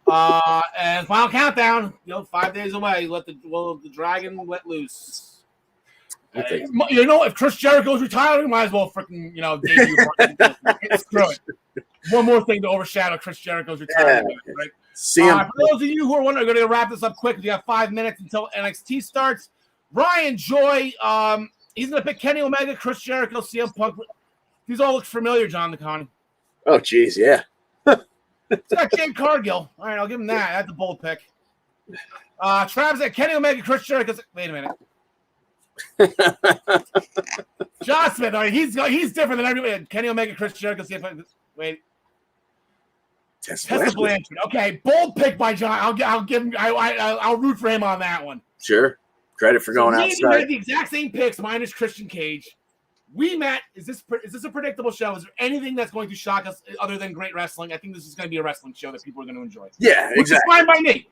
A: And final countdown. 5 days away. Let the dragon let loose. If Chris Jericho's retiring, might as well freaking debut. Screw it. One more thing to overshadow Chris Jericho's retirement, right? For those of you who are wondering, we're going to wrap this up quick. We got 5 minutes until NXT starts. Ryan Joy, he's going to pick Kenny Omega, Chris Jericho, CM Punk. These all look familiar, John DeConnie.
B: Oh, geez, yeah.
A: It's got Jade Cargill. All right, I'll give him that. That's a bold pick. Travis at Kenny Omega, Chris Jericho. Wait a minute. John Smith, all right, he's different than everybody. Kenny Omega, Chris Jericho. Wait. Tessa Blanchard. Okay, bold pick by John. I'll give him. I'll root for him on that one.
B: Sure. Credit for going outside.
A: We made the exact same picks minus Christian Cage. We met. Is this a predictable show? Is there anything that's going to shock us other than great wrestling? I think this is going to be a wrestling show that people are going to enjoy.
B: Yeah, exactly.
A: Fine by me.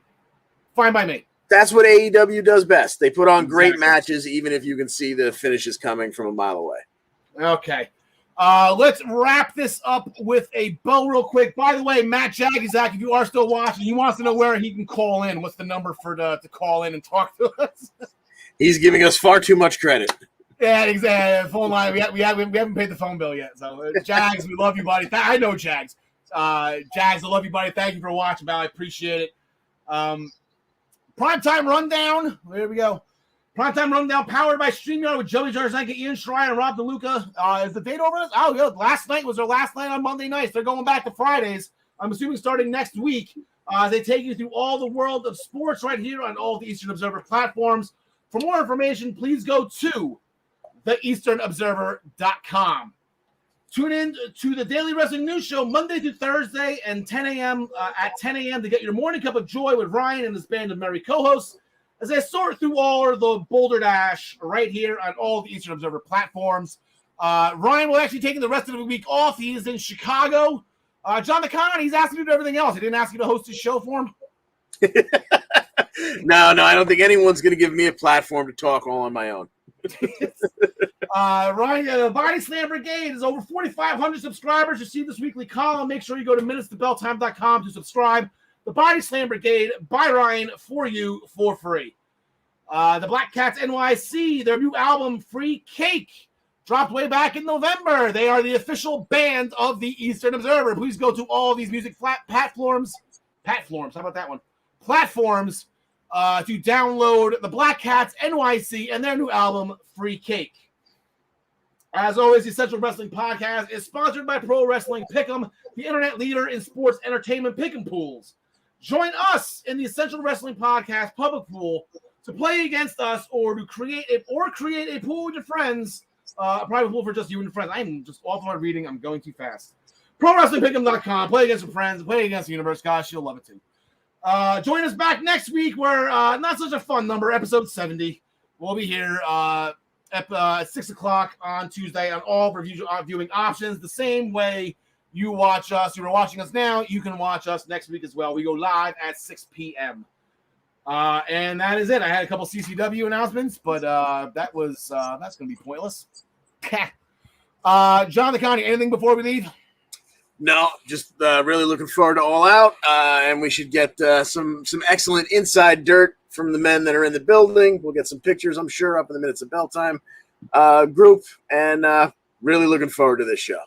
A: Fine by me.
B: That's what AEW does best. They put on great matches, even if you can see the finishes coming from a mile away.
A: Okay. Let's wrap this up with a bow real quick. By the way, Matt Jagizak, if you are still watching, he wants to know where he can call in. What's the number to call in and talk to us? He's
B: giving us far too much credit.
A: Yeah, exactly. Phone line. We haven't paid the phone bill yet. So, Jags, we love you, buddy. I know Jags. Jags, I love you, buddy. Thank you for watching, pal. I appreciate it. Primetime Rundown. There we go. Primetime Rundown powered by StreamYard with Joey Jarzenka, Ian Schreier, and Rob DeLuca. Is the date over? Oh, yeah. Last night was their last night on Monday nights. They're going back to Fridays. I'm assuming starting next week. They take you through all the world of sports right here on all the Eastern Observer platforms. For more information, please go to theeasternobserver.com. Tune in to the Daily Wrestling News Show Monday through Thursday and 10 a.m. At 10 a.m. to get your morning cup of joy with Ryan and his band of merry co-hosts as I sort through all of the Boulder Dash right here on all the Eastern Observer platforms. Ryan will actually be taking the rest of the week off. He is in Chicago. John DeConnie, he's asked me to do everything else. He didn't ask you to host his show for him?
B: No, I don't think anyone's going to give me a platform to talk all on my own.
A: Ryan, Body Slam Brigade is over 4,500 subscribers. You see this weekly column. Make sure you go to minutestobelltime.com to subscribe. The Body Slam Brigade by Ryan for you for free. The Black Cats NYC, their new album Free Cake dropped way back in November. They are the official band of the Eastern Observer. Please go to all these music platforms. How about that one? Platforms to download the Black Cats NYC and their new album Free Cake. As always, the Essential Wrestling Podcast is sponsored by Pro Wrestling Pick'em, the internet leader in sports entertainment pick'em pools. Join us in the Essential Wrestling Podcast public pool to play against us or to create a pool with your friends, a private pool for just you and your friends. I'm just awful at reading. I'm going too fast. ProWrestlingPick'em.com. Play against your friends. Play against the universe. Gosh, you'll love it too. Join us back next week where not such a fun number, episode 70. We'll be here at 6 o'clock on Tuesday on all viewing options. The same way you watch us, you are watching us now, you can watch us next week as well. We go live at 6 p.m. And that is it. I had a couple CCW announcements, but that's going to be pointless. John DeConnie, anything before we leave?
B: No, just really looking forward to All Out, and we should get some excellent inside dirt from the men that are in the building. We'll get some pictures, I'm sure, up in the Minutes of Bell Time group, and really looking forward to this show.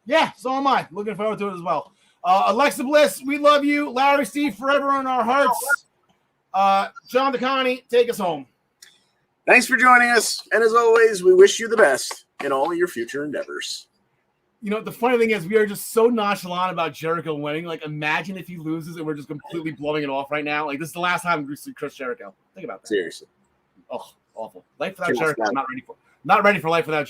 A: Yeah, so am I. Looking forward to it as well. Alexa Bliss, we love you. Larry Steve, forever in our hearts. John DeConnie, take us home.
B: Thanks for joining us, and as always, we wish you the best in all of your future endeavors.
A: You know, the funny thing is we are just so nonchalant about Jericho winning. Like, imagine if he loses and we're just completely blowing it off right now. Like, this is the last time we see Chris Jericho. Think about that.
B: Seriously.
A: Oh, awful. Life without Jericho, I'm not ready for. Not ready for life without Jericho.